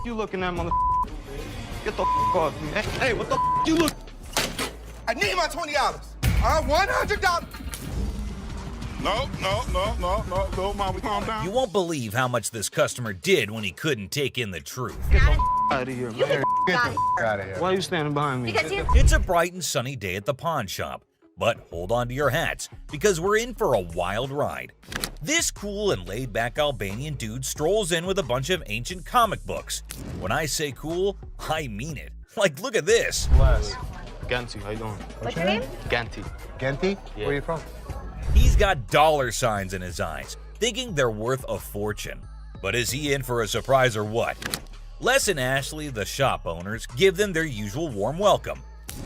you looking at, mother? Get the off me. Hey, what the you look? I need my $20. $100. No, Mom, calm down. You won't believe how much this customer did when he couldn't take in the truth. Get the out of here, man. Get the Out of here. Why are you standing behind me? Because you It's a bright and sunny day at the pawn shop. But hold on to your hats, because we're in for a wild ride. This cool and laid-back Albanian dude strolls in with a bunch of ancient comic books. When I say cool, I mean it. Like, look at this. Bless. Ganti, how you doing? What's your name? Ganti. Genty? Yeah. Where are you from? He's got dollar signs in his eyes, thinking they're worth a fortune. But is he in for a surprise or what? Les and Ashley, the shop owners, give them their usual warm welcome.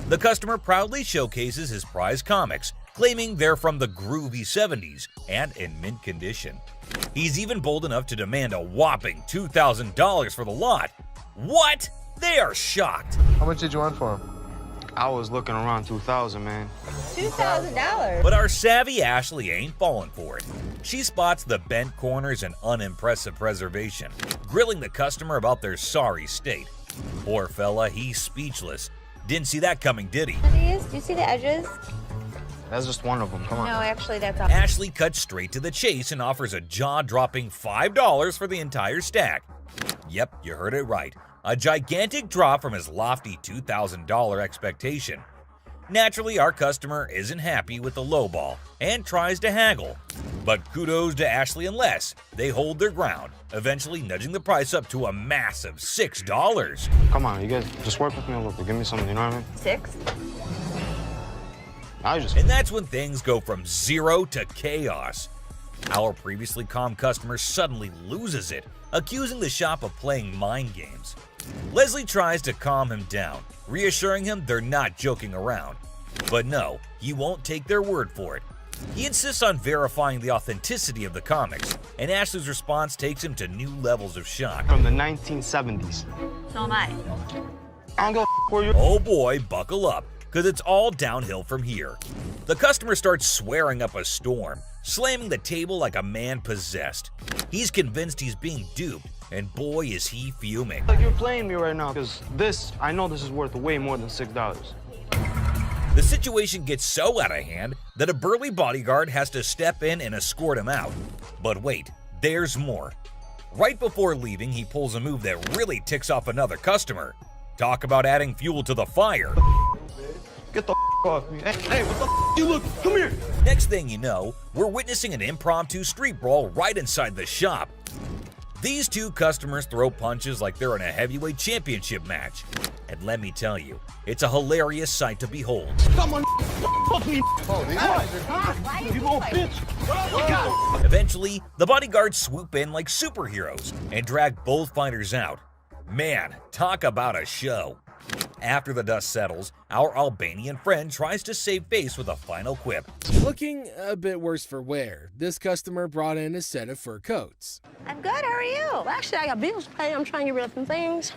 The customer proudly showcases his prize comics, claiming they're from the groovy 70s and in mint condition. He's even bold enough to demand a whopping $2,000 for the lot. What? They are shocked. How much did you want for him? I was looking around 2,000, man. $2,000. But our savvy Ashley ain't falling for it. She spots the bent corners and unimpressive preservation, grilling the customer about their sorry state. Poor fella, he's speechless. Didn't see that coming, did he? Do you see the edges? That's just one of them. Come on. No, actually, that's all. Ashley cuts straight to the chase and offers a jaw-dropping $5 for the entire stack. Yep, you heard it right. A gigantic drop from his lofty $2,000 expectation. Naturally, our customer isn't happy with the lowball and tries to haggle. But kudos to Ashley and Les. They hold their ground, eventually nudging the price up to a massive $6. Come on, you guys, just work with me a little bit. Give me something, you know what I mean? 6? And that's when things go from zero to chaos. Our previously calm customer suddenly loses it, accusing the shop of playing mind games. Leslie tries to calm him down, reassuring him they're not joking around. But no, he won't take their word for it. He insists on verifying the authenticity of the comics, and Ashley's response takes him to new levels of shock. From the 1970s. So am I. I don't give a where you. Oh boy, buckle up, because it's all downhill from here. The customer starts swearing up a storm, slamming the table like a man possessed. He's convinced he's being duped, and boy is he fuming. Like you're playing me right now, because I know this is worth way more than $6. The situation gets so out of hand that a burly bodyguard has to step in and escort him out. But wait, there's more. Right before leaving, he pulls a move that really ticks off another customer. Talk about adding fuel to the fire. Get the off me. Hey, what the you look? Come here. Next thing you know, we're witnessing an impromptu street brawl right inside the shop. These two customers throw punches like they're in a heavyweight championship match. And let me tell you, it's a hilarious sight to behold. Come on, fuck me. You little bitch. Eventually, the bodyguards swoop in like superheroes and drag both fighters out. Man, talk about a show. After the dust settles, our Albanian friend tries to save face with a final quip. Looking a bit worse for wear, this customer brought in a set of fur coats. I'm good. How are you? Well, actually, I got bills to pay. I'm trying to get rid of some things.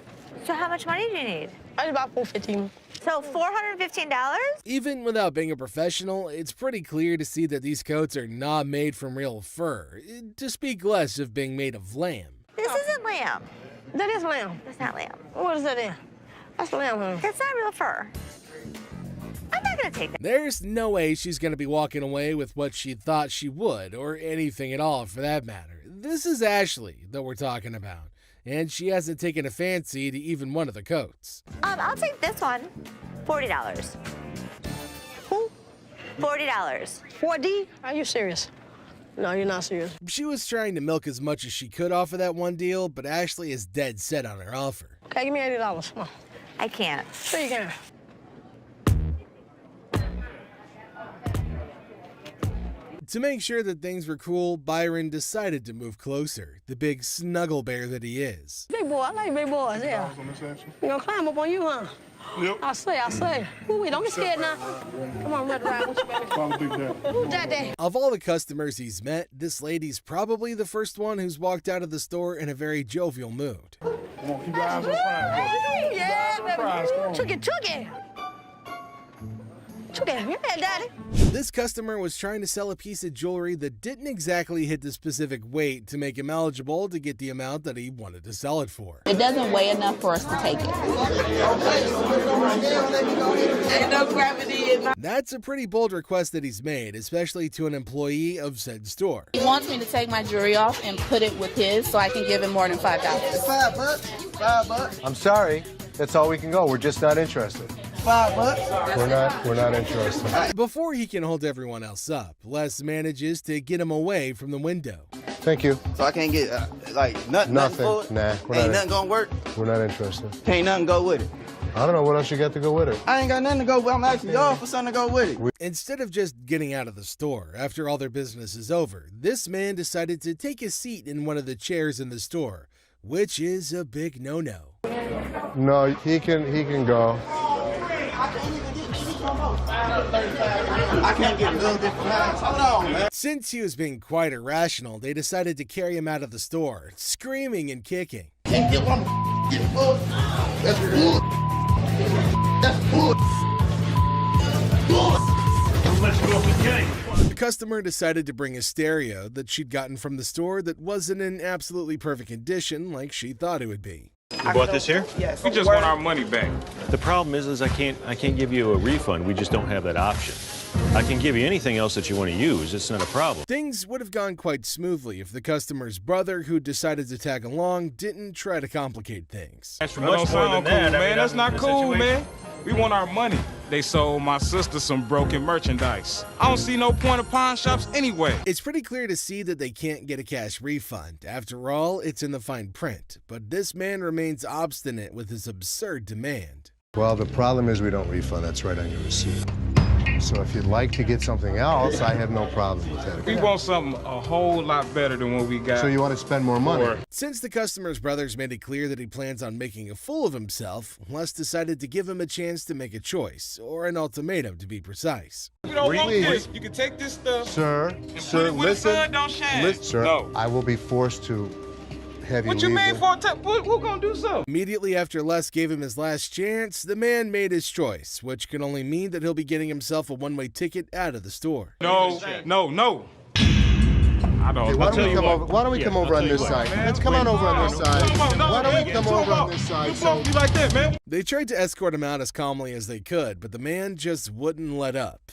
So how much money do you need? I need about $415. So $415? Even without being a professional, it's pretty clear to see that these coats are not made from real fur, to speak less of being made of lamb. This isn't lamb. That is lamb. That's not lamb. What is that in? That's lamb, honey. That's not real fur. I'm not gonna take that. There's no way she's going to be walking away with what she thought she would, or anything at all for that matter. This is Ashley that we're talking about, and she hasn't taken a fancy to even one of the coats. I'll take this one. $40. Who? $40. 4D? Are you serious? No, you're not serious. She was trying to milk as much as she could off of that one deal, but Ashley is dead set on her offer. Okay, give me $80. Come on. I can't. Sure you can. To make sure that things were cool, Byron decided to move closer, the big snuggle bear that he is. Big boy, I like big boys, yeah. You gonna climb up on you, huh? Yep. I say. Ooh, wait, don't get scared now. Come on, Red Ride with you, baby. Follow Big Daddy. Ooh, Daddy. Of all the customers he's met, this lady's probably the first one who's walked out of the store in a very jovial mood. Come on, keep your eyes on the prize. Yeah, baby. Prize, come on. Took it. What you got? Yeah, daddy. This customer was trying to sell a piece of jewelry that didn't exactly hit the specific weight to make him eligible to get the amount that he wanted to sell it for. It doesn't weigh enough for us to take it. Ain't no gravity in my... That's a pretty bold request that he's made, especially to an employee of said store. He wants me to take my jewelry off and put it with his so I can give him more than $5. $5. $5. I'm sorry. That's all we can go. We're just not interested. $5. We're not interested. Before he can hold everyone else up, Les manages to get him away from the window. Thank you. So I can't get nothing for it? Nah, Ain't nothing gonna work? We're not interested. Can't nothing go with it. I don't know what else you got to go with it. I ain't got nothing to go with. I'm asking y'all for something to go with it. Instead of just getting out of the store after all their business is over, this man decided to take a seat in one of the chairs in the store, which is a big no-no. No, he can go. I can't get a little different lines. Hold on, man. Since he was being quite irrational, they decided to carry him out of the store, screaming and kicking. Can't get one. Get full. That's bull. That's bull. The customer decided to bring a stereo that she'd gotten from the store that wasn't in absolutely perfect condition like she thought it would be. You bought this here? Yes. We just want our money back. The problem is I can't give you a refund. We just don't have that option. I can give you anything else that you want to use. It's not a problem. Things would have gone quite smoothly if the customer's brother, who decided to tag along, didn't try to complicate things. That don't sound cool, man. That's not cool, man. We want our money. They sold my sister some broken merchandise. I don't see no point of pawn shops anyway. It's pretty clear to see that they can't get a cash refund. After all, it's in the fine print. But this man remains obstinate with his absurd demand. Well, the problem is we don't refund. That's right on your receipt. So if you'd like to get something else, I have no problem with that. We want something a whole lot better than what we got. So you want to spend more money? Since the customer's brothers made it clear that he plans on making a fool of himself, Les decided to give him a chance to make a choice, or an ultimatum to be precise. We don't want this. You can take this stuff. Sir, listen. Sir, no. I will be forced to have you What you leave mean the- for? Who gonna do so? Immediately after Les gave him his last chance, the man made his choice, which can only mean that he'll be getting himself a one-way ticket out of the store. No. I don't. Hey, why don't we come over on this side? Let's come on over on this side. Why don't we come over on this side? You won't be like that, man. They tried to escort him out as calmly as they could, but the man just wouldn't let up.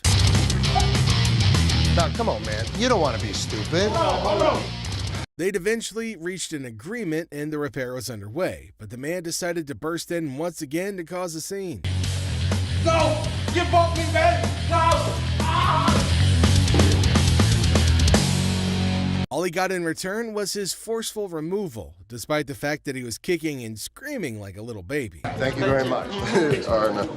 Now, come on, man. You don't want to be stupid. They'd eventually reached an agreement and the repair was underway, but the man decided to burst in once again to cause a scene. No! Get off me, man! No! All he got in return was his forceful removal, despite the fact that he was kicking and screaming like a little baby. Thank you very much. All right, now.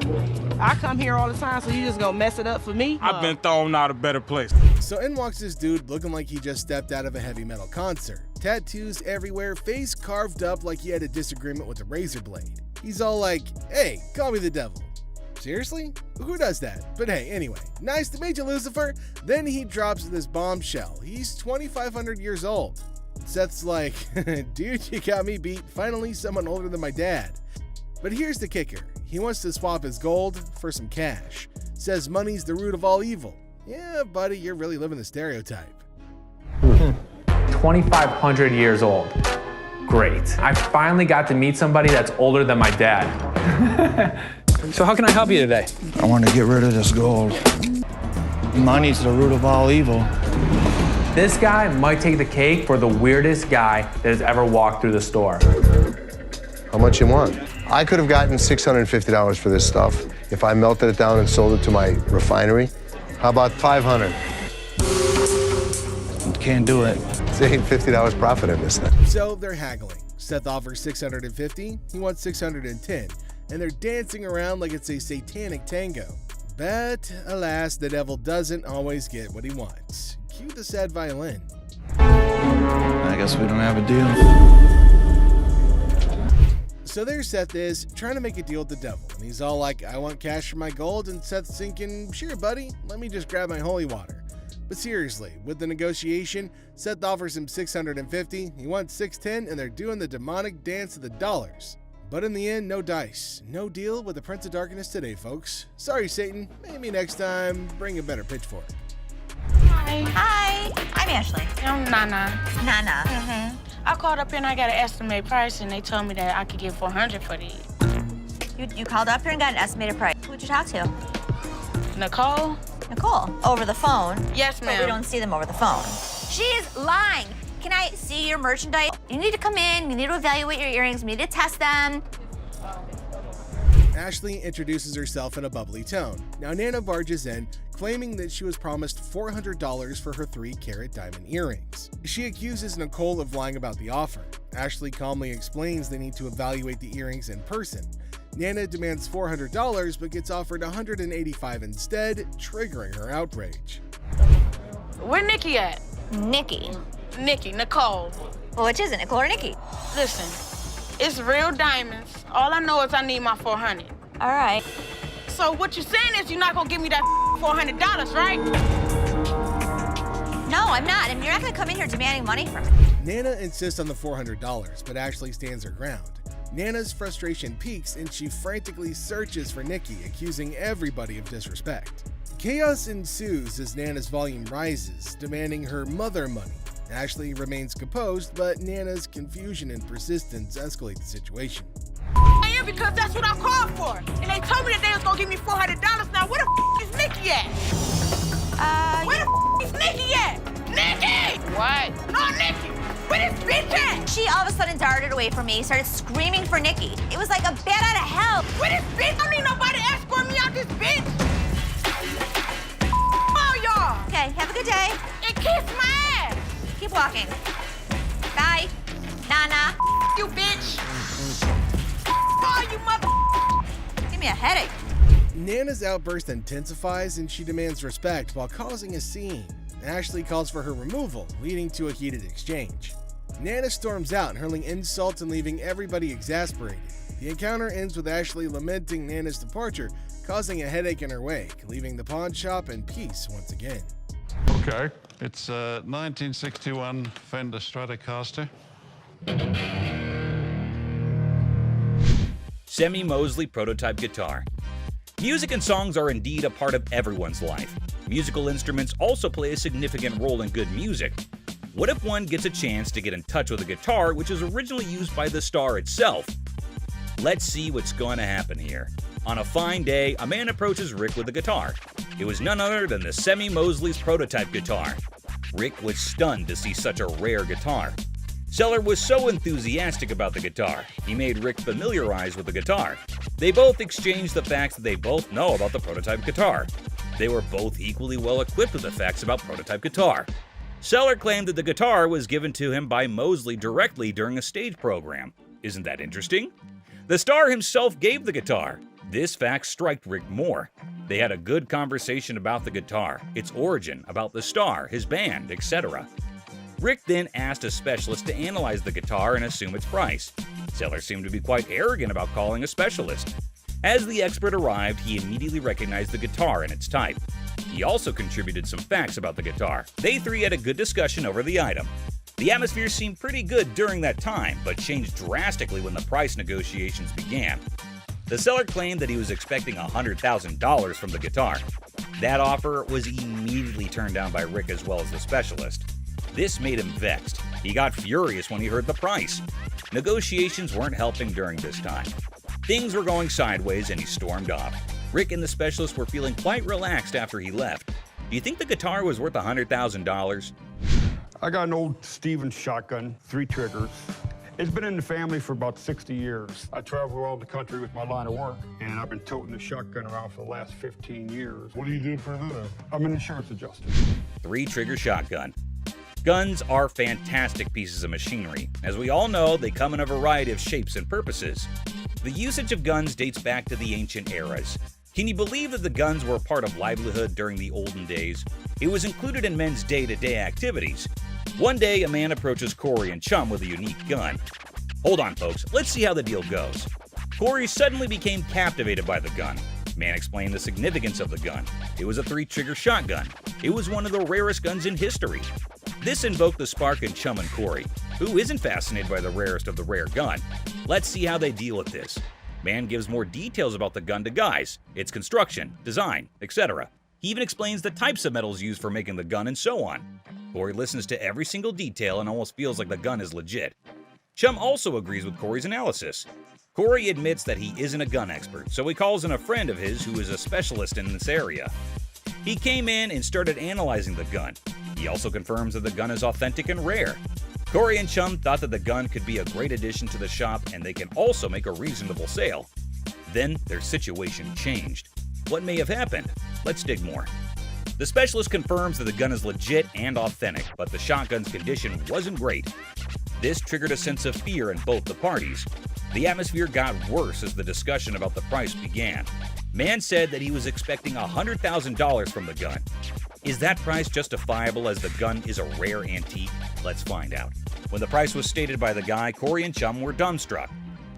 I come here all the time, so you just gonna mess it up for me? I've been thrown out a better place. So in walks this dude looking like he just stepped out of a heavy metal concert. Tattoos everywhere, face carved up like he had a disagreement with a razor blade. He's all like, hey, call me the devil. Seriously? Who does that? But hey, anyway, nice to meet you, Lucifer. Then he drops this bombshell. He's 2,500 years old. Seth's like, dude, you got me beat. Finally, someone older than my dad. But here's the kicker. He wants to swap his gold for some cash. Says money's the root of all evil. Yeah, buddy, you're really living the stereotype. 2,500 years old. Great. I finally got to meet somebody that's older than my dad. So how can I help you today? I want to get rid of this gold. Money's the root of all evil. This guy might take the cake for the weirdest guy that has ever walked through the store. How much you want? I could have gotten $650 for this stuff if I melted it down and sold it to my refinery. How about $500? Can't do it. It's $850 profit in this thing. So they're haggling. Seth offers $650, he wants $610, and they're dancing around like it's a satanic tango. But alas, the devil doesn't always get what he wants. Cue the sad violin. I guess we don't have a deal. So there Seth is, trying to make a deal with the devil, and he's all like, I want cash for my gold, and Seth's thinking, sure buddy, let me just grab my holy water. But seriously, with the negotiation, Seth offers him $650, he wants $610, and they're doing the demonic dance of the dollars. But in the end, no dice. No deal with the Prince of Darkness today, folks. Sorry, Satan. Maybe next time, bring a better pitchfork. Hi. Hi. I'm Ashley. I'm Nana. Nana. Mm-hmm. I called up here and I got an estimated price, and they told me that I could get $400 for these. You called up here and got an estimated price. Who'd you talk to? Nicole? Nicole. Over the phone? Yes, ma'am. But we don't see them over the phone. She's lying. Can I see your merchandise? You need to come in. You need to evaluate your earrings. We need to test them. Ashley introduces herself in a bubbly tone. Now Nana barges in, claiming that she was promised $400 for her 3-carat diamond earrings. She accuses Nicole of lying about the offer. Ashley calmly explains they need to evaluate the earrings in person. Nana demands $400 but gets offered $185 instead, triggering her outrage. Where Nikki at? Nikki. Nicole. Well, which is it, Nicole or Nikki? Listen, it's real diamonds. All I know is I need my $400. All right. So what you're saying is you're not gonna give me that $400, right? No, I'm not. And you're not gonna come in here demanding money from me. Nana insists on the $400, but Ashley stands her ground. Nana's frustration peaks and she frantically searches for Nikki, accusing everybody of disrespect. Chaos ensues as Nana's volume rises, demanding her mother money. Ashley remains composed, but Nana's confusion and persistence escalate the situation. I am because that's what I called for. And they told me that they was gonna give me $400. Now where the is Nikki at? Where the is Nikki at? Nikki! What? No, Nikki! Where this bitch at? She all of a sudden darted away from me, started screaming for Nikki. It was like a bat out of hell. Where this bitch? I don't need nobody to escort me out this bitch. All y'all. Okay, have a good day. And kiss my ass. Keep walking. Bye. Nana. You bitch. Oh, you mother. Give me a headache. Nana's outburst intensifies and she demands respect while causing a scene. Ashley calls for her removal, leading to a heated exchange. Nana storms out, hurling insults and leaving everybody exasperated. The encounter ends with Ashley lamenting Nana's departure, causing a headache in her wake, leaving the pawn shop in peace once again. Okay, it's a 1961 Fender Stratocaster. Semi Mosley prototype guitar. Music and songs are indeed a part of everyone's life. Musical instruments also play a significant role in good music. What if one gets a chance to get in touch with a guitar which was originally used by the star itself? Let's see what's going to happen here. On a fine day, a man approaches Rick with a guitar. It was none other than the Semi Mosley's prototype guitar. Rick was stunned to see such a rare guitar. Seller was so enthusiastic about the guitar, he made Rick familiarized with the guitar. They both exchanged the facts that they both know about the prototype guitar. They were both equally well equipped with the facts about prototype guitar. Seller claimed that the guitar was given to him by Mosley directly during a stage program. Isn't that interesting? The star himself gave the guitar. This fact struck Rick more. They had a good conversation about the guitar, its origin, about the star, his band, etc. Rick then asked a specialist to analyze the guitar and assume its price. Seller seemed to be quite arrogant about calling a specialist. As the expert arrived, he immediately recognized the guitar and its type. He also contributed some facts about the guitar. They three had a good discussion over the item. The atmosphere seemed pretty good during that time, but changed drastically when the price negotiations began. The seller claimed that he was expecting $100,000 from the guitar. That offer was immediately turned down by Rick as well as the specialist. This made him vexed. He got furious when he heard the price. Negotiations weren't helping during this time. Things were going sideways and he stormed off. Rick and the specialist were feeling quite relaxed after he left. Do you think the guitar was worth $100,000? I got an old Stevens shotgun, 3 triggers. It's been in the family for about 60 years. I travel around the country with my line of work, and I've been toting the shotgun around for the last 15 years. What do you do for a living? I'm an insurance adjuster. 3-trigger shotgun. Guns are fantastic pieces of machinery. As we all know, they come in a variety of shapes and purposes. The usage of guns dates back to the ancient eras. Can you believe that the guns were a part of livelihood during the olden days? It was included in men's day-to-day activities. One day, a man approaches Corey and Chum with a unique gun. Hold on, folks. Let's see how the deal goes. Corey suddenly became captivated by the gun. Man explained the significance of the gun. It was a 3-trigger shotgun. It was one of the rarest guns in history. This invoked the spark in Chum and Corey. Who isn't fascinated by the rarest of the rare gun? Let's see how they deal with this. Man gives more details about the gun to guys, its construction, design, etc. He even explains the types of metals used for making the gun and so on. Corey listens to every single detail and almost feels like the gun is legit. Chum also agrees with Corey's analysis. Corey admits that he isn't a gun expert, so he calls in a friend of his who is a specialist in this area. He came in and started analyzing the gun. He also confirms that the gun is authentic and rare. Corey and Chum thought that the gun could be a great addition to the shop and they can also make a reasonable sale. Then their situation changed. What may have happened? Let's dig more. The specialist confirms that the gun is legit and authentic, but the shotgun's condition wasn't great. This triggered a sense of fear in both the parties. The atmosphere got worse as the discussion about the price began. Man said that he was expecting $100,000 from the gun. Is that price justifiable as the gun is a rare antique? Let's find out. When the price was stated by the guy, Corey and Chum were dumbstruck.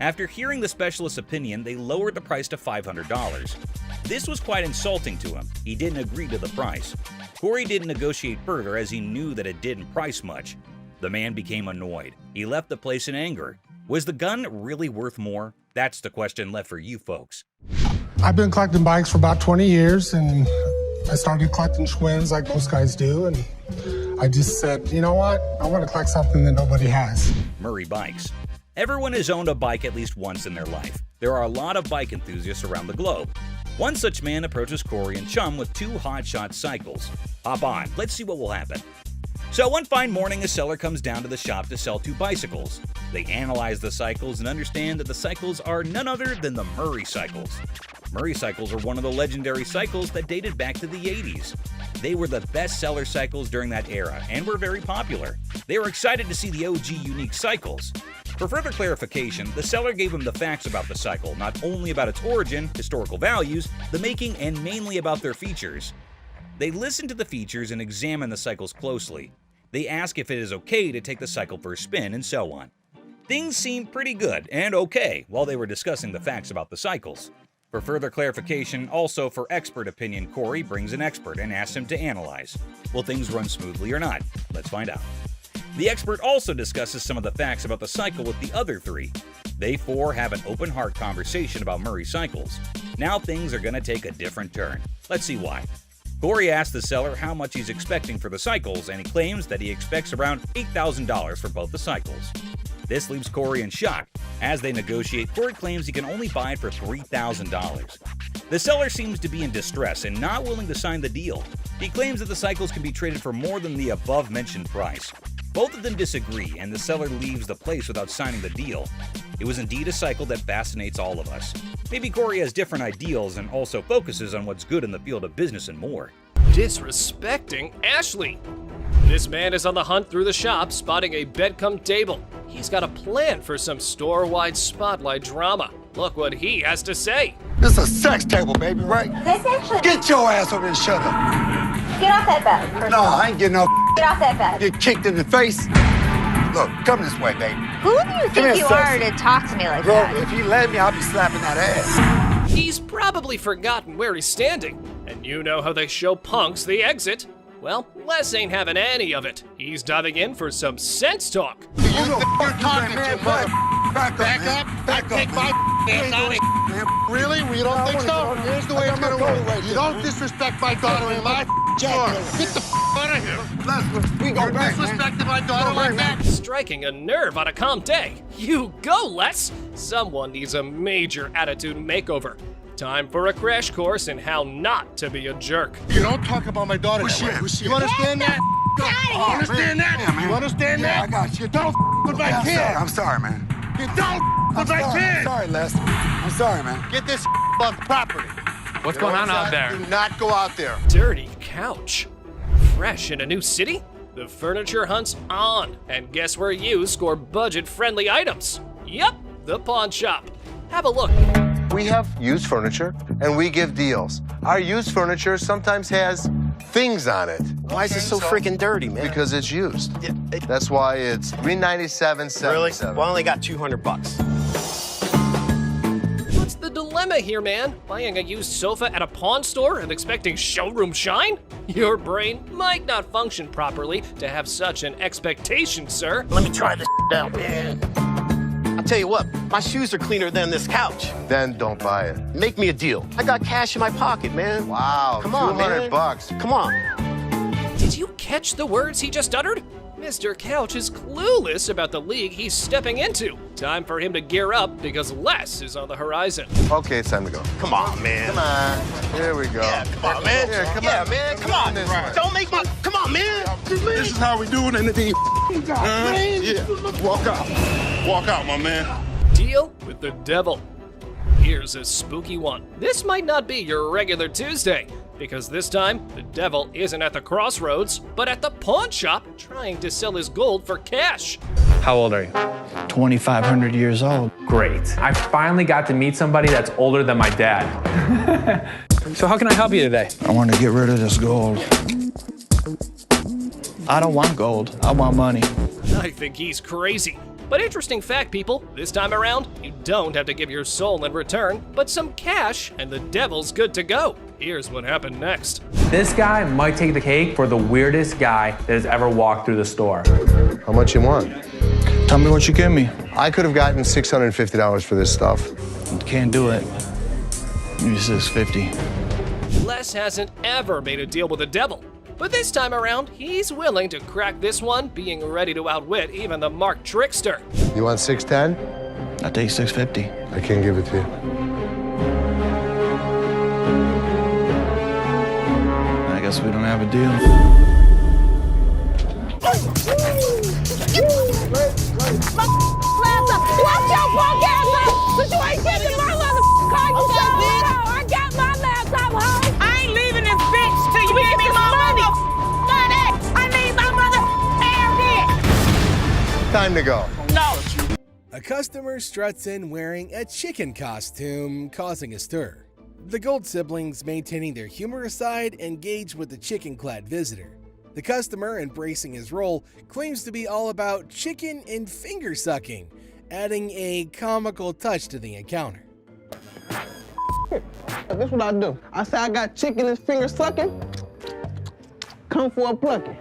After hearing the specialist's opinion, they lowered the price to $500. This was quite insulting to him. He didn't agree to the price. Corey didn't negotiate further as he knew that it didn't price much. The man became annoyed. He left the place in anger. Was the gun really worth more? That's the question left for you folks. I've been collecting bikes for about 20 years, and I started collecting Schwinn's like most guys do, and I just said, you know what? I want to collect something that nobody has. Murray Bikes. Everyone has owned a bike at least once in their life. There are a lot of bike enthusiasts around the globe. One such man approaches Corey and Chum with 2 hotshot cycles. Hop on, let's see what will happen. So one fine morning, a seller comes down to the shop to sell 2 bicycles. They analyze the cycles and understand that the cycles are none other than the Murray cycles. Murray cycles are one of the legendary cycles that dated back to the 80s. They were the best-seller cycles during that era and were very popular. They were excited to see the OG unique cycles. For further clarification, the seller gave him the facts about the cycle, not only about its origin, historical values, the making, and mainly about their features. They listen to the features and examine the cycles closely. They ask if it is okay to take the cycle for a spin and so on. Things seemed pretty good and okay while they were discussing the facts about the cycles. For further clarification, also for expert opinion, Corey brings an expert and asks him to analyze. Will things run smoothly or not? Let's find out. The expert also discusses some of the facts about the cycle with the other 3. They 4 have an open heart conversation about Murray cycles. Now things are going to take a different turn. Let's see why. Corey asks the seller how much he's expecting for the cycles, and he claims that he expects around $8,000 for both the cycles. This leaves Corey in shock. As they negotiate, Corey claims he can only buy it for $3,000. The seller seems to be in distress and not willing to sign the deal. He claims that the cycles can be traded for more than the above-mentioned price. Both of them disagree, and the seller leaves the place without signing the deal. It was indeed a cycle that fascinates all of us. Maybe Corey has different ideals and also focuses on what's good in the field of business and more. Disrespecting Ashley. This man is on the hunt through the shop, spotting a bed-cum table. He's got a plan for some store-wide spotlight drama. Look what he has to say. This is a sex table, baby, right? This actually... Get your ass over and shut up. Get off that bed. First No, of all. I ain't getting no. Get off that bed. Get kicked in the face. Look, come this way, baby. Who do you Come think here, you sexy. are to talk to me like Girl, that? if you let me, I'll be slapping that ass. He's probably forgotten where he's standing. And you know how they show punks the exit. Well, Les ain't having any of it. He's diving in for some sense talk. You know you're talking to, mother. Back up. Back up. my ass out of here. Really? We don't think so? Here's the way it's gonna work. You don't disrespect my daughter in my store. Get the out of here. Les, we go back, man. Disrespecting my daughter like that. Striking a nerve on a calm day. You go, Les. Someone needs a major attitude makeover. Time for a crash course in how not to be a jerk. You don't talk about my daughter that way. You understand that? You understand that? Yeah, man. You understand that? I got you. Don't with my kid. I'm sorry, man. You don't with my kid. I'm sorry, Les. I'm sorry, man. Get this off the property. What's going on out there? Do not go out there. Dirty couch. Fresh in a new city? The furniture hunt's on. And guess where you score budget-friendly items? Yup, the pawn shop. Have a look. We have used furniture, and we give deals. Our used furniture sometimes has things on it. Why is it so freaking dirty, man? Because it's used. That's why it's $397.77. Really? Well, I only got $200. What's the delay? dilemma here, man. Buying a used sofa at a pawn store and expecting showroom shine? Your brain might not function properly to have such an expectation, sir. Let me try this out, man. I'll tell you what, my shoes are cleaner than this couch. Then don't buy it. Make me a deal. I got cash in my pocket, man. Wow, Come on, 200 man. bucks. Come on. Did you catch the words he just uttered? Mr. Couch is clueless about the league he's stepping into. Time for him to gear up because less is on the horizon. Okay, it's time to go. Come on, man. Come on. Here we go. Yeah, come on, man. Here, come yeah, on. man. Come on. Right. Don't make my. Come on, man. This is how we do it in the D. Yeah. Walk out. Walk out, my man. Deal with the devil. Here's a spooky one. This might not be your regular Tuesday, because this time, the devil isn't at the crossroads, but at the pawn shop trying to sell his gold for cash. How old are you? 2,500 years old. Great. I finally got to meet somebody that's older than my dad. So how can I help you today? I want to get rid of this gold. I don't want gold. I want money. I think he's crazy. But interesting fact, people, this time around, you don't have to give your soul in return, but some cash, and the devil's good to go. Here's what happened next. This guy might take the cake for the weirdest guy that has ever walked through the store. How much you want? Tell me what you give me. I could have gotten $650 for this stuff. Can't do it. Maybe $650. Les hasn't ever made a deal with the devil. But this time around, he's willing to crack this one, being ready to outwit even the Mark Trickster. You want 610? I take $650. I can't give it to you. I guess we don't have a deal. Watch your punk ass up, cause you ain't getting my car. I got my laptop home. I ain't leaving this bitch till you give me my money. I need my mother air Time to go. No. A customer struts in wearing a chicken costume, causing a stir. The Gold siblings, maintaining their humorous side, engage with the chicken-clad visitor. The customer, embracing his role, claims to be all about chicken and finger-sucking, adding a comical touch to the encounter. This what I do. I say I got chicken and finger sucking. Come for a plucking.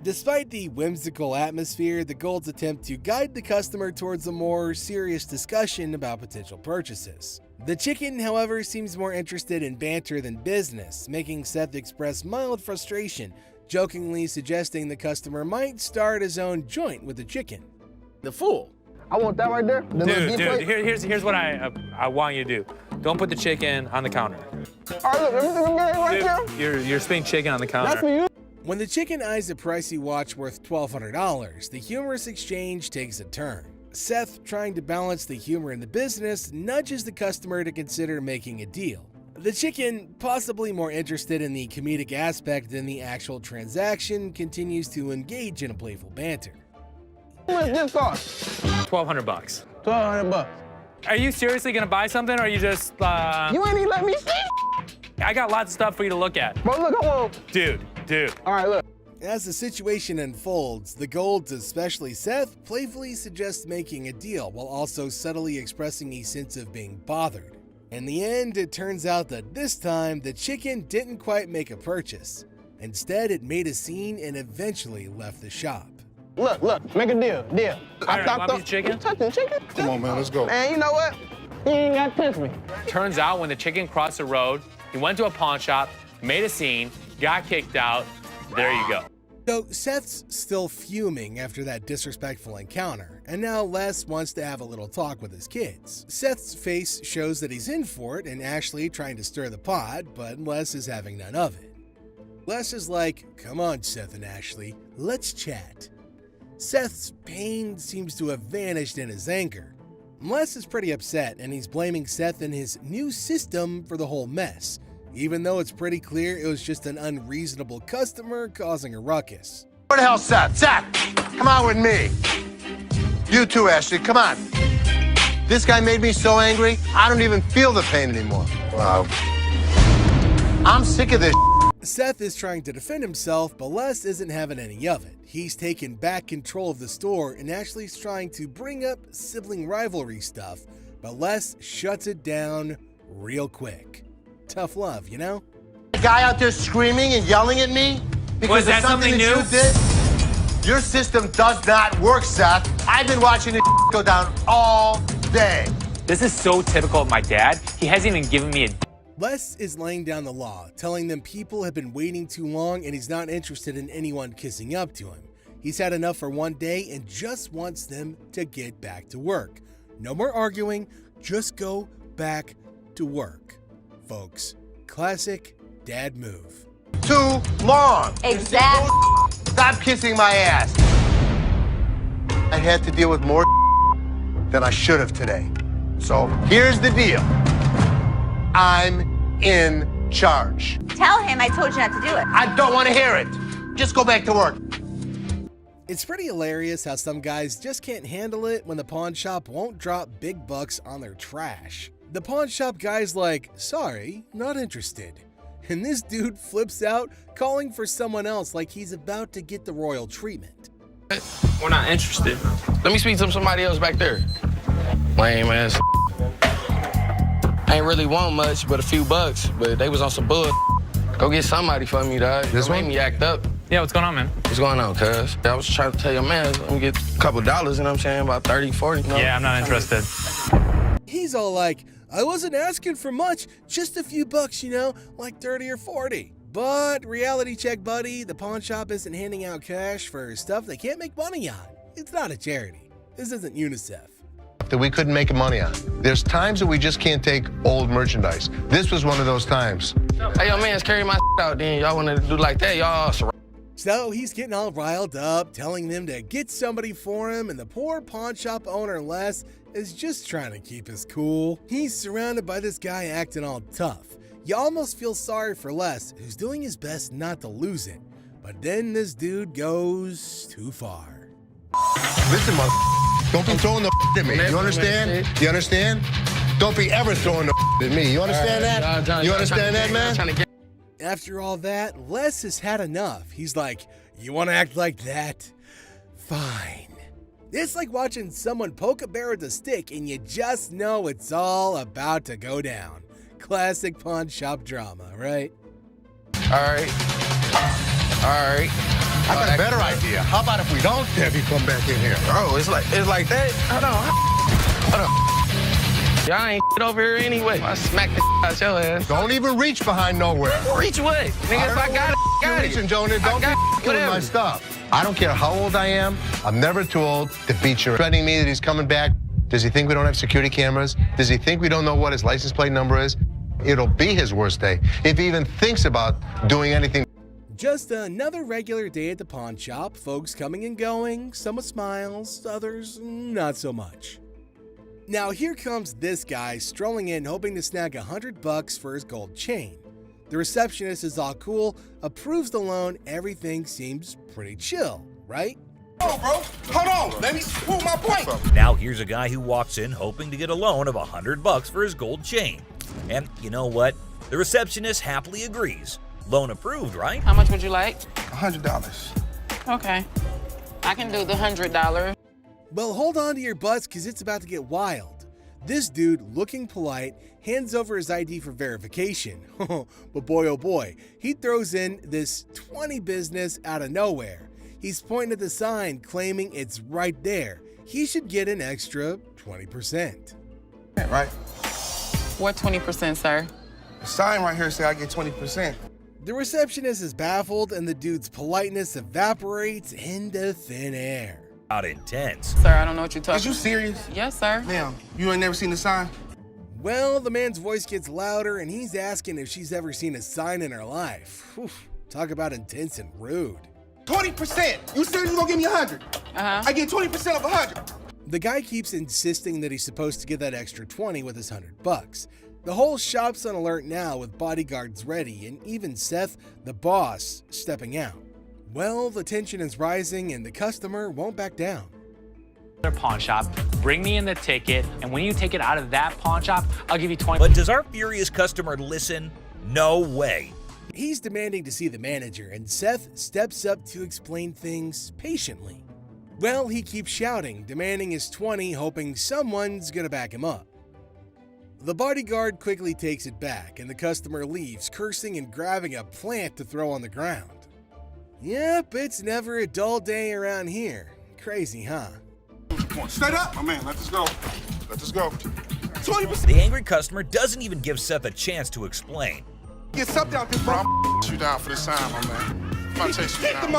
Despite the whimsical atmosphere, the Golds attempt to guide the customer towards a more serious discussion about potential purchases. The chicken, however, seems more interested in banter than business, making Seth express mild frustration, jokingly suggesting the customer might start his own joint with the chicken. The fool. I want that right there. Dude, here's what I want you to do. Don't put the chicken on the counter. All right, look, everything I'm getting right here. You're spitting chicken on the counter. That's for you. When the chicken eyes a pricey watch worth $1,200, the humorous exchange takes a turn. Seth, trying to balance the humor in the business, nudges the customer to consider making a deal. The chicken, possibly more interested in the comedic aspect than the actual transaction, continues to engage in a playful banter. How much this cost? 1,200 bucks. 1,200 bucks. Are you seriously gonna buy something, or are you just, You ain't even let me see. I got lots of stuff for you to look at. Bro, look, I want. Dude. All right, look. As the situation unfolds, the Golds, especially Seth, playfully suggest making a deal while also subtly expressing a sense of being bothered. In the end, it turns out that this time, the chicken didn't quite make a purchase. Instead, it made a scene and eventually left the shop. Look, make a deal. All right, want me chicken? Touching chicken? Come on, man, let's go. Man, you know what? You ain't got to touch me. Turns out when the chicken crossed the road, he went to a pawn shop, made a scene, got kicked out. There you go. So Seth's still fuming after that disrespectful encounter, and now Les wants to have a little talk with his kids. Seth's face shows that he's in for it, and Ashley trying to stir the pot, but Les is having none of it. Les is like, "Come on, Seth and Ashley, let's chat." Seth's pain seems to have vanished in his anger. Les is pretty upset, and he's blaming Seth and his new system for the whole mess, even though it's pretty clear it was just an unreasonable customer causing a ruckus. Where the hell's Seth? Seth, come on with me. You too, Ashley, come on. This guy made me so angry, I don't even feel the pain anymore. Wow. I'm sick of this. Seth is trying to defend himself, but Les isn't having any of it. He's taken back control of the store and actually is trying to bring up sibling rivalry stuff, but Les shuts it down real quick. Tough love, you know? The guy out there screaming and yelling at me because that of something something that you did? Your system does not work, Seth. I've been watching it go down all day. This is so typical of my dad. He hasn't even given me a... Les is laying down the law, telling them people have been waiting too long and he's not interested in anyone kissing up to him. He's had enough for one day and just wants them to get back to work. No more arguing, just go back to work. Folks, classic dad move. Too long. Exactly. Stop kissing my ass. I had to deal with more than I should have today. So here's the deal. I'm in charge. Tell him I told you not to do it. I don't want to hear it. Just go back to work. It's pretty hilarious how some guys just can't handle it when the pawn shop won't drop big bucks on their trash. The pawn shop guy's like, sorry, not interested. And this dude flips out, calling for someone else like he's about to get the royal treatment. We're not interested. Let me speak to somebody else back there. Lame ass. I ain't really want much but a few bucks, but they was on some bull. Go get somebody for me, dog. This made me act up. Yeah, what's going on, man? What's going on, cuz? I was trying to tell your man, let me get a couple dollars, you know what I'm saying? About 30, 40. You know? Yeah, I'm not interested. He's all like, I wasn't asking for much, just a few bucks, you know, like 30 or 40. But reality check, buddy, the pawn shop isn't handing out cash for stuff they can't make money on. It's not a charity. This isn't UNICEF. That we couldn't make money on. There's times that we just can't take old merchandise. This was one of those times. Hey, yo, man, carry my out then. Y'all want to do like that, y'all. So he's getting all riled up, telling them to get somebody for him, and the poor pawn shop owner, Les, is just trying to keep his cool. He's surrounded by this guy acting all tough. You almost feel sorry for Les, who's doing his best not to lose it. But then this dude goes too far. Listen, mother, don't be throwing the at me. You understand? You understand? Don't be ever throwing the at me. You understand that? You understand that, man? After all that, Les has had enough. He's like, you want to act like that? Fine. It's like watching someone poke a bear with a stick and you just know it's all about to go down. Classic pawn shop drama, right? All right. I got a better idea. How about if we don't have you come back in here? Oh, it's like that? Hold on. Y'all ain't over here anyway. I smack the out your ass. Don't even reach behind nowhere. Reach what? Nigga, if I got it, You're reaching, Jonah. Don't be killing my stuff. I don't care how old I am. I'm never too old to beat you. Threatening me that he's coming back. Does he think we don't have security cameras? Does he think we don't know what his license plate number is? It'll be his worst day if he even thinks about doing anything. Just another regular day at the pawn shop. Folks coming and going. Some with smiles, others not so much. Now here comes this guy strolling in hoping to snag $100 for his gold chain. The receptionist is all cool, approves the loan, everything seems pretty chill, right? Oh, bro, hold on, let me prove my point. Now here's a guy who walks in hoping to get a loan of $100 for his gold chain. And you know what? The receptionist happily agrees. Loan approved, right? How much would you like? $100. Okay. I can do the $100. Well, hold on to your butts because it's about to get wild. This dude, looking polite, hands over his ID for verification. But boy, oh boy, he throws in this 20 business out of nowhere. He's pointing at the sign, claiming it's right there. He should get an extra 20%. Right? What 20%, sir? The sign right here say I get 20%. The receptionist is baffled and the dude's politeness evaporates into thin air. Not intense. Sir, I don't know what you're talking about. Is you serious? Yes, sir. Ma'am, you ain't never seen the sign? Well, the man's voice gets louder and he's asking if she's ever seen a sign in her life. Whew, talk about intense and rude. 20%! You said you gonna give me 100. I get 20% of 100. The guy keeps insisting that he's supposed to get that extra 20 with his $100. The whole shop's on alert now with bodyguards ready and even Seth, the boss, stepping out. Well, the tension is rising and the customer won't back down. Pawn shop, bring me in the ticket, and when you take it out of that pawn shop, I'll give you 20. But does our furious customer listen? No way. He's demanding to see the manager, and Seth steps up to explain things patiently. Well, he keeps shouting, demanding his 20, hoping someone's gonna back him up. The bodyguard quickly takes it back, and the customer leaves, cursing and grabbing a plant to throw on the ground. Yep, it's never a dull day around here. Crazy, huh? Come on, straight up, my man. Let us go. Let us go. 20%. The angry customer doesn't even give Seth a chance to explain. Get something out this bro. You down for this time, my man. I'm chase you down.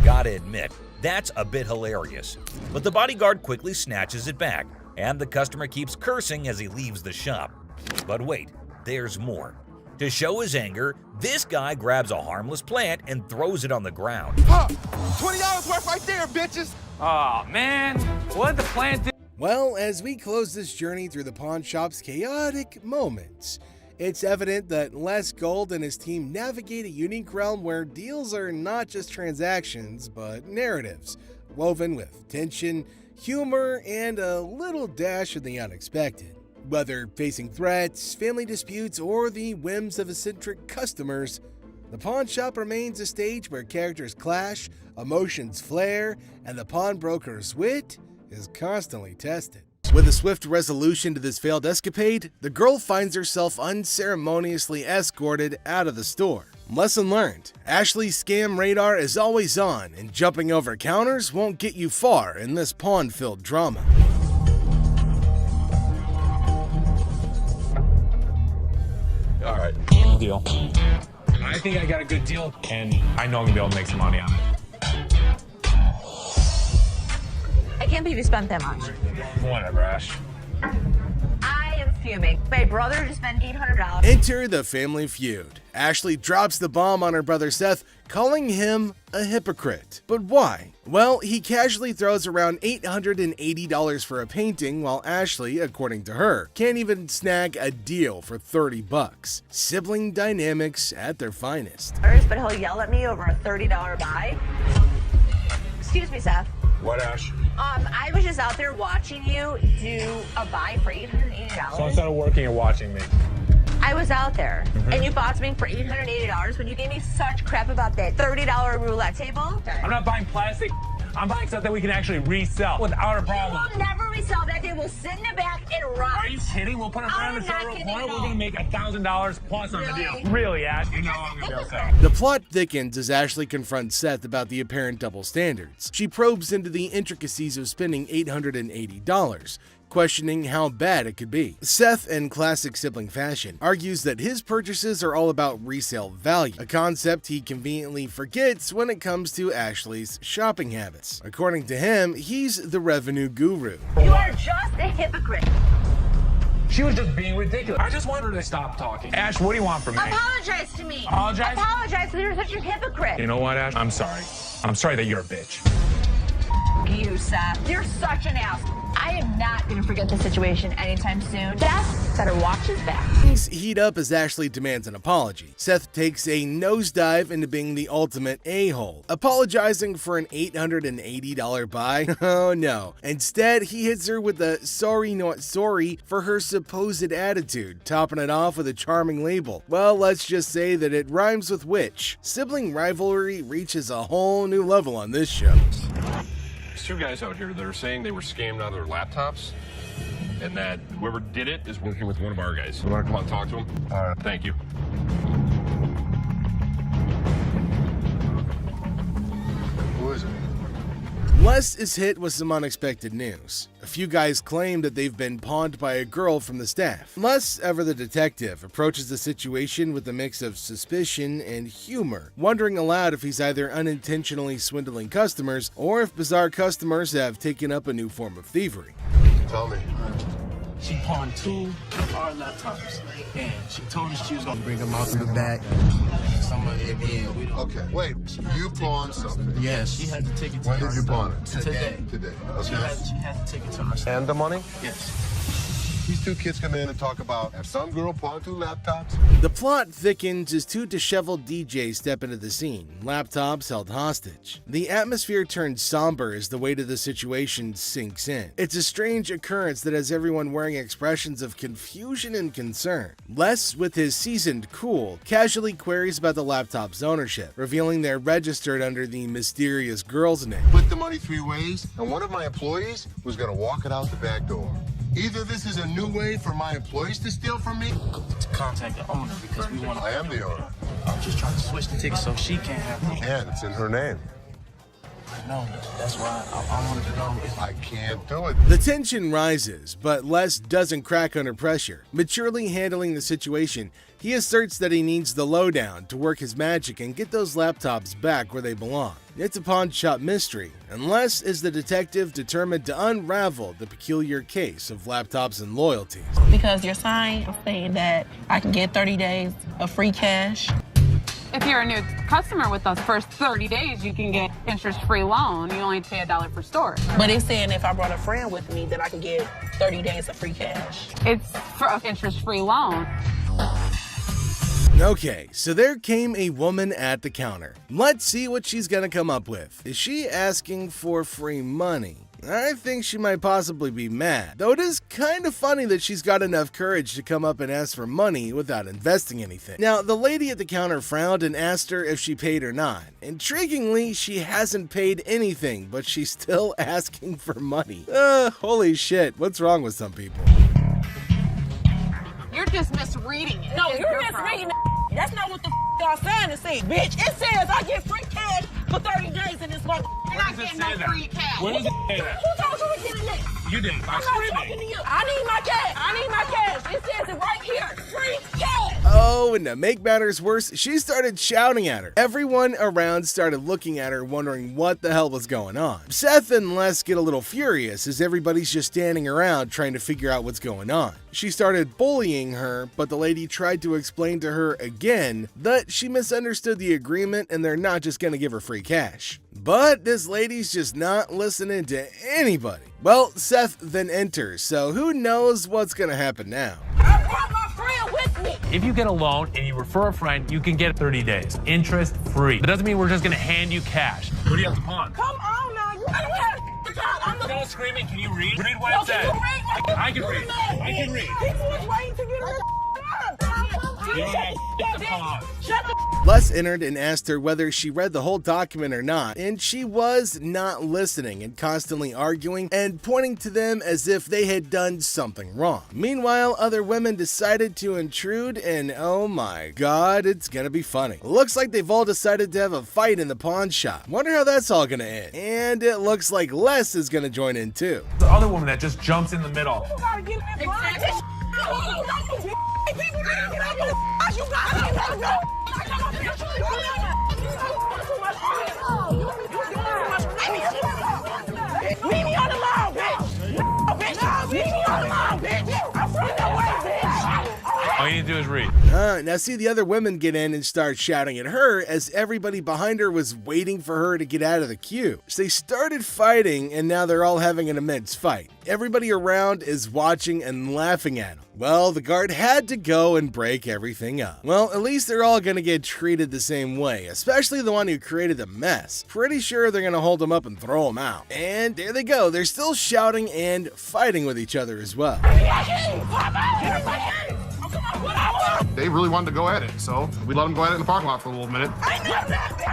Gotta admit, that's a bit hilarious. But the bodyguard quickly snatches it back, and the customer keeps cursing as he leaves the shop. But wait, there's more. To show his anger, this guy grabs a harmless plant and throws it on the ground. $20 worth right there, bitches. Oh man, what the plant did? Well, as we close this journey through the pawn shop's chaotic moments, it's evident that Les Gold and his team navigate a unique realm where deals are not just transactions, but narratives, woven with tension, humor, and a little dash of the unexpected. Whether facing threats, family disputes, or the whims of eccentric customers, the pawn shop remains a stage where characters clash, emotions flare, and the pawnbroker's wit is constantly tested. With a swift resolution to this failed escapade, the girl finds herself unceremoniously escorted out of the store. Lesson learned: Ashley's scam radar is always on, and jumping over counters won't get you far in this pawn-filled drama. All right, deal. I think I got a good deal, and I know I'm gonna be able to make some money on it. I can't believe you spent that much. Whatever, Ash. I am fuming. My brother just spent $800. Enter the family feud. Ashley drops the bomb on her brother Seth, calling him a hypocrite. But why? Well, he casually throws around $880 for a painting, while Ashley, according to her, can't even snag a deal for $30. Sibling dynamics at their finest. But he'll yell at me over a $30 buy. Excuse me, Seth. What, Ash? I was just out there watching you do a buy for $880. So instead of working and watching me. I was out there, and you bought something for $880 when you gave me such crap about that $30 roulette table. I'm not buying plastic. I'm buying stuff that we can actually resell without a problem. We'll never resell that. They will sit in the back and rot. Are you kidding? We'll put it around the showroom corner. We're going to make $1,000 plus on the deal. Really, Ash? You know I'm going to be upset. The plot thickens as Ashley confronts Seth about the apparent double standards. She probes into the intricacies of spending $880, questioning how bad it could be. Seth, in classic sibling fashion, argues that his purchases are all about resale value, a concept he conveniently forgets when it comes to Ashley's shopping habits. According to him, he's the revenue guru. You are just a hypocrite. She was just being ridiculous. I just want her to stop talking. Ash, what do you want from me? Apologize to me. Apologize? Apologize because you're such a hypocrite. You know what, Ash? I'm sorry. I'm sorry that you're a bitch. You, Seth. You're such an ass. I am not going to forget the situation anytime soon. Seth better watch his back. Things heat up as Ashley demands an apology. Seth takes a nosedive into being the ultimate a-hole, apologizing for an $880 buy. Oh no. Instead, he hits her with a sorry not sorry for her supposed attitude, topping it off with a charming label. Well, let's just say that it rhymes with witch. Sibling rivalry reaches a whole new level on this show. There's two guys out here that are saying they were scammed out of their laptops, and that whoever did it is working with one of our guys. You want to come out and talk to him? All right. Thank you. Who is it? Les is hit with some unexpected news. A few guys claim that they've been pawned by a girl from the staff. Les, ever the detective, approaches the situation with a mix of suspicion and humor, wondering aloud if he's either unintentionally swindling customers or if bizarre customers have taken up a new form of thievery. Tell me. She pawned 2 of our laptops, and she told us she was gonna bring them out to the back. Somebody again. Okay, wait. You pawned something? Yes, she had to take it to When her. did you pawn it? Today. Today. She Okay. had to take it to her. And the money? Yes. These two kids come in and talk about have some girl pawn two laptops. The plot thickens as two disheveled DJs step into the scene, laptops held hostage. The atmosphere turns somber as the weight of the situation sinks in. It's a strange occurrence that has everyone wearing expressions of confusion and concern. Les, with his seasoned cool, casually queries about the laptop's ownership, revealing they're registered under the mysterious girl's name. Split the money 3 ways, and one of my employees was gonna walk it out the back door. Either this is a new way for my employees to steal from me. To contact the owner because we want to. I am the owner. I'm just trying to switch the ticket so she can't have them. And it's in her name. No, that's why I wanted to know if I can't do it. The tension rises, but Les doesn't crack under pressure. Maturely handling the situation, he asserts that he needs the lowdown to work his magic and get those laptops back where they belong. It's a pawn shop mystery, and Les is the detective determined to unravel the peculiar case of laptops and loyalties. Because your sign is saying that I can get 30 days of free cash. If you're a new customer with us, first 30 days, you can get interest-free loan. You only pay $1 for storage. But it's saying if I brought a friend with me that I can get 30 days of free cash. It's for an interest-free loan. Okay, so there came a woman at the counter. Let's see what she's gonna come up with. Is she asking for free money? I think she might possibly be mad, though it is kind of funny that she's got enough courage to come up and ask for money without investing anything. Now, the lady at the counter frowned and asked her if she paid or not. Intriguingly, she hasn't paid anything, but she's still asking for money. Holy shit, what's wrong with some people? You're just misreading it. No, you're misreading it. That's not what the y'all saying to say, bitch. It says I get free cash for 30 days in this month. You're not getting no free cash. Where does it say that? Who told you to get in there? You did. I'm not talking to you. I need my cash. I need my cash. It says it right here. Free cash. Oh, and to make matters worse, she started shouting at her. Everyone around started looking at her, wondering what the hell was going on. Seth and Les get a little furious as everybody's just standing around trying to figure out what's going on. She started bullying her, but the lady tried to explain to her again that she misunderstood the agreement and they're not just gonna give her free cash. But this lady's just not listening to anybody. Well, Seth then enters, so who knows what's gonna happen now. I brought my friend with me. If you get a loan and you refer a friend, you can get 30 days, interest free. That doesn't mean we're just gonna hand you cash. What do you have to pawn? Come on now. You don't have to talk. I'm Don't screaming. Can you read? Read what it says. I can read. I can read. People was waiting to get her. You don't have to pawn. Shut the Les entered and asked her whether she read the whole document or not, and she was not listening and constantly arguing and pointing to them as if they had done something wrong. Meanwhile, other women decided to intrude, and oh my god, it's gonna be funny. Looks like they've all decided to have a fight in the pawn shop. Wonder how that's all gonna end. And it looks like Les is gonna join in too. The other woman that just jumps in the middle. You gotta get in this. People gotta get out your ass. You gotta go. Leave me on the lawn, bitch. Leave me on the lawn, bitch. I'm from the way, bitch. All you need to do is read. Now see the other women get in and start shouting at her as everybody behind her was waiting for her to get out of the queue. So they started fighting and now they're all having an immense fight. Everybody around is watching and laughing at them. Well, the guard had to go and break everything up. Well, at least they're all gonna get treated the same way, especially the one who created the mess. Pretty sure they're gonna hold him up and throw him out. And there they go, they're still shouting and fighting with each other as well. They really wanted to go at it, so we let them go at it in the parking lot for a little minute.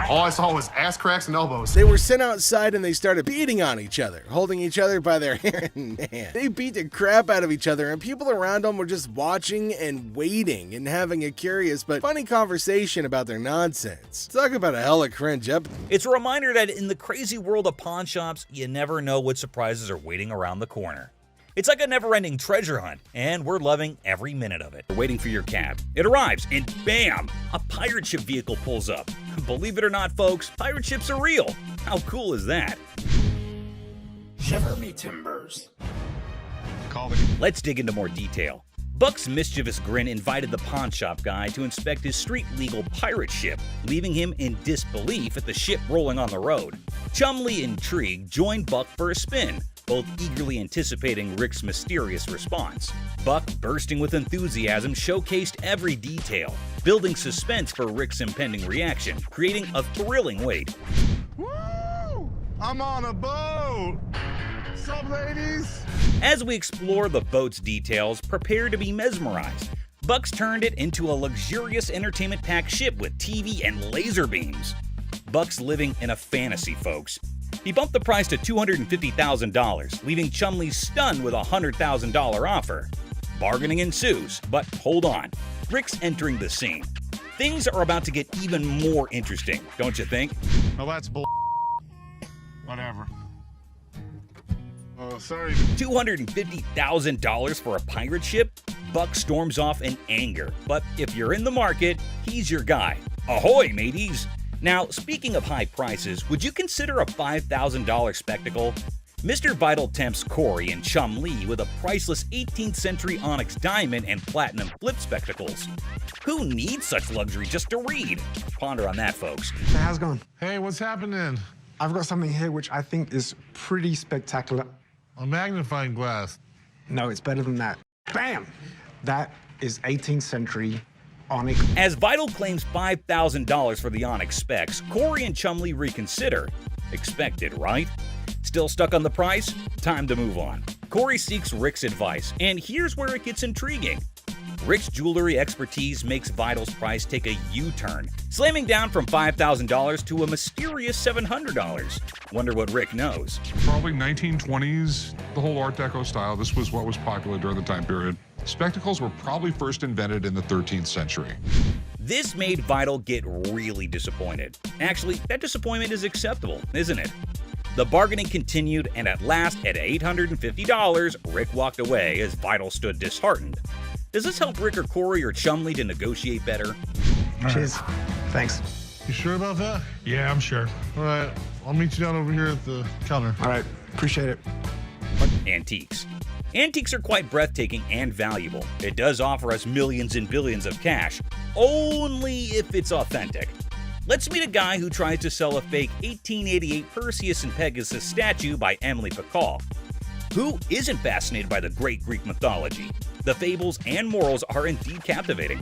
All I saw was ass cracks and elbows. They were sent outside and they started beating on each other, holding each other by their hair. Man, they beat the crap out of each other and people around them were just watching and waiting and having a curious but funny conversation about their nonsense. Talk about a hella cringe episode. It's a reminder that in the crazy world of pawn shops, you never know what surprises are waiting around the corner. It's like a never-ending treasure hunt, and we're loving every minute of it. We're waiting for your cab. It arrives, and bam! A pirate ship vehicle pulls up. Believe it or not, folks, pirate ships are real. How cool is that? Shiver me timbers. Let's dig into more detail. Buck's mischievous grin invited the pawn shop guy to inspect his street-legal pirate ship, leaving him in disbelief at the ship rolling on the road. Chumley, intrigued, joined Buck for a spin. both eagerly anticipating Rick's mysterious response. Buck, bursting with enthusiasm, showcased every detail, building suspense for Rick's impending reaction, creating a thrilling wait. Woo! I'm on a boat! What's up, ladies? As we explore the boat's details, prepare to be mesmerized. Buck's turned it into a luxurious entertainment-packed ship with TV and laser beams. Buck's living in a fantasy, folks. He bumped the price to $250,000, leaving Chumlee stunned with a $100,000 offer. Bargaining ensues, but hold on. Rick's entering the scene. Things are about to get even more interesting, don't you think? No, that's bull. Whatever. Oh, sorry. $250,000 for a pirate ship? Buck storms off in anger, but if you're in the market, he's your guy. Ahoy, mateys! Now, speaking of high prices, would you consider a $5,000 spectacle? Mr. Vital tempts Corey and Chumlee with a priceless 18th century onyx diamond and platinum flip spectacles. Who needs such luxury just to read? Ponder on that, folks. Hey, how's it going? Hey, what's happening? I've got something here which I think is pretty spectacular. A magnifying glass. No, it's better than that. Bam! That is 18th century onyx. As Vital claims $5,000 for the onyx specs, Corey and Chumlee reconsider. Expected, right? Still stuck on the price? Time to move on. Corey seeks Rick's advice, and here's where it gets intriguing. Rick's jewelry expertise makes Vital's price take a U-turn, slamming down from $5,000 to a mysterious $700. Wonder what Rick knows. Probably 1920s, the whole Art Deco style. This was what was popular during the time period. Spectacles were probably first invented in the 13th century. This made Vital get really disappointed. Actually, that disappointment is acceptable, isn't it? The bargaining continued, and at last, at $850, Rick walked away as Vital stood disheartened. Does this help Rick or Corey or Chumlee to negotiate better? Cheers. Thanks. You sure about that? Yeah, I'm sure. All right, I'll meet you down over here at the counter. All right, appreciate it. Antiques. Antiques are quite breathtaking and valuable. It does offer us millions and billions of cash, only if it's authentic. Let's meet a guy who tries to sell a fake 1888 Perseus and Pegasus statue by Emily Pacall. Who isn't fascinated by the great Greek mythology? The fables and morals are indeed captivating.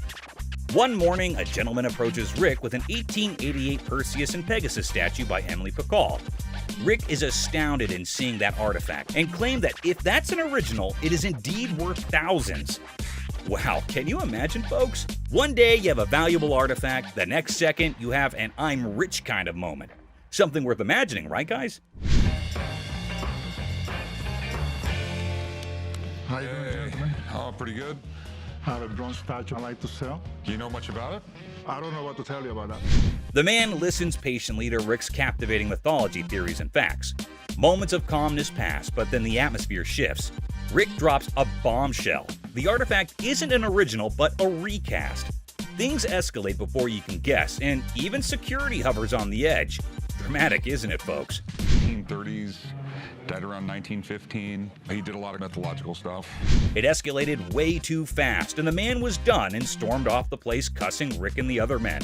One morning, a gentleman approaches Rick with an 1888 Perseus and Pegasus statue by Emily Pacall. Rick is astounded in seeing that artifact and claimed that if that's an original, it is indeed worth thousands. Wow, can you imagine, folks? One day you have a valuable artifact, the next second you have an I'm rich kind of moment. Something worth imagining, right, guys? How you doing, gentlemen? Oh, pretty good. I have a bronze statue I like to sell. Do you know much about it? I don't know what to tell you about that. The man listens patiently to Rick's captivating mythology theories and facts. Moments of calmness pass, but then the atmosphere shifts. Rick drops a bombshell. The artifact isn't an original, but a recast. Things escalate before you can guess, and even security hovers on the edge. Dramatic, isn't it, folks? 1930s, died around 1915. He did a lot of mythological stuff. It escalated way too fast, and the man was done and stormed off the place cussing Rick and the other men.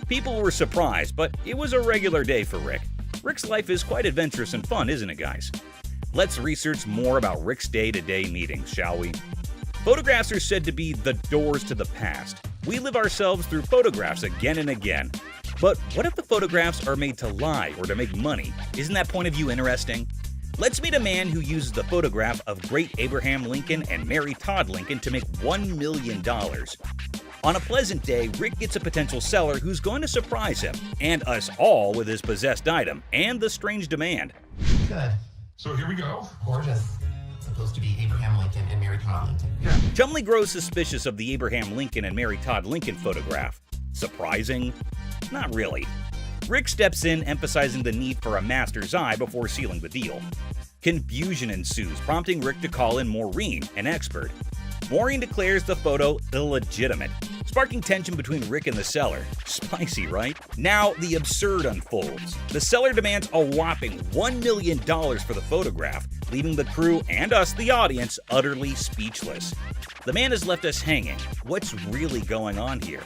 People were surprised, but it was a regular day for Rick. Rick's life is quite adventurous and fun, isn't it, guys? Let's research more about Rick's day-to-day meetings, shall we? Photographs are said to be the doors to the past. We live ourselves through photographs again and again. But what if the photographs are made to lie or to make money? Isn't that point of view interesting? Let's meet a man who uses the photograph of great Abraham Lincoln and Mary Todd Lincoln to make $1 million. On a pleasant day, Rick gets a potential seller who's going to surprise him and us all with his possessed item and the strange demand. Good. So here we go. Gorgeous. It's supposed to be Abraham Lincoln and Mary Todd Lincoln. Chumlee grows suspicious of the Abraham Lincoln and Mary Todd Lincoln photograph. Surprising? Not really. Rick steps in, emphasizing the need for a master's eye before sealing the deal. Confusion ensues, prompting Rick to call in Maureen, an expert. Maureen declares the photo illegitimate, sparking tension between Rick and the seller. Spicy, right? Now, the absurd unfolds. The seller demands a whopping $1 million for the photograph, leaving the crew and us, the audience, utterly speechless. The man has left us hanging. What's really going on here?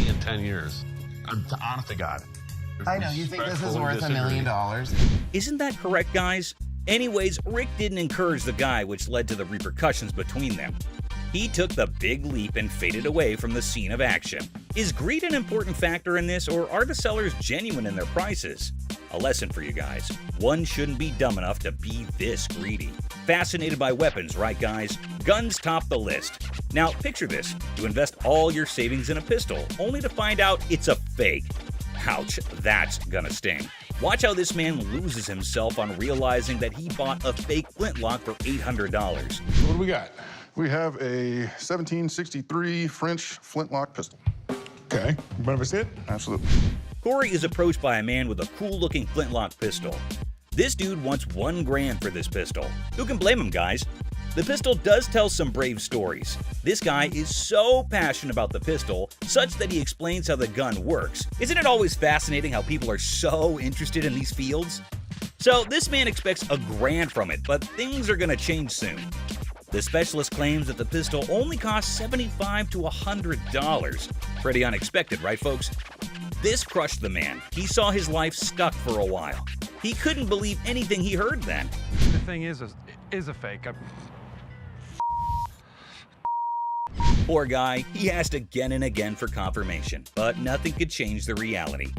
In 10 years. I'm honest to God. I know, you think this is worth $1 million? Isn't that correct, guys? Anyways, Rick didn't encourage the guy, which led to the repercussions between them. He took the big leap and faded away from the scene of action. Is greed an important factor in this, or are the sellers genuine in their prices? A lesson for you guys. One shouldn't be dumb enough to be this greedy. Fascinated by weapons, right guys? Guns top the list. Now picture this. You invest all your savings in a pistol, only to find out it's a fake. Ouch, that's gonna sting. Watch how this man loses himself on realizing that he bought a fake flintlock for $800. What do we got? We have a 1763 French flintlock pistol. Okay, you mind if I see it? Absolutely. Corey is approached by a man with a cool-looking flintlock pistol. This dude wants $1 grand for this pistol. Who can blame him, guys? The pistol does tell some brave stories. This guy is so passionate about the pistol, such that he explains how the gun works. Isn't it always fascinating how people are so interested in these fields? So this man expects $1 grand from it, but things are gonna change soon. The specialist claims that the pistol only costs $75 to $100. Pretty unexpected, right folks? This crushed the man. He saw his life stuck for a while. He couldn't believe anything he heard then. The thing is a fake. Poor guy, he asked again and again for confirmation, but nothing could change the reality.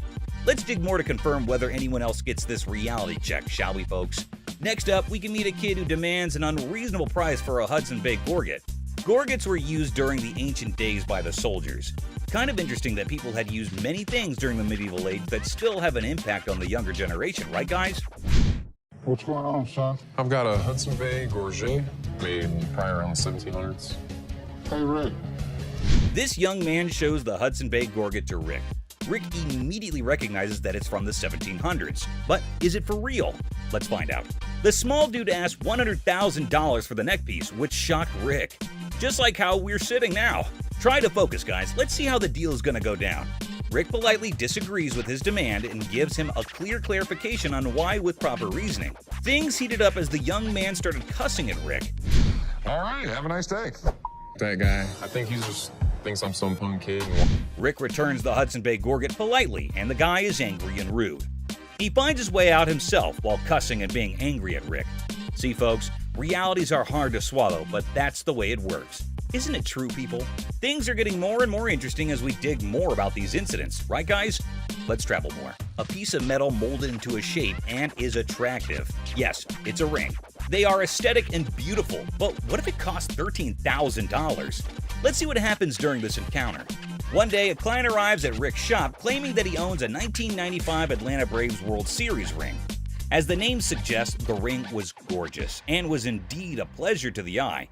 Let's dig more to confirm whether anyone else gets this reality check, shall we folks? Next up, we can meet a kid who demands an unreasonable price for a Hudson Bay Gorget. Gorgets were used during the ancient days by the soldiers. Kind of interesting that people had used many things during the medieval age that still have an impact on the younger generation, right guys? What's going on, son? I've got a Hudson Bay Gorget made probably around the 1700s. Hey, Rick. This young man shows the Hudson Bay Gorget to Rick. Rick immediately recognizes that it's from the 1700s. But is it for real? Let's find out. The small dude asked $100,000 for the neck piece, which shocked Rick. Just like how we're sitting now. Try to focus, guys. Let's see how the deal is gonna go down. Rick politely disagrees with his demand and gives him a clear clarification on why with proper reasoning. Things heated up as the young man started cussing at Rick. All right, have a nice day. That guy, I think he just thinks I'm some punk kid. Rick returns the Hudson Bay Gorget politely, and the guy is angry and rude. He finds his way out himself while cussing and being angry at Rick. See, folks, realities are hard to swallow, but that's the way it works. Isn't it true, people? Things are getting more and more interesting as we dig more about these incidents, right guys? Let's travel more. A piece of metal molded into a shape and is attractive. Yes, it's a ring. They are aesthetic and beautiful, but what if it costs $13,000? Let's see what happens during this encounter. One day, a client arrives at Rick's shop claiming that he owns a 1995 Atlanta Braves World Series ring. As the name suggests, the ring was gorgeous and was indeed a pleasure to the eye.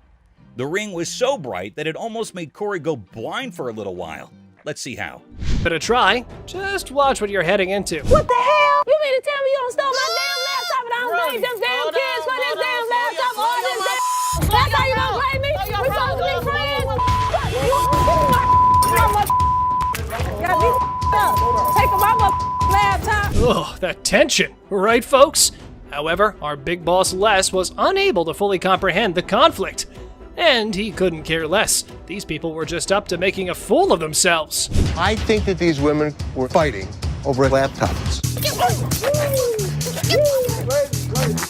The ring was so bright that it almost made Corey go blind for a little while. Let's see how. But a try, just watch what you're heading into. What the hell? You mean to tell me you don't stole my damn laptop and I don't need them damn kids for this damn laptop or this damn... That's how you gonna play me? We supposed to be friends? Got me up. Take my laptop. Ugh, that tension, right folks? However, our big boss Les was unable to fully comprehend the conflict. And he couldn't care less. These people were just up to making a fool of themselves. I think that these women were fighting over laptops.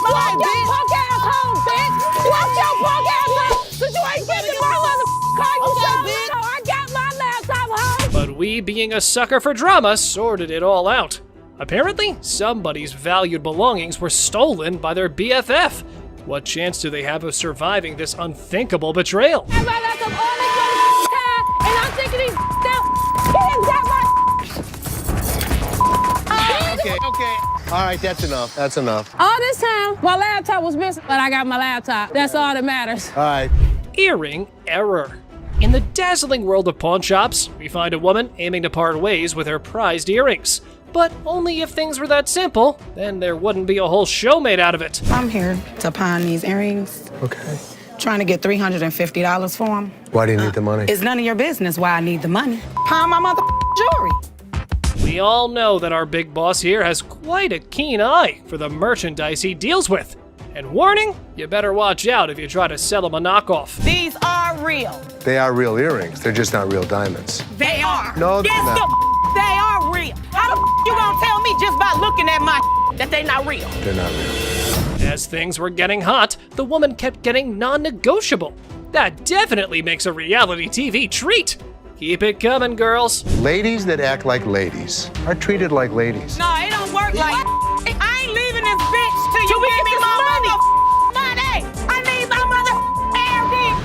Walk your punk ass home, bitch! Walk your punk ass home! Since you ain't getting my mother car, you bitch! I got my laptop home! But we, being a sucker for drama, sorted it all out. Apparently, somebody's valued belongings were stolen by their BFF. What chance do they have of surviving this unthinkable betrayal? I my laptop all this time, and I'm thinking these Okay. All right, that's enough. That's enough. all this time, my laptop was missing, but I got my laptop. That's all that matters. All right. Earring error. In the dazzling world of pawn shops, we find a woman aiming to part ways with her prized earrings. But only if things were that simple, then there wouldn't be a whole show made out of it. I'm here to pawn these earrings. Okay. Trying to get $350 for them. Why do you need the money? It's none of your business why I need the money. Pawn my mother jewelry. We all know that our big boss here has quite a keen eye for the merchandise he deals with. And warning, you better watch out if you try to sell him a knockoff. These are real. They are real earrings. They're just not real diamonds. They are. No, they're yes, not. they are real. How the you gonna tell me just by looking at my that they not real? They're not real. As things were getting hot, the woman kept getting non-negotiable. That definitely makes a reality TV treat. Keep it coming, girls. Ladies that act like ladies are treated like ladies. No, it don't work like I ain't leaving this bitch till you give me my money. I need my mother air.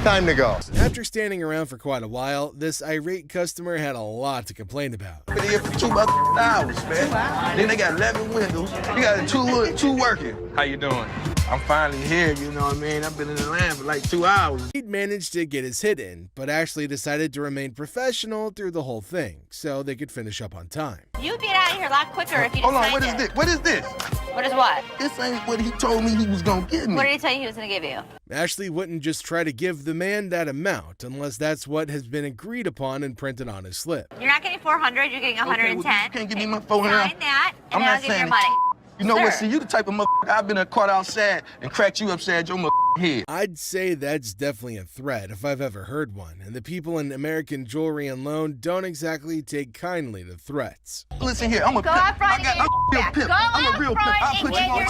Time to go. After standing around for quite a while, this irate customer had a lot to complain about. Been here for 2 hours, man. Then they got 11 windows. You got two working. How you doing? I'm finally here, you know what I mean? I've been in the line for like 2 hours. He'd managed to get his hit in, but Ashley decided to remain professional through the whole thing, so they could finish up on time. You'd get out of here a lot quicker if you Hold on, decided. what is this? What is this? What is what? This ain't what he told me he was gonna give me. What did he tell you he was going to give you? Ashley wouldn't just try to give the man that amount unless that's what has been agreed upon and printed on his slip. You're not getting 400, you're getting 110. Okay, well, you can't give me my 400. Sign that, and I'm then I'll not give you your saying money. You know what? Sir. See, you the type of motherfucker I've been caught outside and cracked you upside your head. I'd say that's definitely a threat if I've ever heard one, and the people in American Jewelry and Loan don't exactly take kindly to threats. Listen here, I'm a Go pimp. out front and get your real back. pimp. Go I'm a out real front pimp. I'll and put you get on. your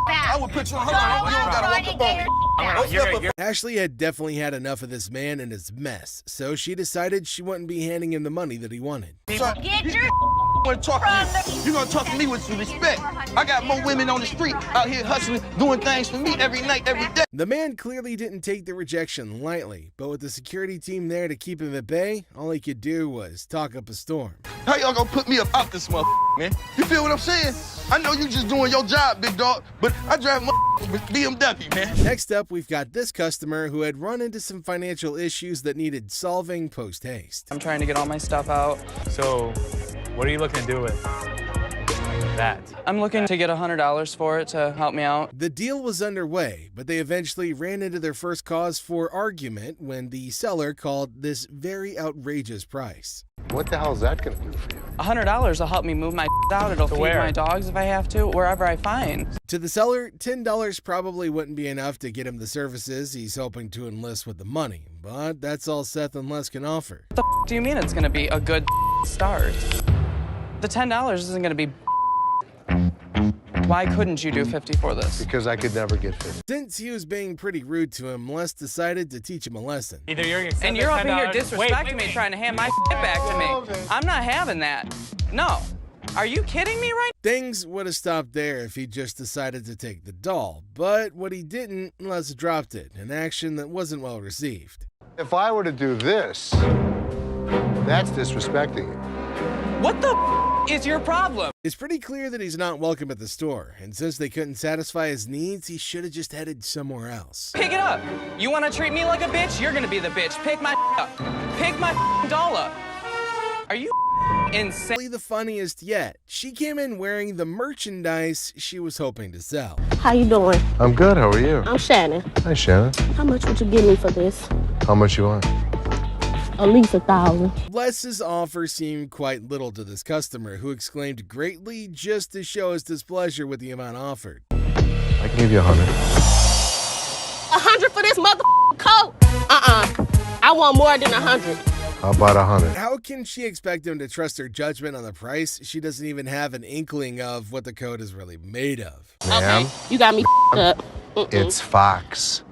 back. I will put you on. Go Hold on. You out don't gotta front walk and up get on your me. back. Ashley had definitely had enough of this man and his mess, so she decided she wouldn't be handing him the money that he wanted. Son, Get your want to talk to you. You're gonna talk to me with some respect. I got more women on the street out here hustling, doing things for me every night, every day. The man clearly didn't take the rejection lightly, but with the security team there to keep him at bay, all he could do was talk up a storm. How y'all gonna put me up out this motherfucker, man? You feel what I'm saying? I know you just doing your job, big dog, but I drive with BMW, man. Next up, we've got this customer who had run into some financial issues that needed solving post-haste. I'm trying to get all my stuff out. So, what are you looking to do with that? I'm looking to get $100 for it to help me out. The deal was underway, but they eventually ran into their first cause for argument when the seller called this very outrageous price. What the hell is that going to do for you? $100 will help me move my out. It'll feed my dogs if I have to, wherever I find. To the seller, $10 probably wouldn't be enough to get him the services he's hoping to enlist with the money, but that's all Seth and Les can offer. What the do you mean it's going to be a good start? The $10 isn't going to be. Why couldn't you do 50 for this? Because I could never get 50. Since he was being pretty rude to him, Les decided to teach him a lesson. Either you're and you're up in here disrespecting me, trying to hand my back to me. I'm not having that. No. Are you kidding me right now? Things would have stopped there if he just decided to take the doll, but what he didn't, Les dropped it, an action that wasn't well received. If I were to do this, that's disrespecting you. What the is your problem? It's pretty clear that he's not welcome at the store, and since they couldn't satisfy his needs, he should have just headed somewhere else. Pick it up. You want to treat me like a bitch? You're going to be the bitch. Pick my up. Pick my doll up. Are you insane? The funniest yet, she came in wearing the merchandise she was hoping to sell. How you doing? I'm good. How are you? I'm Shannon. Hi, Shannon. How much would you give me for this? How much you want? At least $1,000. Les's offer seemed quite little to this customer, who exclaimed greatly just to show his displeasure with the amount offered. I can give you 100. 100 for this coat? I want more than 100. How about 100? How can she expect him to trust her judgment on the price? She doesn't even have an inkling of what the coat is really made of. Ma'am, Okay, you got me up. it's Fox.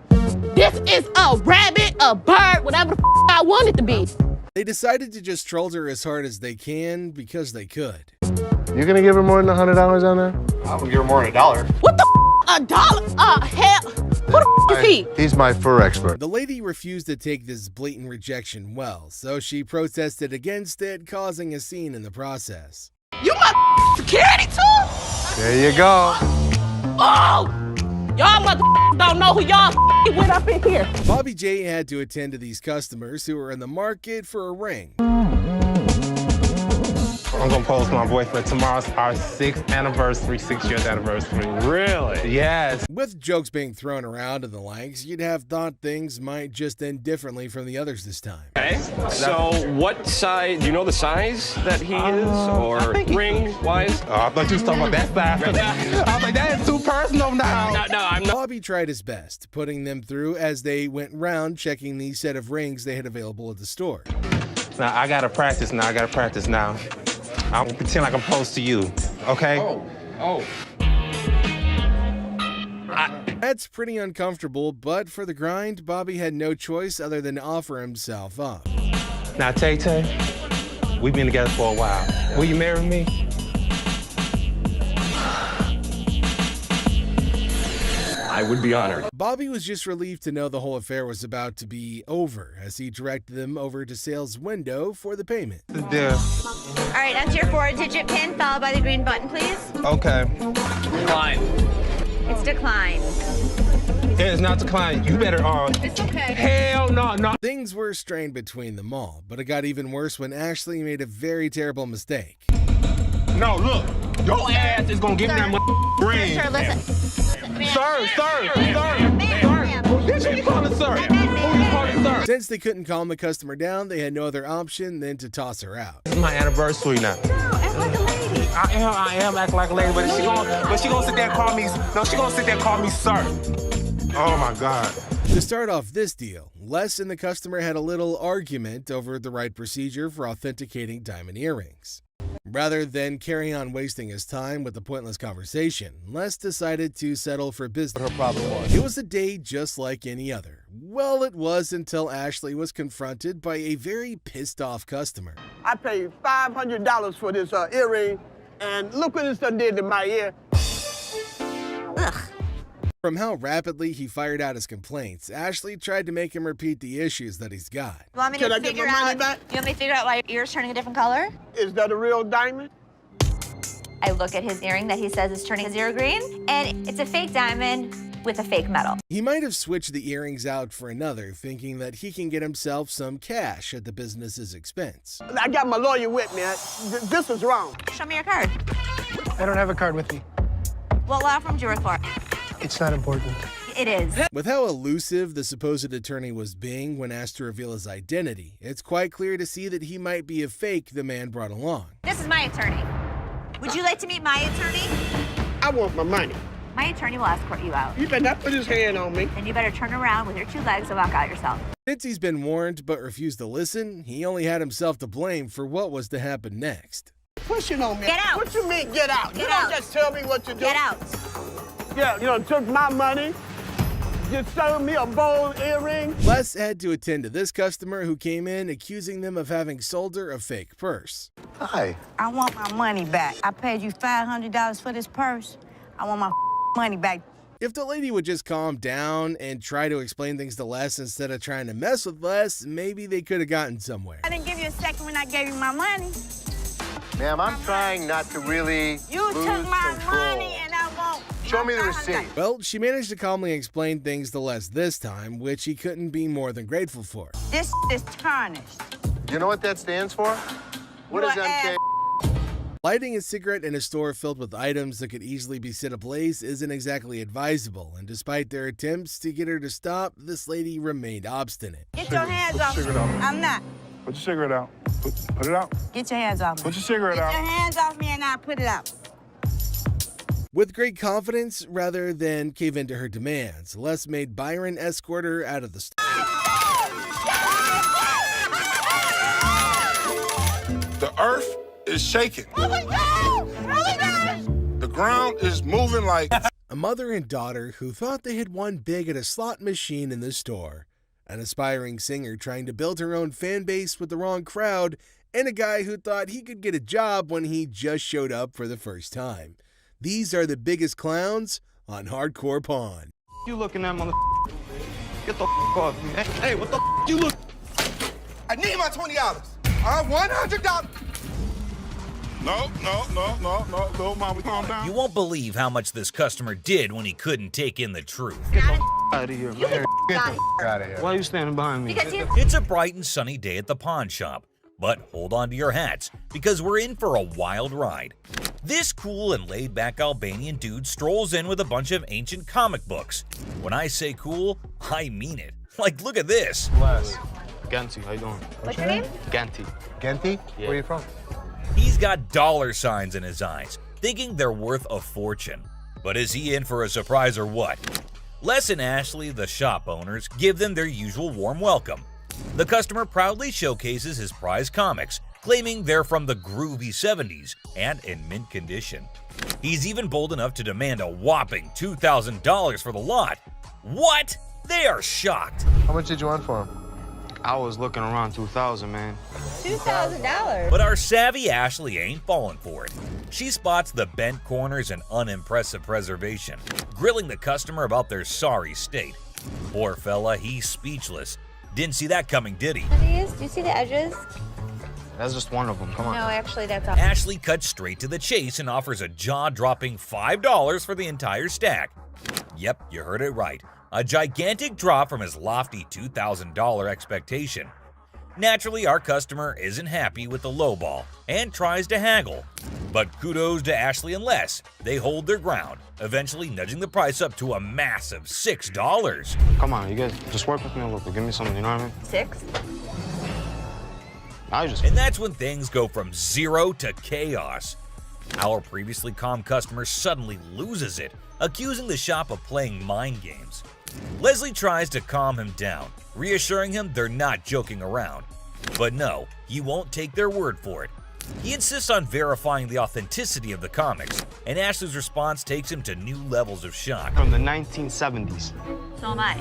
This is a rabbit, a bird, whatever the I want it to be. They decided to just troll her as hard as they can because they could. You gonna give her more than $100 on that? I'm gonna give her more than $1. What the $1? Hell, who the is he? He's my fur expert. The lady refused to take this blatant rejection well, so she protested against it, causing a scene in the process. You my security too? There you go. Oh! Y'all don't know who y'all with up in here. Bobby J had to attend to these customers who were in the market for a ring. I'm gonna pose my boyfriend. Tomorrow's our 6th anniversary, 6 years anniversary. Really? Yes. With jokes being thrown around and the likes, you'd have thought things might just end differently from the others this time. Okay, so what size, do you know the size that he is, or ring-wise? Oh, I thought you was talking about that size. I was like, that is too personal now. No, I'm not. Bobby tried his best, putting them through as they went round checking the set of rings they had available at the store. Now, I gotta practice now. I'm gonna pretend like I'm close to you, okay? Oh. That's pretty uncomfortable, but for the grind, Bobby had no choice other than to offer himself up. Now, Tay-Tay, we've been together for a while. Will you marry me? I would be honored. Bobby was just relieved to know the whole affair was about to be over as he directed them over to sales window for the payment. All right, enter your 4-digit PIN followed by the green button, please. Okay. Decline. It's declined. It is not declining. You better, It's okay. Hell no. Things were strained between them all, but it got even worse when Ashley made a very terrible mistake. No, look. Your ass is gonna give me that ring. Sir, listen. Sir. Who you calling sir? Since they couldn't calm the customer down, they had no other option than to toss her out. This is my anniversary now. No, act like a lady. I am acting like a lady, but she gonna sit there and call me. No, she gonna sit there and call me sir. Oh my God. To start off this deal, Les and the customer had a little argument over the right procedure for authenticating diamond earrings. Rather than carry on wasting his time with a pointless conversation, Les decided to settle for business. Her problem was. It was a day just like any other. Well, it was until Ashley was confronted by a very pissed off customer. I paid $500 for this earring, and look what this done did to my ear. Ugh. From how rapidly he fired out his complaints, Ashley tried to make him repeat the issues that he's got. You want me Can to I get figure my money out? back? You want me to figure out why your ear's turning a different color? Is that a real diamond? I look at his earring that he says is turning his ear green, and it's a fake diamond with a fake metal. He might have switched the earrings out for another, thinking that he can get himself some cash at the business's expense. I got my lawyer with me. This is wrong. Show me your card. I don't have a card with me. What law firm do you work for? It's not important. It is. With how elusive the supposed attorney was being when asked to reveal his identity, it's quite clear to see that he might be a fake the man brought along. This is my attorney. Would you like to meet my attorney? I want my money. My attorney will escort you out. You better not put his hand on me. Then you better turn around with your 2 legs and walk out yourself. Since he's been warned but refused to listen, he only had himself to blame for what was to happen next. Pushing on me. Get out. What you mean, get out? Get You out. don't just tell me what to do. Get out. Yeah, you know, took my money. Just sold me a bold earring. Les had to attend to this customer who came in accusing them of having sold her a fake purse. Hi. I want my money back. I paid you $500 for this purse. I want my money back. If the lady would just calm down and try to explain things to Les instead of trying to mess with Les, maybe they could have gotten somewhere. I didn't give you a second when I gave you my money. Ma'am, I'm trying not to really You lose took my control. money and I won't. Show me the receipt. Well, she managed to calmly explain things to Les this time, which he couldn't be more than grateful for. This is tarnished. You know what that stands for? What is MK? Lighting a cigarette in a store filled with items that could easily be set ablaze isn't exactly advisable, and despite their attempts to get her to stop, this lady remained obstinate. Get your hands off me. I'm not. Put your cigarette out. Put it out. Get your hands off me. Put your cigarette Get out. your hands off me and I'll put it out. With great confidence, rather than cave into her demands, Les made Byron escort her out of the store. The earth is shaking. Oh my God! Oh my God! The ground is moving like... A mother and daughter who thought they had won big at a slot machine in the store, an aspiring singer trying to build her own fan base with the wrong crowd, and a guy who thought he could get a job when he just showed up for the first time. These are the biggest clowns on Hardcore Pawn. You looking at, mother? Get the off me. Hey, what the you look? I need my $20. I want $100. No, Mom, calm down. You won't believe how much this customer did when he couldn't take in the truth. Get the out of here, man. Get the out of here. Why are you standing behind me? Because you... It's a bright and sunny day at the pawn shop, but hold on to your hats because we're in for a wild ride. This cool and laid-back Albanian dude strolls in with a bunch of ancient comic books. When I say cool, I mean it. Like, look at this. Les. Ganti, how you doing? What's your name? Ganti. Genty? Yeah. Where are you from? He's got dollar signs in his eyes, thinking they're worth a fortune. But is he in for a surprise or what? Les and Ashley, the shop owners, give them their usual warm welcome. The customer proudly showcases his prize comics, claiming they're from the groovy 70s and in mint condition. He's even bold enough to demand a whopping $2,000 for the lot. What? They are shocked. How much did you want for him? I was looking around 2,000, man. $2,000? But our savvy Ashley ain't falling for it. She spots the bent corners and unimpressive preservation, grilling the customer about their sorry state. Poor fella, he's speechless. Didn't see that coming, did he? Do you see the edges? That's just one of them. Come on. No, actually, that's all. Ashley cuts straight to the chase and offers a jaw-dropping $5 for the entire stack. Yep, you heard it right. A gigantic drop from his lofty $2,000 expectation. Naturally, our customer isn't happy with the lowball and tries to haggle. But kudos to Ashley and Les. They hold their ground, eventually nudging the price up to a massive $6. Come on, you guys, just work with me a little bit. Give me something, you know what I mean? 6? And that's when things go from zero to chaos. Our previously calm customer suddenly loses it, accusing the shop of playing mind games. Leslie tries to calm him down, reassuring him they're not joking around. But no, he won't take their word for it. He insists on verifying the authenticity of the comics, and Ashley's response takes him to new levels of shock. From the 1970s. So am I.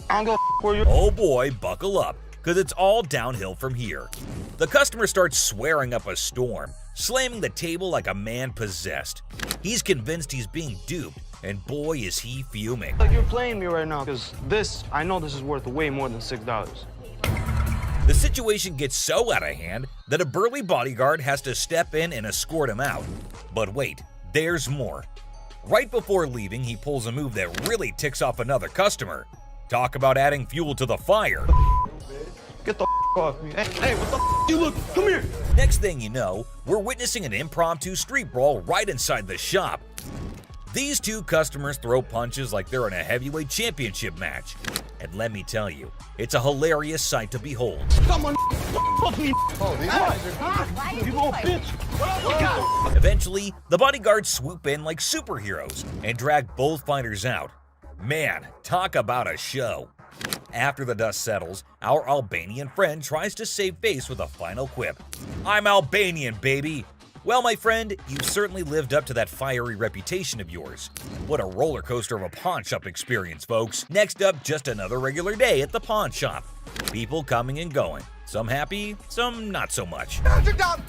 I don't go for you. Oh boy, buckle up, because it's all downhill from here. The customer starts swearing up a storm, slamming the table like a man possessed. He's convinced he's being duped, and boy is he fuming. Like you're playing me right now, because I know this is worth way more than $6. The situation gets so out of hand that a burly bodyguard has to step in and escort him out. But wait, there's more. Right before leaving, he pulls a move that really ticks off another customer. Talk about adding fuel to the fire. Get the off me. Hey, what the you look? Come here. Next thing you know, we're witnessing an impromptu street brawl right inside the shop. These two customers throw punches like they're in a heavyweight championship match. And let me tell you, it's a hilarious sight to behold. Someone fuck me. Oh, these guys are you little bitch. Eventually, the bodyguards swoop in like superheroes and drag both fighters out. Man, talk about a show. After the dust settles, our Albanian friend tries to save face with a final quip. I'm Albanian, baby! Well, my friend, you've certainly lived up to that fiery reputation of yours. What a roller coaster of a pawn shop experience, folks. Next up, just another regular day at the pawn shop. People coming and going. Some happy, some not so much. $100.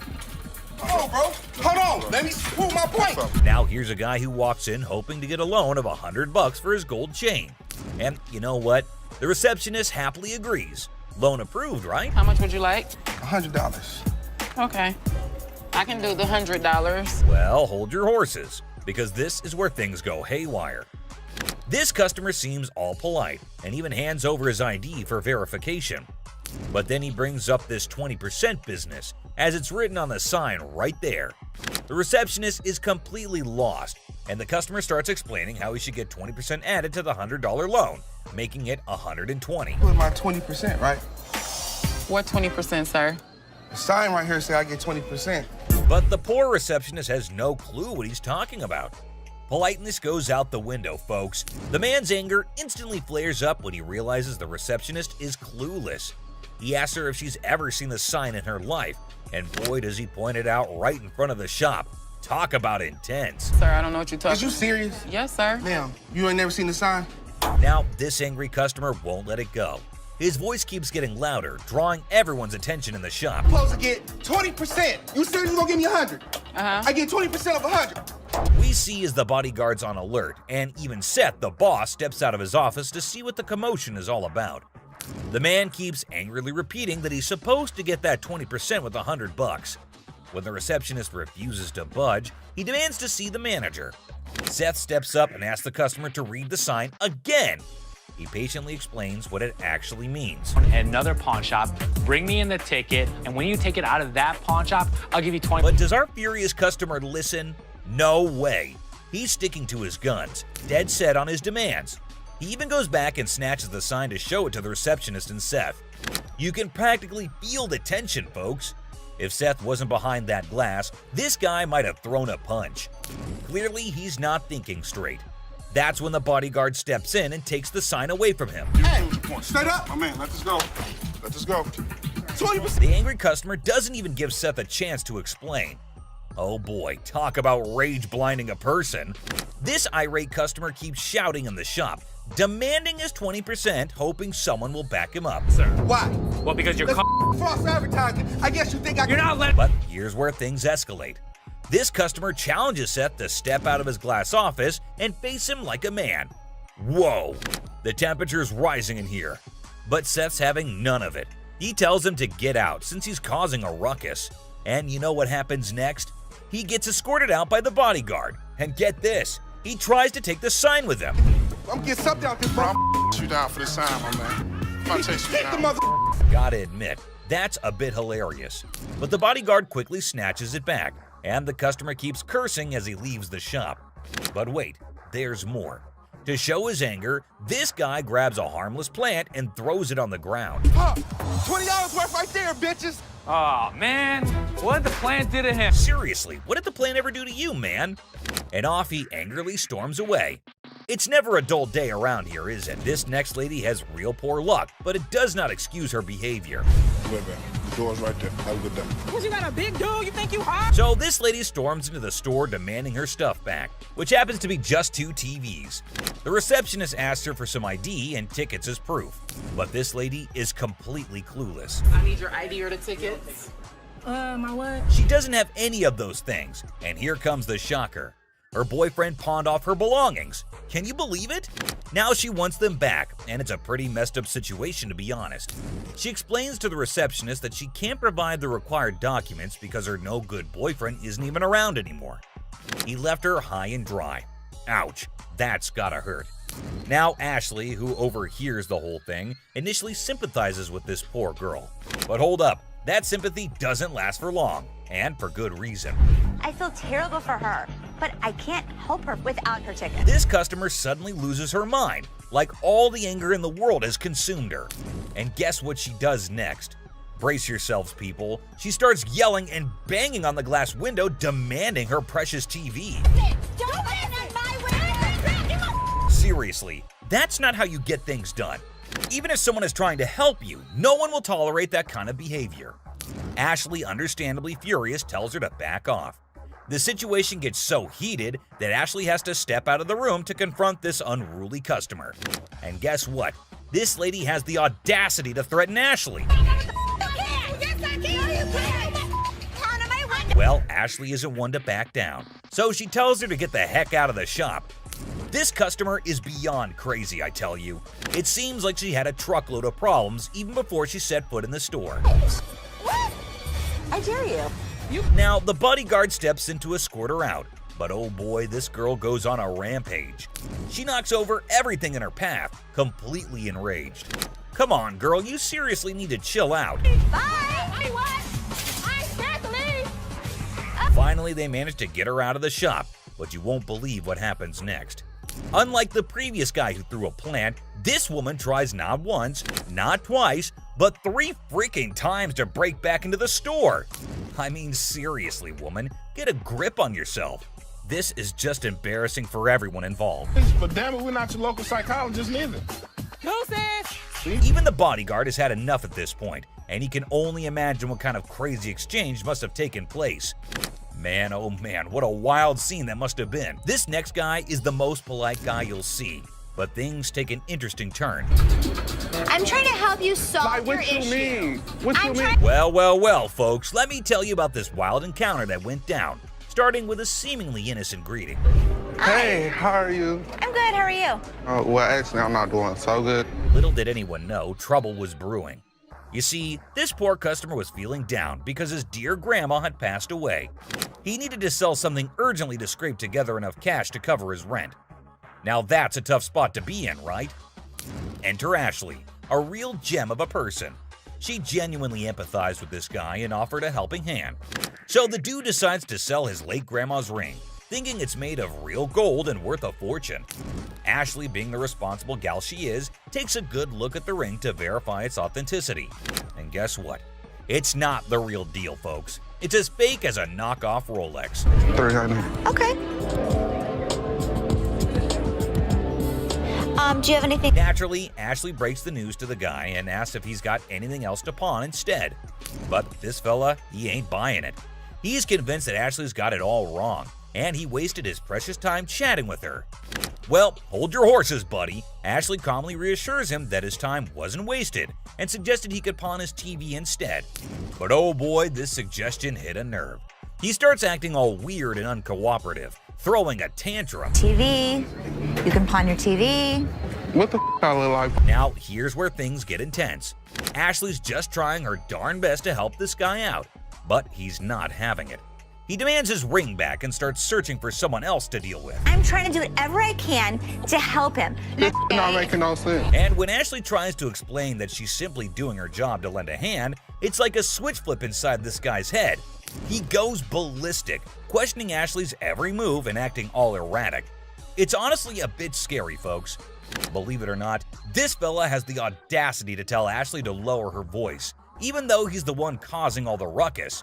Hold on, bro. Hold on. Let me prove my point. Now here's a guy who walks in hoping to get a loan of $100 for his gold chain. And you know what? The receptionist happily agrees. Loan approved, right? How much would you like? $100. Okay. I can do the $100. Well, hold your horses, because this is where things go haywire. This customer seems all polite and even hands over his ID for verification. But then he brings up this 20% business, as it's written on the sign right there. The receptionist is completely lost, and the customer starts explaining how he should get 20% added to the $100 loan, making it $120. Put my 20%, right? What 20%, sir? The sign right here say I get 20%. But the poor receptionist has no clue what he's talking about. Politeness goes out the window, folks. The man's anger instantly flares up when he realizes the receptionist is clueless. He asks her if she's ever seen the sign in her life, and boy does he point it out right in front of the shop. Talk about intense. Sir, I don't know what you're talking about. Is you serious? Yes, sir. Ma'am, you ain't never seen the sign? Now, this angry customer won't let it go. His voice keeps getting louder, drawing everyone's attention in the shop. I'm supposed to get 20%. You said you gonna give me 100. I get 20% of 100. We see as the bodyguard's on alert, and even Seth, the boss, steps out of his office to see what the commotion is all about. The man keeps angrily repeating that he's supposed to get that 20% with $100. When the receptionist refuses to budge, he demands to see the manager. Seth steps up and asks the customer to read the sign again. He patiently explains what it actually means. At another pawn shop, bring me in the ticket, and when you take it out of that pawn shop, I'll give you 20. But does our furious customer listen? No way. He's sticking to his guns, dead set on his demands. He even goes back and snatches the sign to show it to the receptionist and Seth. You can practically feel the tension, folks. If Seth wasn't behind that glass, this guy might have thrown a punch. Clearly, he's not thinking straight. That's when the bodyguard steps in and takes the sign away from him. Hey, straight up. My man, let this go. Let this go. 20%. The angry customer doesn't even give Seth a chance to explain. Oh boy, talk about rage blinding a person. This irate customer keeps shouting in the shop, demanding his 20%, hoping someone will back him up. Sir. Why? Well, because you're false advertising. I guess you think You're not letting. But here's where things escalate. This customer challenges Seth to step out of his glass office and face him like a man. Whoa, the temperature's rising in here. But Seth's having none of it. He tells him to get out since he's causing a ruckus. And you know what happens next? He gets escorted out by the bodyguard. And get this, he tries to take the sign with him. I'm getting something out there, bro. I'm you down for this time, my man. I'm gonna chase you down. The mother. Gotta admit, that's a bit hilarious. But the bodyguard quickly snatches it back, and the customer keeps cursing as he leaves the shop. But wait, there's more. To show his anger, this guy grabs a harmless plant and throws it on the ground. $20 worth right there, bitches. Oh, man. What did the plant do to him? Seriously, what did the plant ever do to you, man? And off he angrily storms away. It's never a dull day around here, is it? This next lady has real poor luck, but it does not excuse her behavior. Wait, man. The door's right there. Have a good day. Cause you got a big dude, you think you hot? So this lady storms into the store demanding her stuff back, which happens to be just 2 TVs. The receptionist asks her for some ID and tickets as proof, but this lady is completely clueless. I need your ID or the tickets. My what? She doesn't have any of those things, and here comes the shocker. Her boyfriend pawned off her belongings. Can you believe it? Now she wants them back, and it's a pretty messed up situation to be honest. She explains to the receptionist that she can't provide the required documents because her no-good boyfriend isn't even around anymore. He left her high and dry. Ouch, that's gotta hurt. Now Ashley, who overhears the whole thing, initially sympathizes with this poor girl. But hold up, that sympathy doesn't last for long, and for good reason. I feel terrible for her, but I can't help her without her ticket. This customer suddenly loses her mind, like all the anger in the world has consumed her. And guess what she does next? Brace yourselves, people. She starts yelling and banging on the glass window, demanding her precious TV. Don't bang on my window! Seriously, that's not how you get things done. Even if someone is trying to help you, no one will tolerate that kind of behavior. Ashley, understandably furious, tells her to back off. The situation gets so heated that Ashley has to step out of the room to confront this unruly customer. And guess what? This lady has the audacity to threaten Ashley. Well, Ashley isn't one to back down, so she tells her to get the heck out of the shop. This customer is beyond crazy, I tell you. It seems like she had a truckload of problems even before she set foot in the store. What? I dare you. Now, the bodyguard steps in to escort her out, but oh boy, this girl goes on a rampage. She knocks over everything in her path, completely enraged. Come on, girl, you seriously need to chill out. Bye! What? I can't leave. Finally, they manage to get her out of the shop, but you won't believe what happens next. Unlike the previous guy who threw a plant, this woman tries not once, not twice, but 3 freaking times to break back into the store. I mean, seriously, woman, get a grip on yourself. This is just embarrassing for everyone involved. But damn it, we're not your local psychologist neither. Even the bodyguard has had enough at this point, and he can only imagine what kind of crazy exchange must have taken place. Man, oh man, what a wild scene that must have been. This next guy is the most polite guy you'll see, but things take an interesting turn. I'm trying to help you solve your issue. What you mean? Well, folks, let me tell you about this wild encounter that went down, starting with a seemingly innocent greeting. Hey, how are you? I'm good, how are you? Well, actually, I'm not doing so good. Little did anyone know, trouble was brewing. You see, this poor customer was feeling down because his dear grandma had passed away. He needed to sell something urgently to scrape together enough cash to cover his rent. Now that's a tough spot to be in, right? Enter Ashley, a real gem of a person. She genuinely empathized with this guy and offered a helping hand. So the dude decides to sell his late grandma's ring, thinking it's made of real gold and worth a fortune. Ashley, being the responsible gal she is, takes a good look at the ring to verify its authenticity. And guess what? It's not the real deal, folks. It's as fake as a knockoff Rolex. Okay. Do you have anything? Naturally, Ashley breaks the news to the guy and asks if he's got anything else to pawn instead. But this fella, he ain't buying it. He's convinced that Ashley's got it all wrong, and he wasted his precious time chatting with her. Well, hold your horses, buddy. Ashley calmly reassures him that his time wasn't wasted and suggested he could pawn his TV instead. But oh boy, this suggestion hit a nerve. He starts acting all weird and uncooperative, throwing a tantrum. TV. You can pawn your TV. What the I look like? Now, here's where things get intense. Ashley's just trying her darn best to help this guy out, but he's not having it. He demands his ring back and starts searching for someone else to deal with. I'm trying to do whatever I can to help him. It's not making no sense. And when Ashley tries to explain that she's simply doing her job to lend a hand, it's like a switch flip inside this guy's head. He goes ballistic, questioning Ashley's every move and acting all erratic. It's honestly a bit scary, folks. Believe it or not, this fella has the audacity to tell Ashley to lower her voice, even though he's the one causing all the ruckus.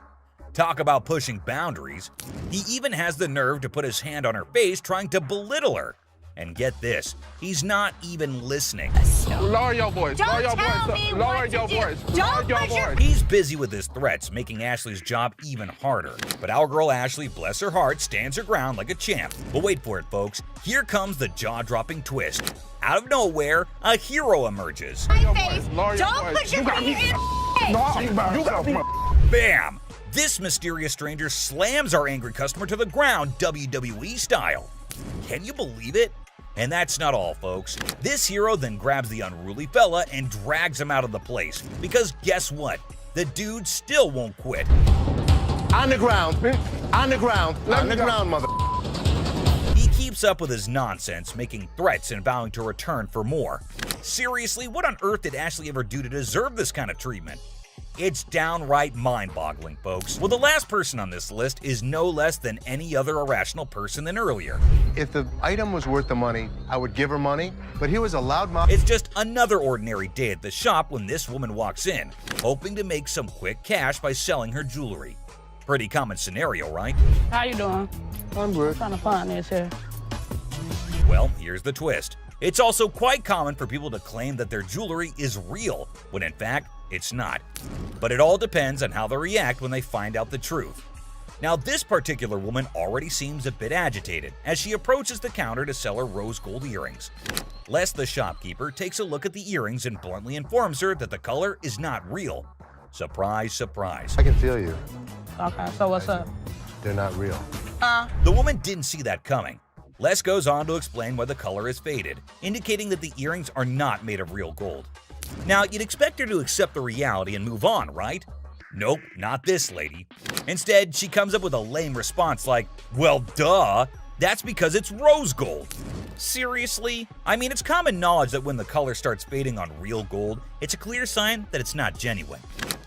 Talk about pushing boundaries. He even has the nerve to put his hand on her face trying to belittle her. And get this, he's not even listening. Lower your voice. Don't Lower your tell voice. me Lower what your to do. voice. Don't Lower your push your- voice. He's busy with his threats, making Ashley's job even harder. But our girl Ashley, bless her heart, stands her ground like a champ. But wait for it, folks. Here comes the jaw-dropping twist. Out of nowhere, a hero emerges. My face. Lower your Don't voice. put your You got finger me. in my face. No, you got me. Bam! This mysterious stranger slams our angry customer to the ground, WWE style. Can you believe it? And that's not all, folks. This hero then grabs the unruly fella and drags him out of the place. Because guess what? The dude still won't quit. On the ground. On the ground. On the ground, mother. He keeps up with his nonsense, making threats and vowing to return for more. Seriously, what on earth did Ashley ever do to deserve this kind of treatment? It's downright mind-boggling, folks. Well, the last person on this list is no less than any other irrational person than earlier. If the item was worth the money, I would give her money, but he was a loudmouth. It's just another ordinary day at the shop when this woman walks in, hoping to make some quick cash by selling her jewelry. Pretty common scenario, right? How you doing? I'm good. Trying to find this here. Well, here's the twist. It's also quite common for people to claim that their jewelry is real, when in fact, it's not. But it all depends on how they react when they find out the truth. Now, this particular woman already seems a bit agitated as she approaches the counter to sell her rose gold earrings. Les, the shopkeeper, takes a look at the earrings and bluntly informs her that the color is not real. Surprise, surprise. I can feel you. Okay, so what's up? They're not real. The woman didn't see that coming. Les goes on to explain why the color is faded, indicating that the earrings are not made of real gold. Now, you'd expect her to accept the reality and move on, right? Nope, not this lady. Instead, she comes up with a lame response like, well, duh, that's because it's rose gold. Seriously? I mean, it's common knowledge that when the color starts fading on real gold, it's a clear sign that it's not genuine.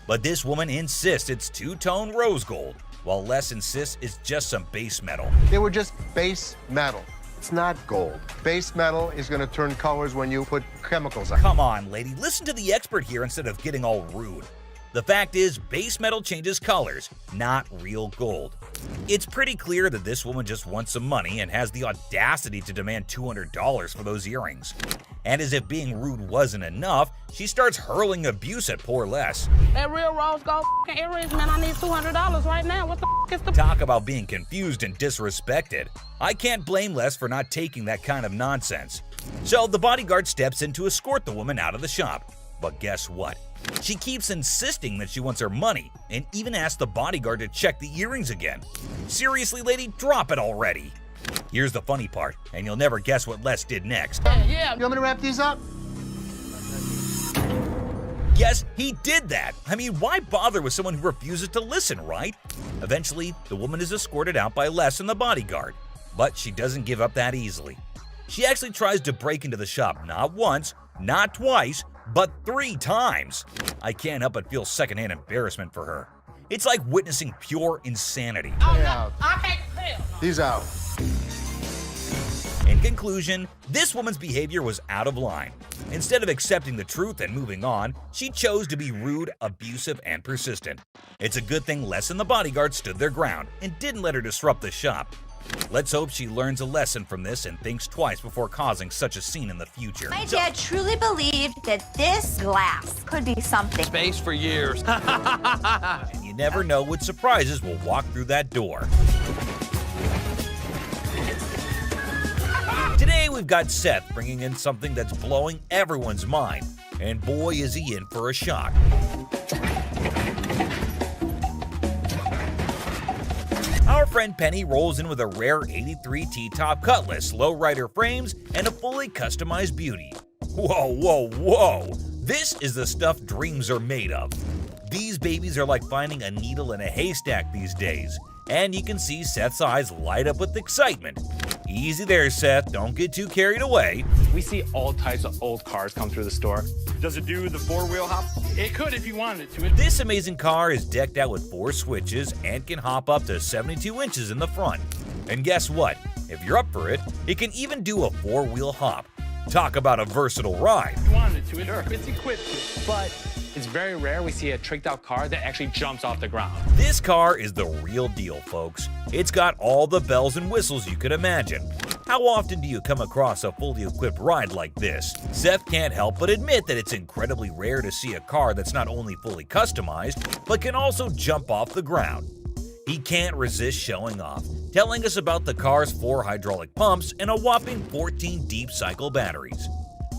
But this woman insists it's two-tone rose gold, while Les insists it's just some base metal. They were just base metal. It's not gold. Base metal is going to turn colors when you put chemicals on it. Come on, lady, listen to the expert here instead of getting all rude. The fact is, base metal changes colors, not real gold. It's pretty clear that this woman just wants some money and has the audacity to demand $200 for those earrings. And as if being rude wasn't enough, she starts hurling abuse at poor Les. That real rose gold earrings, man, I need $200 right now. What the is the... Talk about being confused and disrespected. I can't blame Les for not taking that kind of nonsense. So the bodyguard steps in to escort the woman out of the shop. But guess what? She keeps insisting that she wants her money and even asks the bodyguard to check the earrings again. Seriously, lady, drop it already. Here's the funny part, and you'll never guess what Les did next. Yeah. You want me to wrap these up? Yes, he did that. I mean, why bother with someone who refuses to listen, right? Eventually, the woman is escorted out by Les and the bodyguard. But she doesn't give up that easily. She actually tries to break into the shop not once, not twice, but 3 times. I can't help but feel secondhand embarrassment for her. It's like witnessing pure insanity. I can't tell. He's out. In conclusion, this woman's behavior was out of line. Instead of accepting the truth and moving on, she chose to be rude, abusive, and persistent. It's a good thing Les and the bodyguard stood their ground and didn't let her disrupt the shop. Let's hope she learns a lesson from this and thinks twice before causing such a scene in the future. My dad truly believed that this glass could be something. Space for years. And you never know what surprises will walk through that door. Today we've got Seth bringing in something that's blowing everyone's mind, and boy is he in for a shock. Our friend Penny rolls in with a rare 83 T-top Cutlass, lowrider frames, and a fully customized beauty. Whoa, whoa, whoa! This is the stuff dreams are made of. These babies are like finding a needle in a haystack these days, and you can see Seth's eyes light up with excitement. Easy there, Seth, don't get too carried away. We see all types of old cars come through the store. Does it do the four-wheel hop? It could if you wanted it to. This amazing car is decked out with 4 switches and can hop up to 72 inches in the front. And guess what? If you're up for it, it can even do a 4-wheel hop. Talk about a versatile ride. If you wanted it to, it's equipped to. But it's very rare we see a tricked out car that actually jumps off the ground. This car is the real deal, folks. It's got all the bells and whistles you could imagine. How often do you come across a fully equipped ride like this? Seth can't help but admit that it's incredibly rare to see a car that's not only fully customized, but can also jump off the ground. He can't resist showing off, telling us about the car's 4 hydraulic pumps and a whopping 14 deep cycle batteries.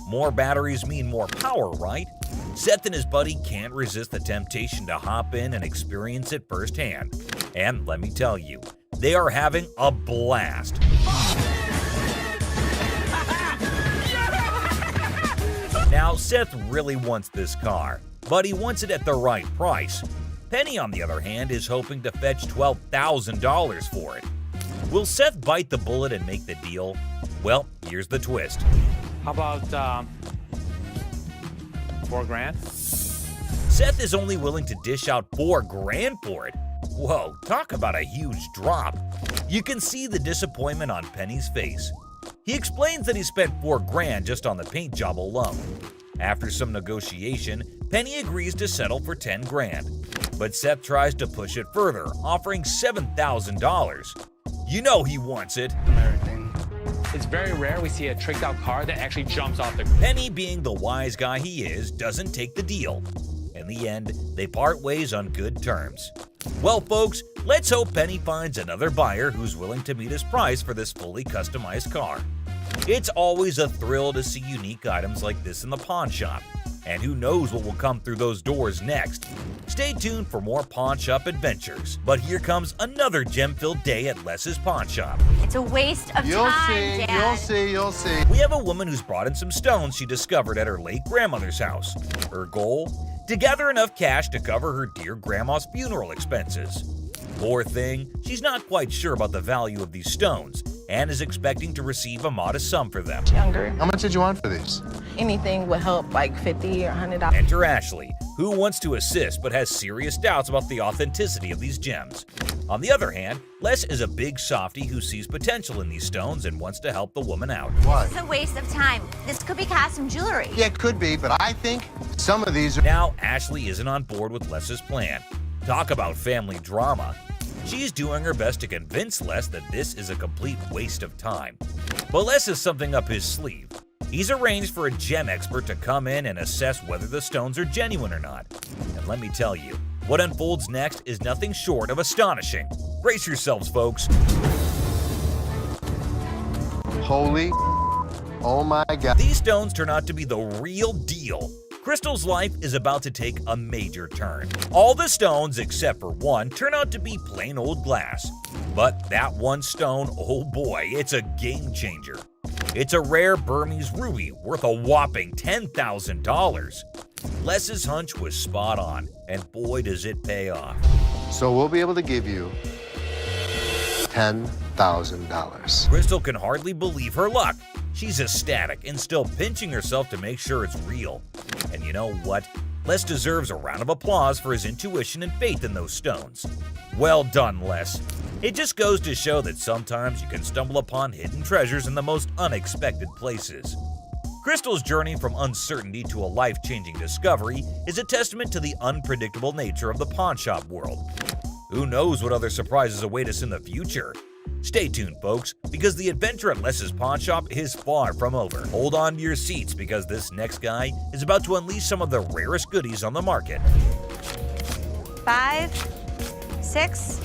More batteries mean more power, right? Seth and his buddy can't resist the temptation to hop in and experience it firsthand. And let me tell you, they are having a blast. Now, Seth really wants this car, but he wants it at the right price. Penny, on the other hand, is hoping to fetch $12,000 for it. Will Seth bite the bullet and make the deal? Well, here's the twist. How about $4,000? Seth is only willing to dish out $4,000 for it. Whoa, talk about a huge drop. You can see the disappointment on Penny's face. He explains that he spent $4,000 just on the paint job alone. After some negotiation, Penny agrees to settle for $10,000. But Seth tries to push it further, offering $7,000. You know he wants it. It's very rare we see a tricked out car that actually jumps off the ground. Penny, being the wise guy he is, doesn't take the deal. In the end, they part ways on good terms. Well, folks, let's hope Penny finds another buyer who's willing to meet his price for this fully customized car. It's always a thrill to see unique items like this in the pawn shop. And who knows what will come through those doors next. Stay tuned for more pawn shop adventures. But here comes another gem-filled day at Les's pawn shop. It's a waste of time, Dad. You'll see. We have a woman who's brought in some stones she discovered at her late grandmother's house. Her goal? To gather enough cash to cover her dear grandma's funeral expenses. Poor thing, she's not quite sure about the value of these stones and is expecting to receive a modest sum for them. Younger. How much did you want for these? Anything would help, like $50 or $100. Enter Ashley, who wants to assist but has serious doubts about the authenticity of these gems. On the other hand, Les is a big softie who sees potential in these stones and wants to help the woman out. Why? It's a waste of time. This could be custom jewelry. Yeah, it could be, but I think some of these are... Now, Ashley isn't on board with Les's plan. Talk about family drama. She's doing her best to convince Les that this is a complete waste of time. But Les has something up his sleeve. He's arranged for a gem expert to come in and assess whether the stones are genuine or not. And let me tell you, what unfolds next is nothing short of astonishing. Brace yourselves, folks. Holy... Oh my God. These stones turn out to be the real deal. Crystal's life is about to take a major turn. All the stones, except for one, turn out to be plain old glass. But that one stone, oh boy, it's a game changer. It's a rare Burmese ruby worth a whopping $10,000. Les's hunch was spot on, and boy does it pay off. So we'll be able to give you $10,000. Crystal can hardly believe her luck. She's ecstatic and still pinching herself to make sure it's real. And you know what? Les deserves a round of applause for his intuition and faith in those stones. Well done, Les. It just goes to show that sometimes you can stumble upon hidden treasures in the most unexpected places. Crystal's journey from uncertainty to a life-changing discovery is a testament to the unpredictable nature of the pawn shop world. Who knows what other surprises await us in the future? Stay tuned, folks, because the adventure at Les's pawn shop is far from over. Hold on to your seats because this next guy is about to unleash some of the rarest goodies on the market. 5, 6.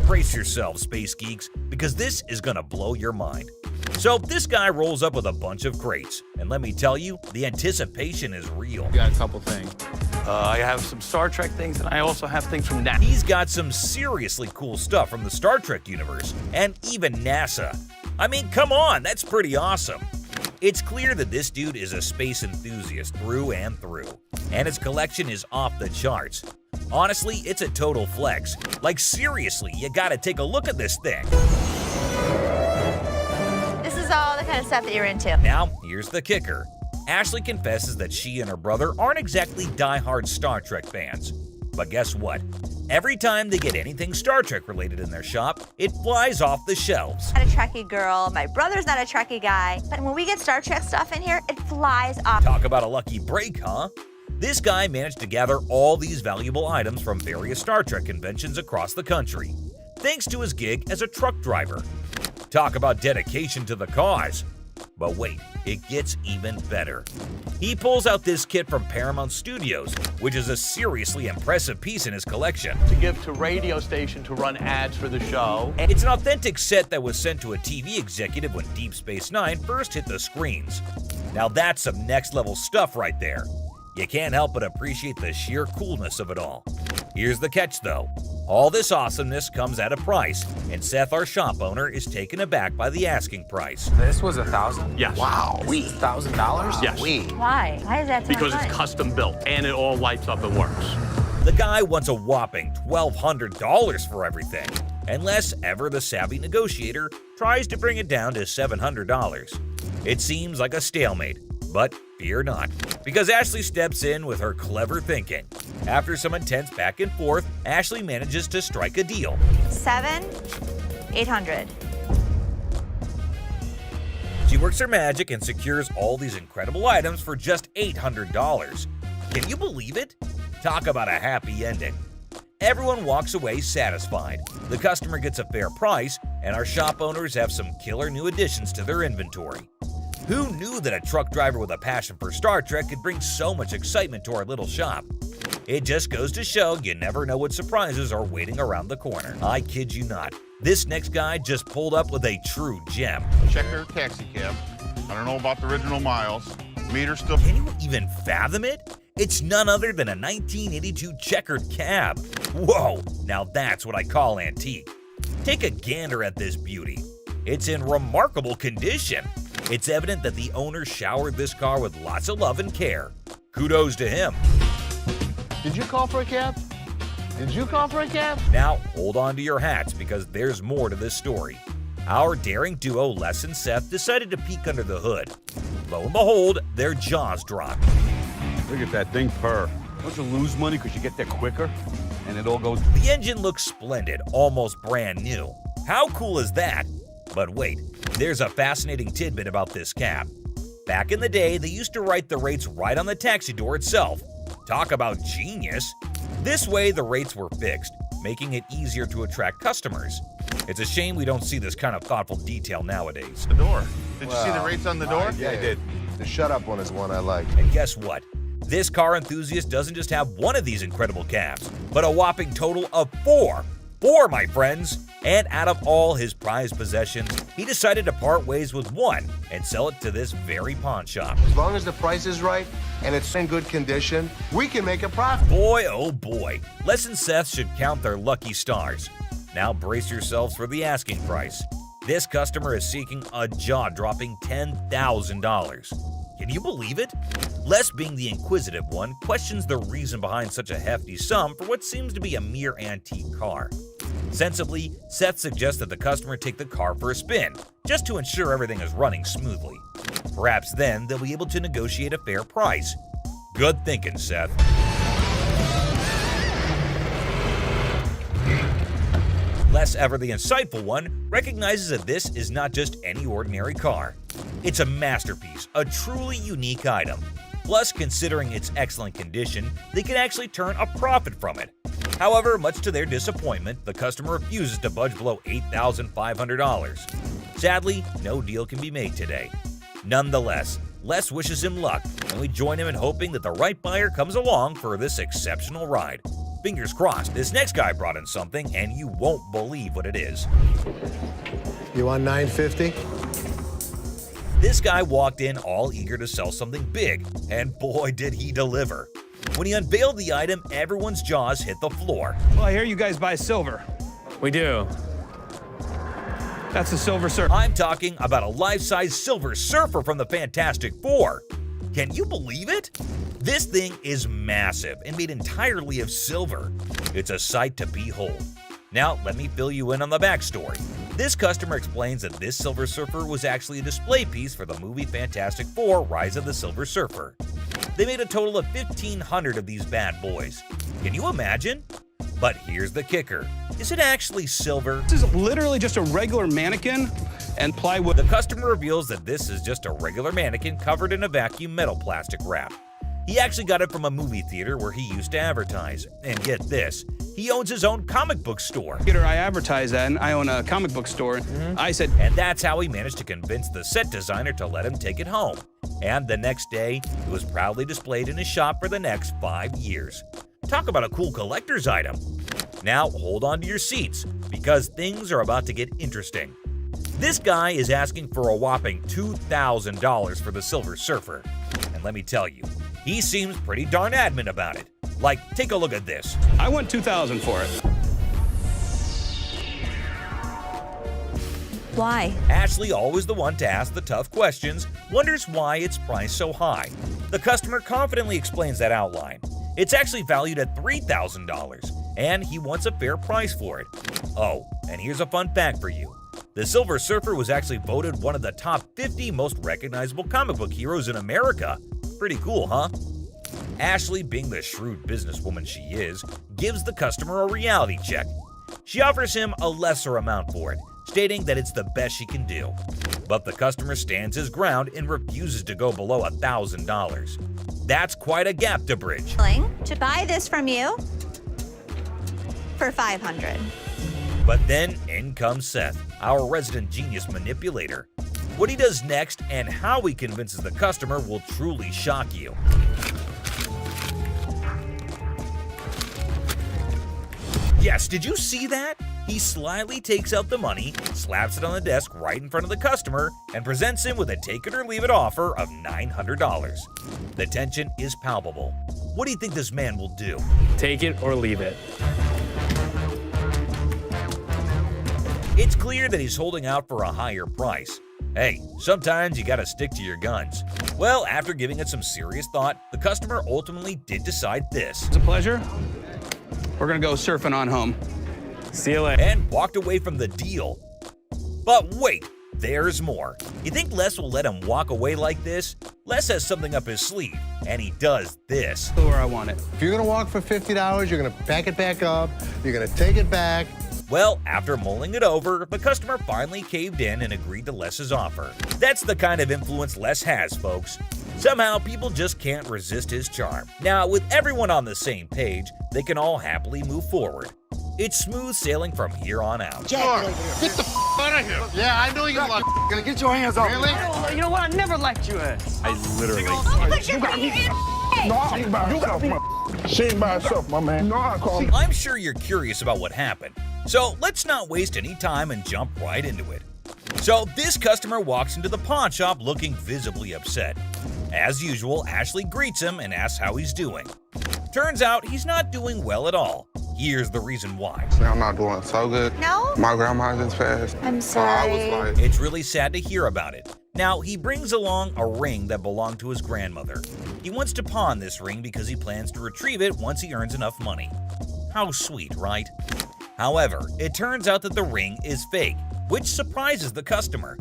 Brace yourselves, space geeks, because this is gonna blow your mind. So this guy rolls up with a bunch of crates, and let me tell you, the anticipation is real. Got a couple things. I have some Star Trek things, and I also have things from NASA. He's got some seriously cool stuff from the Star Trek universe, and even NASA. I mean, come on, that's pretty awesome. It's clear that this dude is a space enthusiast through and through, and his collection is off the charts. Honestly, it's a total flex. Like seriously, you gotta take a look at this thing. This is all the kind of stuff that you're into. Now, here's the kicker. Ashley confesses that she and her brother aren't exactly die-hard Star Trek fans. But guess what? Every time they get anything Star Trek related in their shop, it flies off the shelves. I'm not a Trekkie girl, my brother's not a Trekkie guy, but when we get Star Trek stuff in here, it flies off. Talk about a lucky break, huh? This guy managed to gather all these valuable items from various Star Trek conventions across the country, thanks to his gig as a truck driver. Talk about dedication to the cause. But wait, it gets even better. He pulls out this kit from Paramount Studios, which is a seriously impressive piece in his collection. To give to radio station to run ads for the show. It's an authentic set that was sent to a TV executive when Deep Space Nine first hit the screens. Now that's some next level stuff right there. You can't help but appreciate the sheer coolness of it all. Here's the catch though. All this awesomeness comes at a price, and Seth, our shop owner, is taken aback by the asking price. This was $1,000? Yes. Wow. $1,000? Yes. Why? Why is that so Because much it's money? custom built and it all lights up and works. The guy wants a whopping $1,200 for everything, unless ever the savvy negotiator tries to bring it down to $700. It seems like a stalemate, but fear not, because Ashley steps in with her clever thinking. After some intense back and forth, Ashley manages to strike a deal. 7, 800. She works her magic and secures all these incredible items for just $800. Can you believe it? Talk about a happy ending. Everyone walks away satisfied. The customer gets a fair price, and our shop owners have some killer new additions to their inventory. Who knew that a truck driver with a passion for Star Trek could bring so much excitement to our little shop? It just goes to show you never know what surprises are waiting around the corner. I kid you not. This next guy just pulled up with a true gem. Checker taxi cab. I don't know about the original miles. Meter still. Can you even fathom it? It's none other than a 1982 checkered cab. Whoa, now that's what I call antique. Take a gander at this beauty. It's in remarkable condition. It's evident that the owner showered this car with lots of love and care. Kudos to him. Did you call for a cab? Did you call for a cab? Now, hold on to your hats because there's more to this story. Our daring duo, Les and Seth, decided to peek under the hood. Lo and behold, their jaws dropped. Look at that thing purr. Don't you lose money because you get there quicker? And it all goes... The engine looks splendid, almost brand new. How cool is that? But wait, there's a fascinating tidbit about this cab. Back in the day, they used to write the rates right on the taxi door itself. Talk about genius! This way, the rates were fixed, making it easier to attract customers. It's a shame we don't see this kind of thoughtful detail nowadays. The door. Did you see the rates on the door? Yeah, I did. The shut up one is one I like. And guess what? This car enthusiast doesn't just have one of these incredible cabs, but a whopping total of 4. 4, my friends! And out of all his prized possessions, he decided to part ways with one and sell it to this very pawn shop. As long as the price is right and it's in good condition, we can make a profit. Boy, oh boy, Les and Seth should count their lucky stars. Now brace yourselves for the asking price. This customer is seeking a jaw-dropping $10,000. Can you believe it? Les, being the inquisitive one, questions the reason behind such a hefty sum for what seems to be a mere antique car. Sensibly, Seth suggests that the customer take the car for a spin, just to ensure everything is running smoothly. Perhaps then they'll be able to negotiate a fair price. Good thinking, Seth. Les, ever the insightful one, recognizes that this is not just any ordinary car. It's a masterpiece, a truly unique item. Plus, considering its excellent condition, they can actually turn a profit from it. However, much to their disappointment, the customer refuses to budge below $8,500. Sadly, no deal can be made today. Nonetheless, Les wishes him luck, and we join him in hoping that the right buyer comes along for this exceptional ride. Fingers crossed, this next guy brought in something, and you won't believe what it is. You want $950? This guy walked in all eager to sell something big, and boy did he deliver. When he unveiled the item, everyone's jaws hit the floor. Well, I hear you guys buy silver. We do. That's a Silver Surfer. I'm talking about a life-size Silver Surfer from the Fantastic Four. Can you believe it? This thing is massive and made entirely of silver. It's a sight to behold. Now, let me fill you in on the backstory. This customer explains that this Silver Surfer was actually a display piece for the movie Fantastic Four: Rise of the Silver Surfer. They made a total of 1,500 of these bad boys. Can you imagine? But here's the kicker. Is it actually silver? This is literally just a regular mannequin and plywood. The customer reveals that this is just a regular mannequin covered in a vacuum metal plastic wrap. He actually got it from a movie theater where he used to advertise. And get this, he owns his own comic book store. I advertise that, and I own a comic book store. I said, and that's how he managed to convince the set designer to let him take it home. And the next day, it was proudly displayed in his shop for the next 5 years. Talk about a cool collector's item. Now hold on to your seats, because things are about to get interesting. This guy is asking for a whopping $2,000 for the Silver Surfer. And let me tell you, he seems pretty darn adamant about it. Like, take a look at this. I want $2,000 for it. Why? Ashley, always the one to ask the tough questions, wonders why it's priced so high. The customer confidently explains that outline. It's actually valued at $3,000, and he wants a fair price for it. Oh, and here's a fun fact for you. The Silver Surfer was actually voted one of the top 50 most recognizable comic book heroes in America. Pretty cool, huh? Ashley, being the shrewd businesswoman she is, gives the customer a reality check. She offers him a lesser amount for it, stating that it's the best she can do. But the customer stands his ground and refuses to go below $1,000. That's quite a gap to bridge. To buy this from you for $500. But then in comes Seth, our resident genius manipulator. What he does next and how he convinces the customer will truly shock you. Yes, did you see that? He slyly takes out the money, slaps it on the desk right in front of the customer, and presents him with a take it or leave it offer of $900. The tension is palpable. What do you think this man will do? Take it or leave it. It's clear that he's holding out for a higher price. Hey, sometimes you gotta stick to your guns. Well, after giving it some serious thought, the customer ultimately did decide this. It's a pleasure. We're gonna go surfing on home. See you later. And walked away from the deal. But wait, there's more. You think Les will let him walk away like this? Les has something up his sleeve, and he does this. Where I want it. If you're gonna walk for $50, you're gonna pack it back up, you're gonna take it back. Well, after mulling it over, the customer finally caved in and agreed to Les's offer. That's the kind of influence Les has, folks. Somehow, people just can't resist his charm. Now, with everyone on the same page, they can all happily move forward. It's smooth sailing from here on out. Jack, get the out of here. Yeah, I know you're gonna get your hands off. Really? You know what? I never liked you as. I literally. She ain't by herself, my man. No, I call. I'm sure you're curious about what happened. So let's not waste any time and jump right into it. So this customer walks into the pawn shop looking visibly upset. As usual, Ashley greets him and asks how he's doing. Turns out he's not doing well at all. Here's the reason why. I'm not doing so good. No? My grandma just passed. I'm sorry. I was like... It's really sad to hear about it. Now, he brings along a ring that belonged to his grandmother. He wants to pawn this ring because he plans to retrieve it once he earns enough money. How sweet, right? However, it turns out that the ring is fake, which surprises the customer.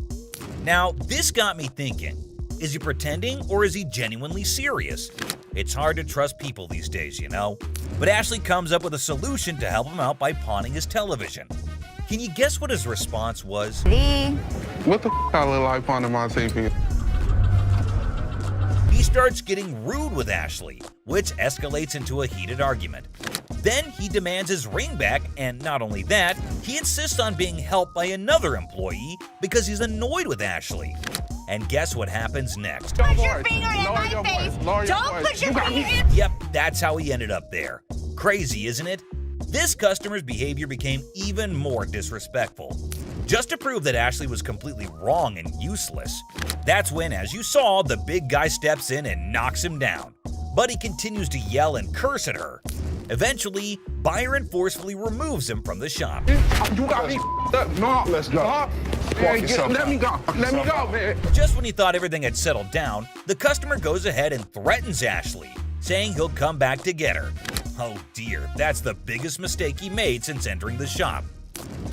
Now, this got me thinking. Is he pretending or is he genuinely serious? It's hard to trust people these days, you know? But Ashley comes up with a solution to help him out by pawning his television. Can you guess what his response was? What the I look like pawning my TV? He starts getting rude with Ashley, which escalates into a heated argument. Then he demands his ring back, and not only that, he insists on being helped by another employee because he's annoyed with Ashley. And guess what happens next? Put your finger in my face! Don't put your finger in... Yep, that's how he ended up there. Crazy, isn't it? This customer's behavior became even more disrespectful. Just to prove that Ashley was completely wrong and useless, that's when, as you saw, the big guy steps in and knocks him down. But he continues to yell and curse at her. Eventually, Byron forcefully removes him from the shop. You got me up. No, let's go. Man, let me go. Let me go, man. Just when he thought everything had settled down, the customer goes ahead and threatens Ashley, saying he'll come back to get her. Oh dear, that's the biggest mistake he made since entering the shop.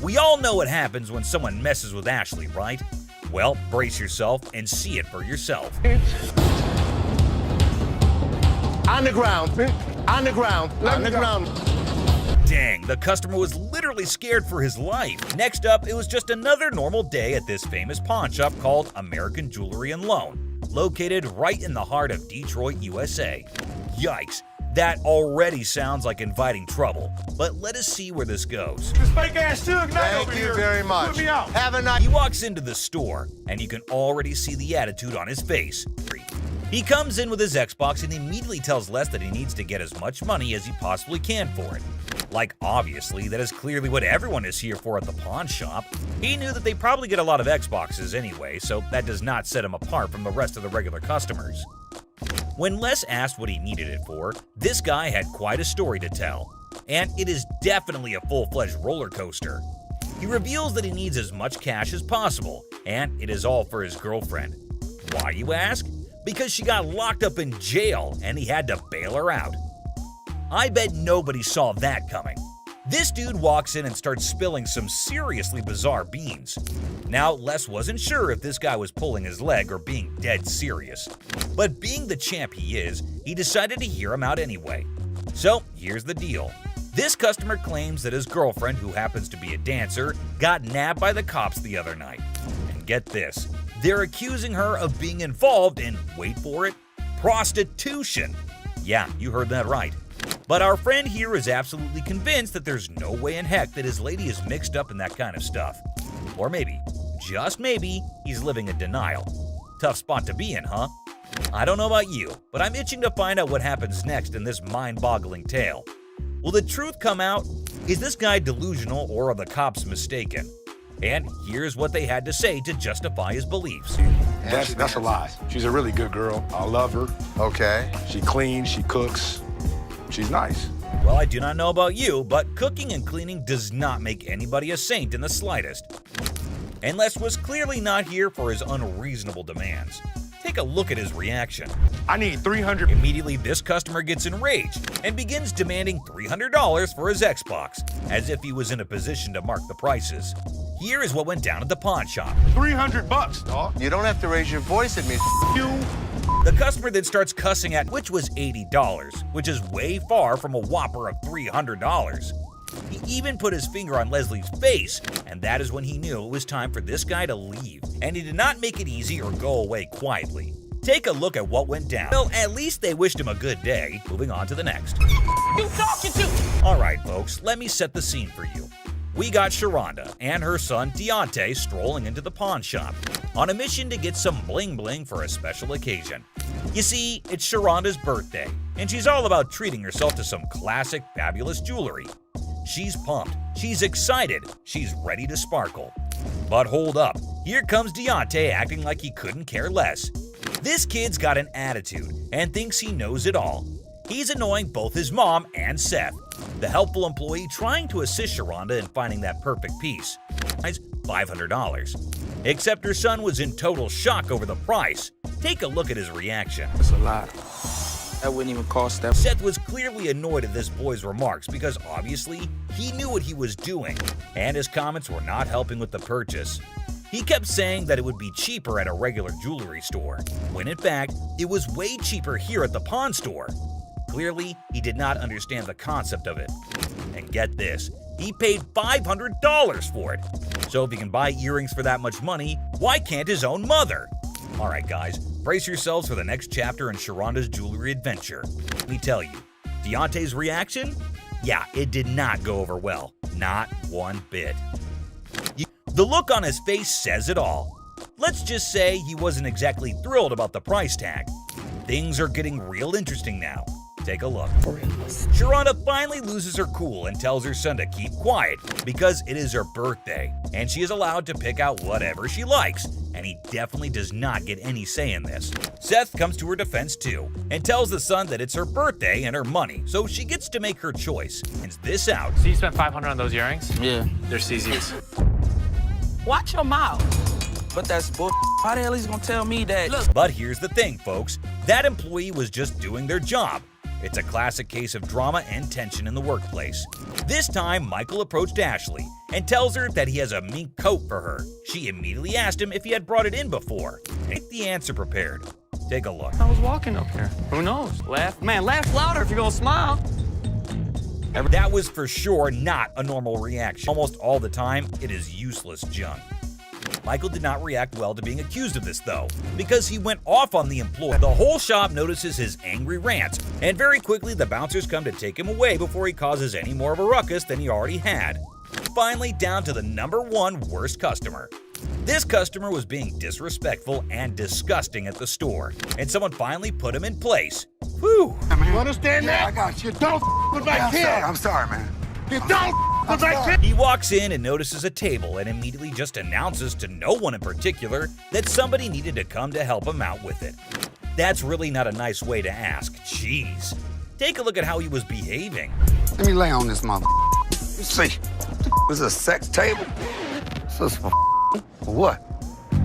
We all know what happens when someone messes with Ashley, right? Well, brace yourself and see it for yourself. On the ground. On the ground. On the ground. Dang, the customer was literally scared for his life. Next up, it was just another normal day at this famous pawn shop called American Jewelry and Loan, located right in the heart of Detroit, USA. Yikes, that already sounds like inviting trouble, but let us see where this goes. This fake ass Suge Knight Thank over you here. very much. Put me out. Have a nice... He walks into the store, and you can already see the attitude on his face. He comes in with his Xbox and immediately tells Les that he needs to get as much money as he possibly can for it. Like, obviously, that is clearly what everyone is here for at the pawn shop. He knew that they probably get a lot of Xboxes anyway, so that does not set him apart from the rest of the regular customers. When Les asked what he needed it for, this guy had quite a story to tell. And it is definitely a full-fledged roller coaster. He reveals that he needs as much cash as possible, and it is all for his girlfriend. Why, you ask? Because she got locked up in jail and he had to bail her out. I bet nobody saw that coming. This dude walks in and starts spilling some seriously bizarre beans. Now, Les wasn't sure if this guy was pulling his leg or being dead serious. But being the champ he is, he decided to hear him out anyway. So, here's the deal. This customer claims that his girlfriend, who happens to be a dancer, got nabbed by the cops the other night. And get this, they're accusing her of being involved in, wait for it, prostitution. Yeah, you heard that right. But our friend here is absolutely convinced that there's no way in heck that his lady is mixed up in that kind of stuff. Or maybe, just maybe, he's living in denial. Tough spot to be in, huh? I don't know about you, but I'm itching to find out what happens next in this mind-boggling tale. Will the truth come out? Is this guy delusional or are the cops mistaken? And here's what they had to say to justify his beliefs. That's a lie. She's a really good girl. I love her. Okay. She cleans, she cooks. She's nice. Well, I do not know about you, but cooking and cleaning does not make anybody a saint in the slightest. And Les was clearly not here for his unreasonable demands. Take a look at his reaction. I need $300. Immediately, this customer gets enraged and begins demanding $300 for his Xbox, as if he was in a position to mark the prices. Here is what went down at the pawn shop. $300, dog. You don't have to raise your voice at me. You. The customer then starts cussing at which was $80, which is way far from a whopper of $300. He even put his finger on Leslie's face, and that is when he knew it was time for this guy to leave. And he did not make it easy or go away quietly. Take a look at what went down. Well, at least they wished him a good day. Moving on to the next. You talking to? Alright folks, let me set the scene for you. We got Sharonda and her son Deontay strolling into the pawn shop on a mission to get some bling bling for a special occasion. You see, it's Sharonda's birthday, and she's all about treating herself to some classic, fabulous jewelry. She's pumped, she's excited, she's ready to sparkle. But hold up, here comes Deontay acting like he couldn't care less. This kid's got an attitude and thinks he knows it all. He's annoying both his mom and Seth, the helpful employee trying to assist Sharonda in finding that perfect piece. It's $500. Except her son was in total shock over the price. Take a look at his reaction. That's a lot. That wouldn't even cost that. Seth was clearly annoyed at this boy's remarks because obviously he knew what he was doing, and his comments were not helping with the purchase. He kept saying that it would be cheaper at a regular jewelry store, when in fact, it was way cheaper here at the pawn store. Clearly, he did not understand the concept of it. And get this, he paid $500 for it. So if he can buy earrings for that much money, why can't his own mother? Alright guys, Brace yourselves for the next chapter in Sharonda's jewelry adventure. Let me tell you, Deontay's reaction? Yeah, it did not go over well. Not one bit. The look on his face says it all. Let's just say he wasn't exactly thrilled about the price tag. Things are getting real interesting now. Take a look. Sharonda finally loses her cool and tells her son to keep quiet because it is her birthday and she is allowed to pick out whatever she likes, and he definitely does not get any say in this. Seth comes to her defense too and tells the son that it's her birthday and her money, so she gets to make her choice. Hands this out. So you spent $500 on those earrings? Yeah. They're CZ's. Watch your mouth. But that's bull. How the hell is he gonna tell me that? Look. But here's the thing, folks. That employee was just doing their job. It's a classic case of drama and tension in the workplace. This time, Michael approached Ashley and tells her that he has a mink coat for her. She immediately asked him if he had brought it in before. Ain't the answer prepared. Take a look. I was walking up here. Who knows? Laugh. Man, laugh louder if you're gonna smile. That was for sure not a normal reaction. Almost all the time, it is useless junk. Michael did not react well to being accused of this, though, because he went off on the employee. The whole shop notices his angry rants, and very quickly the bouncers come to take him away before he causes any more of a ruckus than he already had. Finally, down to the #1 worst customer. This customer was being disrespectful and disgusting at the store, and someone finally put him in place. Whew. You understand that? I got you. Don't with my kid. I'm sorry, man. You don't with my kid. He walks in and notices a table and immediately just announces to no one in particular that somebody needed to come to help him out with it. That's really not a nice way to ask. Jeez. Take a look at how he was behaving. Let me lay on this mother. You see, was a sex table? So what?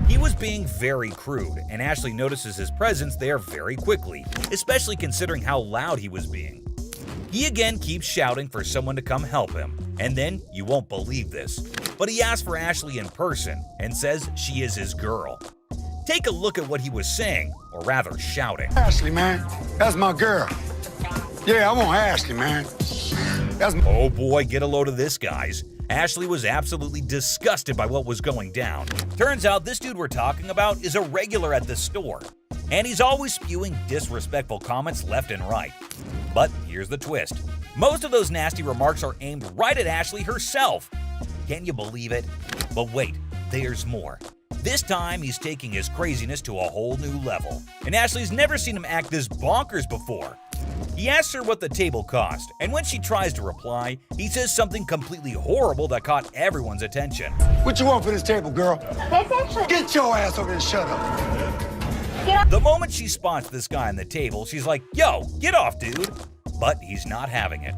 He was being very crude, and Ashley notices his presence there very quickly, especially considering how loud he was being. He again keeps shouting for someone to come help him, and then, you won't believe this, but he asks for Ashley in person and says she is his girl. Take a look at what he was saying, or rather shouting. Ashley, man, that's my girl. Yeah, I want Ashley, man. Oh boy, get a load of this, guys. Ashley was absolutely disgusted by what was going down. Turns out this dude we're talking about is a regular at this store, and he's always spewing disrespectful comments left and right. But here's the twist. Most of those nasty remarks are aimed right at Ashley herself. Can you believe it? But wait, there's more. This time, he's taking his craziness to a whole new level, and Ashley's never seen him act this bonkers before. He asks her what the table cost, and when she tries to reply, he says something completely horrible that caught everyone's attention. What you want for this table, girl? Get your ass over and shut up. The moment she spots this guy on the table, she's like, "Yo, get off, dude." But he's not having it.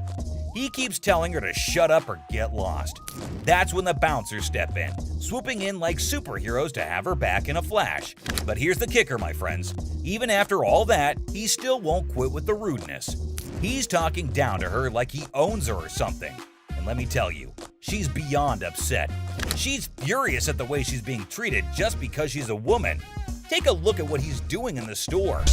He keeps telling her to shut up or get lost. That's when the bouncers step in, swooping in like superheroes to have her back in a flash. But here's the kicker, my friends. Even after all that, he still won't quit with the rudeness. He's talking down to her like he owns her or something. And let me tell you, she's beyond upset. She's furious at the way she's being treated just because she's a woman. Take a look at what he's doing in the store.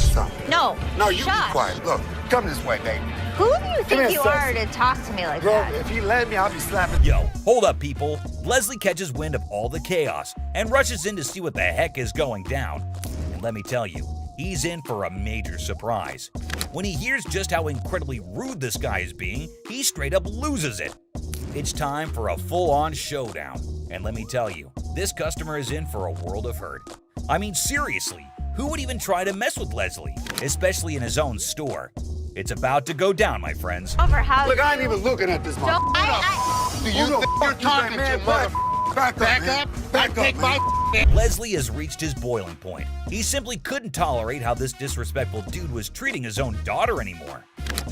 No, you be quiet. Look, come this way, baby. Who do you think you are to talk to me like that? If you let me, I'll be slapping. Yo, hold up, people. Leslie catches wind of all the chaos and rushes in to see what the heck is going down. And let me tell you, he's in for a major surprise. When he hears just how incredibly rude this guy is being, he straight up loses it. It's time for a full-on showdown. And let me tell you, this customer is in for a world of hurt. I mean, seriously, who would even try to mess with Leslie, especially in his own store? It's about to go down, my friends. Over how Look, I ain't even looking at this mother. Do you think you're talking to mother? Back up. Leslie has reached his boiling point. He simply couldn't tolerate how this disrespectful dude was treating his own daughter anymore.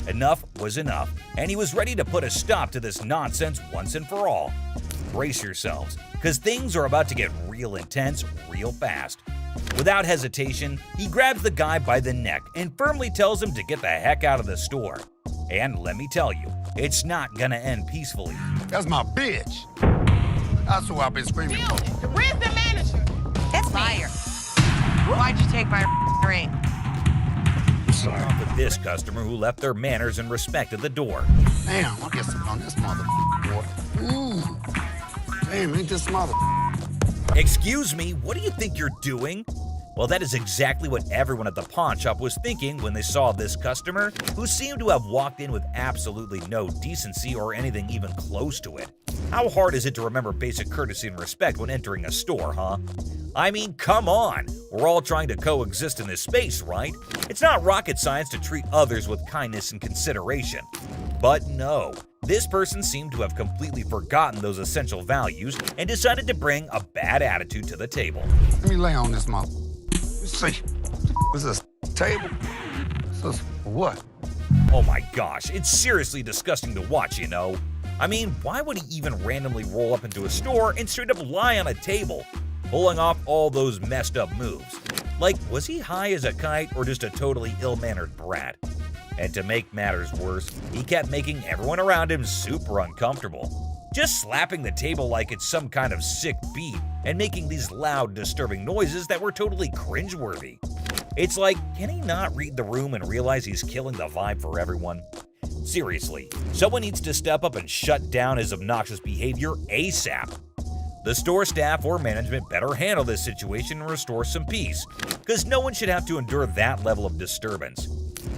Enough was enough, and he was ready to put a stop to this nonsense once and for all. Brace yourselves, because things are about to get real intense real fast. Without hesitation, he grabs the guy by the neck and firmly tells him to get the heck out of the store. And let me tell you, it's not gonna end peacefully. That's my bitch. That's who I've been screaming for. Where's the manager? That's liar. Why'd you take my ring? But this customer who left their manners and respect at the door. Damn, I'll get some on this mother boy. Ooh. Damn, ain't this mother. Excuse me, what do you think you're doing? Well, that is exactly what everyone at the pawn shop was thinking when they saw this customer, who seemed to have walked in with absolutely no decency or anything even close to it. How hard is it to remember basic courtesy and respect when entering a store, huh? I mean, come on! We're all trying to coexist in this space, right? It's not rocket science to treat others with kindness and consideration. But no, this person seemed to have completely forgotten those essential values and decided to bring a bad attitude to the table. Let me lay on this mother. Let's see. What's this? Table? This what? Oh my gosh, it's seriously disgusting to watch, you know? I mean, why would he even randomly roll up into a store and straight up lie on a table, pulling off all those messed up moves? Like, was he high as a kite or just a totally ill-mannered brat? And to make matters worse, he kept making everyone around him super uncomfortable. Just slapping the table like it's some kind of sick beat and making these loud, disturbing noises that were totally cringeworthy. It's like, can he not read the room and realize he's killing the vibe for everyone? Seriously, someone needs to step up and shut down his obnoxious behavior ASAP. The store staff or management better handle this situation and restore some peace, because no one should have to endure that level of disturbance.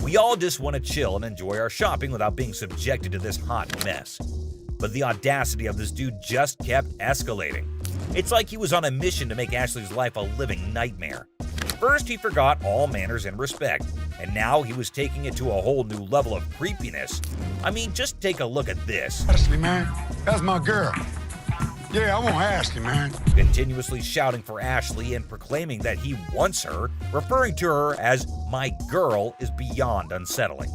We all just want to chill and enjoy our shopping without being subjected to this hot mess. But the audacity of this dude just kept escalating. It's like he was on a mission to make Ashley's life a living nightmare. First, he forgot all manners and respect, and now he was taking it to a whole new level of creepiness. I mean, just take a look at this. Ashley, man, that's my girl. Yeah, I want Ashley, man. Continuously shouting for Ashley and proclaiming that he wants her, referring to her as my girl, is beyond unsettling.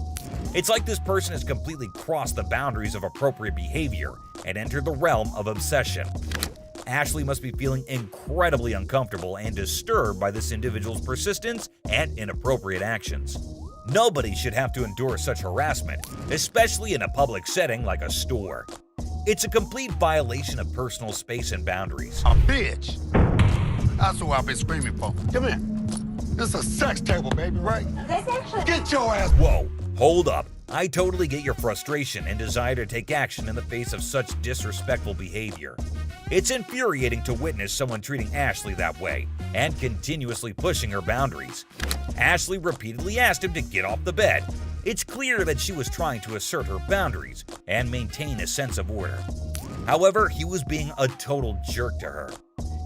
It's like this person has completely crossed the boundaries of appropriate behavior and entered the realm of obsession. Ashley must be feeling incredibly uncomfortable and disturbed by this individual's persistence and inappropriate actions. Nobody should have to endure such harassment, especially in a public setting like a store. It's a complete violation of personal space and boundaries. A bitch. That's what I've been screaming for. Come here. This is a sex table, baby, right? Get your ass. Whoa, hold up. I totally get your frustration and desire to take action in the face of such disrespectful behavior. It's infuriating to witness someone treating Ashley that way and continuously pushing her boundaries. Ashley repeatedly asked him to get off the bed. It's clear that she was trying to assert her boundaries and maintain a sense of order. However, he was being a total jerk to her.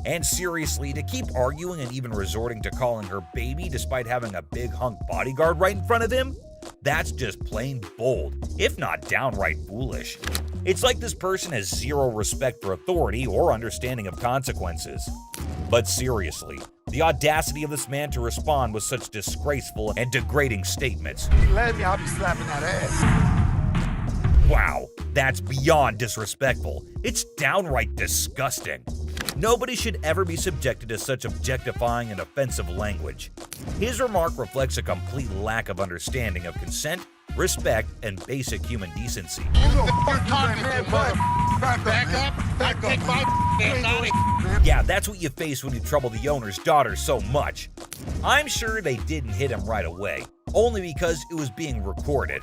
And seriously, to keep arguing and even resorting to calling her baby despite having a big hunk bodyguard right in front of him? That's just plain bold, if not downright foolish. It's like this person has zero respect for authority or understanding of consequences. But seriously, the audacity of this man to respond with such disgraceful and degrading statements. Let me, I'll be slapping that ass. Wow, that's beyond disrespectful. It's downright disgusting. Nobody should ever be subjected to such objectifying and offensive language. His remark reflects a complete lack of understanding of consent, respect, and basic human decency. Yeah, that's what you face when you trouble the owner's daughter so much. I'm sure they didn't hit him right away, only because it was being recorded.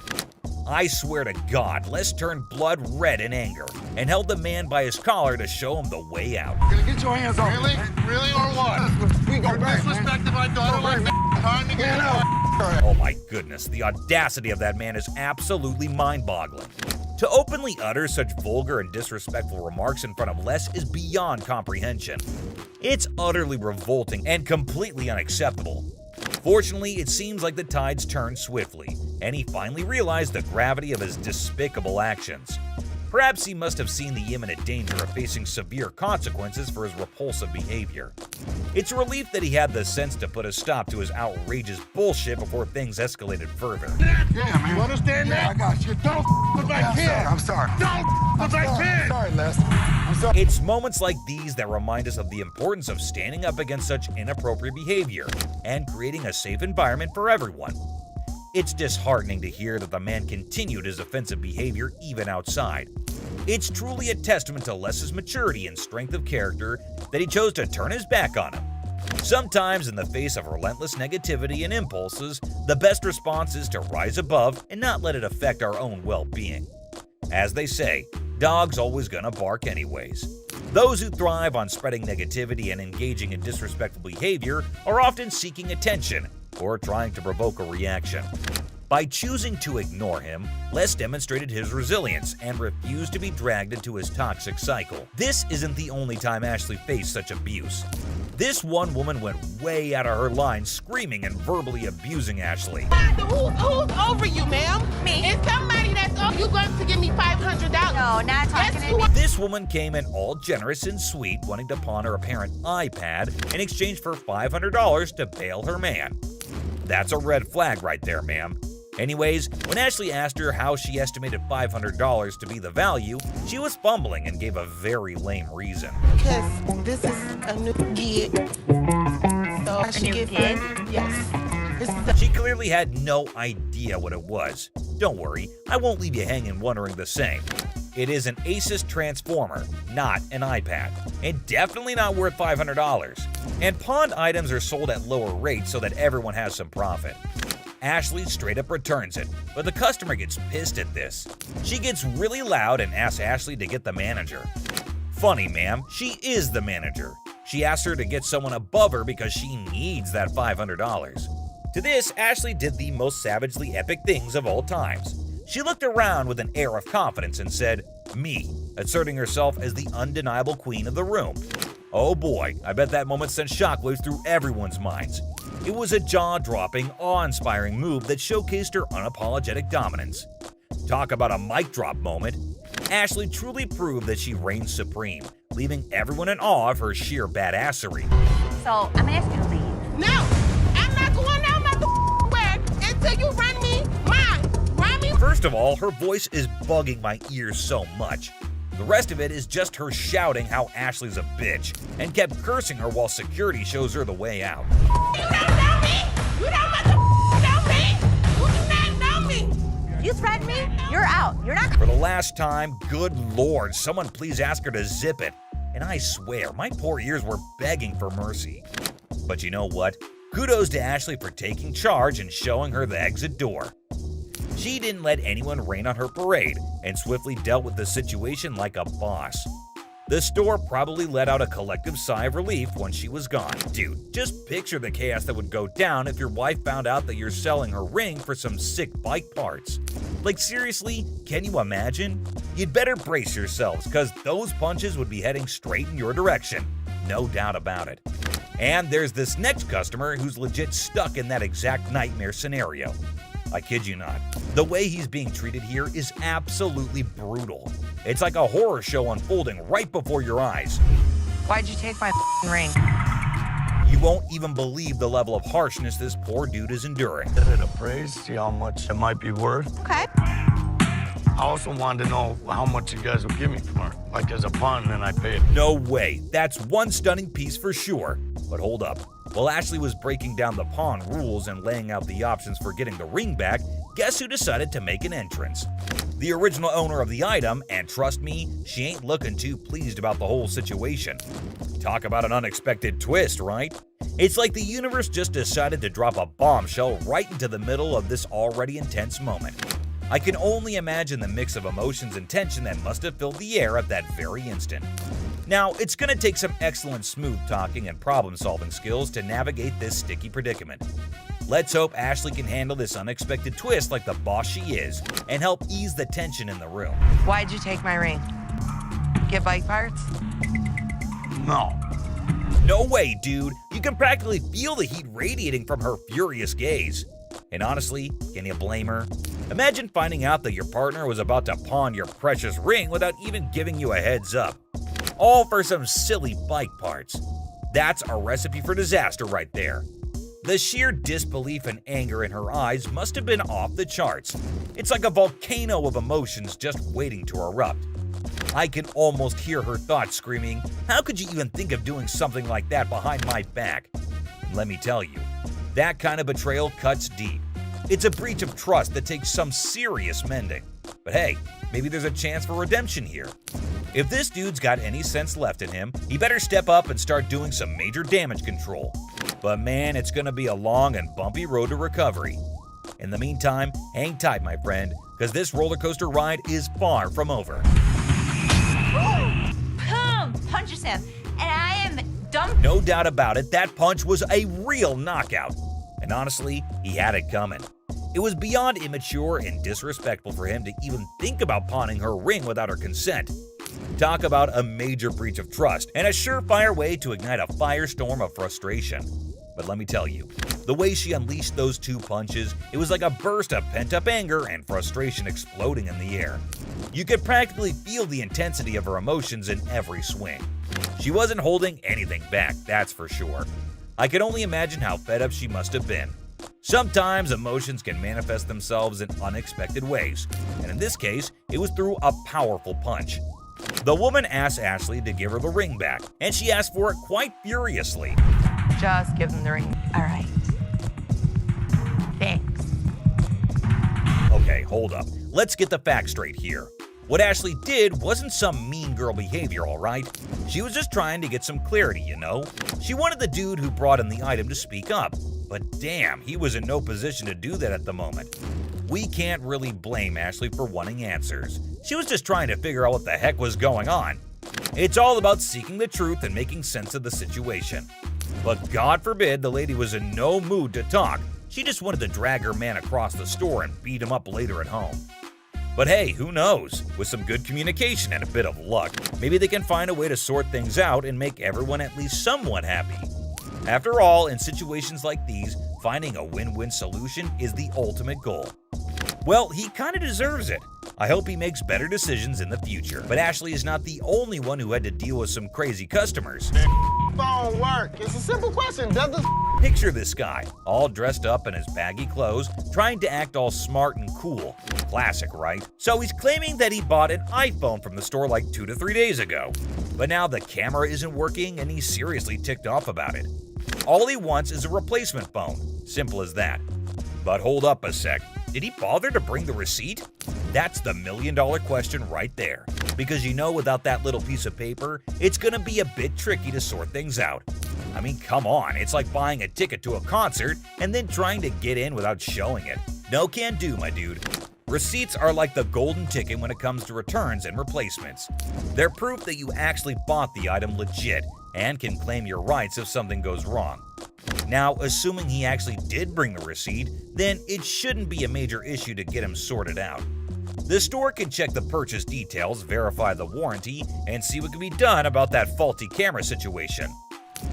I swear to God, Les turned blood red in anger and held the man by his collar to show him the way out. Get your hands off. Really? Really or what? We go back, Disrespecting my daughter like that. Time to get out. Oh my goodness, the audacity of that man is absolutely mind-boggling. To openly utter such vulgar and disrespectful remarks in front of Les is beyond comprehension. It's utterly revolting and completely unacceptable. Fortunately, it seems like the tides turned swiftly, and he finally realized the gravity of his despicable actions. Perhaps he must have seen the imminent danger of facing severe consequences for his repulsive behavior. It's a relief that he had the sense to put a stop to his outrageous bullshit before things escalated further. Yeah, man. You understand that? I got you. Don't with my kid. I'm sorry. Don't with my kid. Sorry, Les. I'm sorry. It's moments like these that remind us of the importance of standing up against such inappropriate behavior and creating a safe environment for everyone. It's disheartening to hear that the man continued his offensive behavior even outside. It's truly a testament to Les's maturity and strength of character that he chose to turn his back on him. Sometimes, in the face of relentless negativity and impulses, the best response is to rise above and not let it affect our own well-being. As they say, dog's always gonna bark anyways. Those who thrive on spreading negativity and engaging in disrespectful behavior are often seeking attention or trying to provoke a reaction. By choosing to ignore him, Les demonstrated his resilience and refused to be dragged into his toxic cycle. This isn't the only time Ashley faced such abuse. This one woman went way out of her line, screaming and verbally abusing Ashley. Who's over you, ma'am? Me. It's somebody that's over you going to give me $500. No, not talking to me. This woman came in all generous and sweet, wanting to pawn her apparent iPad in exchange for $500 to bail her man. That's a red flag right there, ma'am. Anyways, when Ashley asked her how she estimated $500 to be the value, she was fumbling and gave a very lame reason. Because this is a new gig. So I should get gig? Yes. She clearly had no idea what it was. Don't worry, I won't leave you hanging wondering the same. It is an Asus transformer, not an iPad, and definitely not worth $500. And pawned items are sold at lower rates so that everyone has some profit. Ashley straight up returns it, but the customer gets pissed at this. She gets really loud and asks Ashley to get the manager. Funny, ma'am, she is the manager. She asks her to get someone above her because she needs that $500. To this, Ashley did the most savagely epic things of all times. She looked around with an air of confidence and said, "Me," asserting herself as the undeniable queen of the room. Oh boy, I bet that moment sent shockwaves through everyone's minds. It was a jaw-dropping, awe-inspiring move that showcased her unapologetic dominance. Talk about a mic drop moment. Ashley truly proved that she reigns supreme, leaving everyone in awe of her sheer badassery. So, I'm gonna ask you to leave. No! I'm not going out my way until you run me mine. Run me. First of all, her voice is bugging my ears so much. The rest of it is just her shouting how Ashley's a bitch, and kept cursing her while security shows her the way out. You don't know me! You don't know me! You do not know me! You threaten me? You're out. You're not. For the last time, good lord, someone please ask her to zip it. And I swear, my poor ears were begging for mercy. But you know what? Kudos to Ashley for taking charge and showing her the exit door. She didn't let anyone rain on her parade and swiftly dealt with the situation like a boss. The store probably let out a collective sigh of relief when she was gone. Dude, just picture the chaos that would go down if your wife found out that you're selling her ring for some sick bike parts. Like seriously, can you imagine? You'd better brace yourselves, cause those punches would be heading straight in your direction. No doubt about it. And there's this next customer who's legit stuck in that exact nightmare scenario. I kid you not. The way he's being treated here is absolutely brutal. It's like a horror show unfolding right before your eyes. Why'd you take my ring? You won't even believe the level of harshness this poor dude is enduring. Set it appraised, see how much it might be worth. Okay. I also wanted to know how much you guys would give me for her. Like as a pawn, and I paid. No way. That's one stunning piece for sure. But hold up. While Ashley was breaking down the pawn rules and laying out the options for getting the ring back, guess who decided to make an entrance? The original owner of the item, and trust me, she ain't looking too pleased about the whole situation. Talk about an unexpected twist, right? It's like the universe just decided to drop a bombshell right into the middle of this already intense moment. I can only imagine the mix of emotions and tension that must have filled the air at that very instant. Now, it's gonna take some excellent smooth talking and problem-solving skills to navigate this sticky predicament. Let's hope Ashley can handle this unexpected twist like the boss she is and help ease the tension in the room. Why'd you take my ring? Get bike parts? No. No way, dude. You can practically feel the heat radiating from her furious gaze. And honestly, can you blame her? Imagine finding out that your partner was about to pawn your precious ring without even giving you a heads up. All for some silly bike parts. That's a recipe for disaster right there. The sheer disbelief and anger in her eyes must have been off the charts. It's like a volcano of emotions just waiting to erupt. I can almost hear her thoughts screaming, "How could you even think of doing something like that behind my back?" And let me tell you, that kind of betrayal cuts deep. It's a breach of trust that takes some serious mending. But hey, maybe there's a chance for redemption here. If this dude's got any sense left in him, he better step up and start doing some major damage control. But man, it's gonna be a long and bumpy road to recovery. In the meantime, hang tight, my friend, because this roller coaster ride is far from over. Pump! punches him, and I am dumb. No doubt about it, that punch was a real knockout. And honestly, he had it coming. It was beyond immature and disrespectful for him to even think about pawning her ring without her consent. Talk about a major breach of trust and a surefire way to ignite a firestorm of frustration. But let me tell you, the way she unleashed those 2 punches, it was like a burst of pent-up anger and frustration exploding in the air. You could practically feel the intensity of her emotions in every swing. She wasn't holding anything back, that's for sure. I can only imagine how fed up she must have been. Sometimes emotions can manifest themselves in unexpected ways, and in this case, it was through a powerful punch. The woman asked Ashley to give her the ring back, and she asked for it quite furiously. Just give them the ring. All right. Thanks. Okay, hold up. Let's get the facts straight here. What Ashley did wasn't some mean girl behavior, alright? She was just trying to get some clarity, you know? She wanted the dude who brought in the item to speak up, but damn, he was in no position to do that at the moment. We can't really blame Ashley for wanting answers. She was just trying to figure out what the heck was going on. It's all about seeking the truth and making sense of the situation. But God forbid the lady was in no mood to talk. She just wanted to drag her man across the store and beat him up later at home. But hey, who knows? With some good communication and a bit of luck, maybe they can find a way to sort things out and make everyone at least somewhat happy. After all, in situations like these, finding a win-win solution is the ultimate goal. Well, he kinda deserves it. I hope he makes better decisions in the future. But Ashley is not the only one who had to deal with some crazy customers. Phone work. It's a simple question, does this? Picture this guy, all dressed up in his baggy clothes, trying to act all smart and cool. Classic, right? So he's claiming that he bought an iPhone from the store like 2 to 3 days ago. But now the camera isn't working and he's seriously ticked off about it. All he wants is a replacement phone. Simple as that. But hold up a sec. Did he bother to bring the receipt? That's the million-dollar question right there. Because you know, without that little piece of paper, it's gonna be a bit tricky to sort things out. I mean, come on, it's like buying a ticket to a concert and then trying to get in without showing it. No can do, my dude. Receipts are like the golden ticket when it comes to returns and replacements. They're proof that you actually bought the item legit and can claim your rights if something goes wrong. Now, assuming he actually did bring the receipt, then it shouldn't be a major issue to get him sorted out. The store can check the purchase details, verify the warranty, and see what can be done about that faulty camera situation.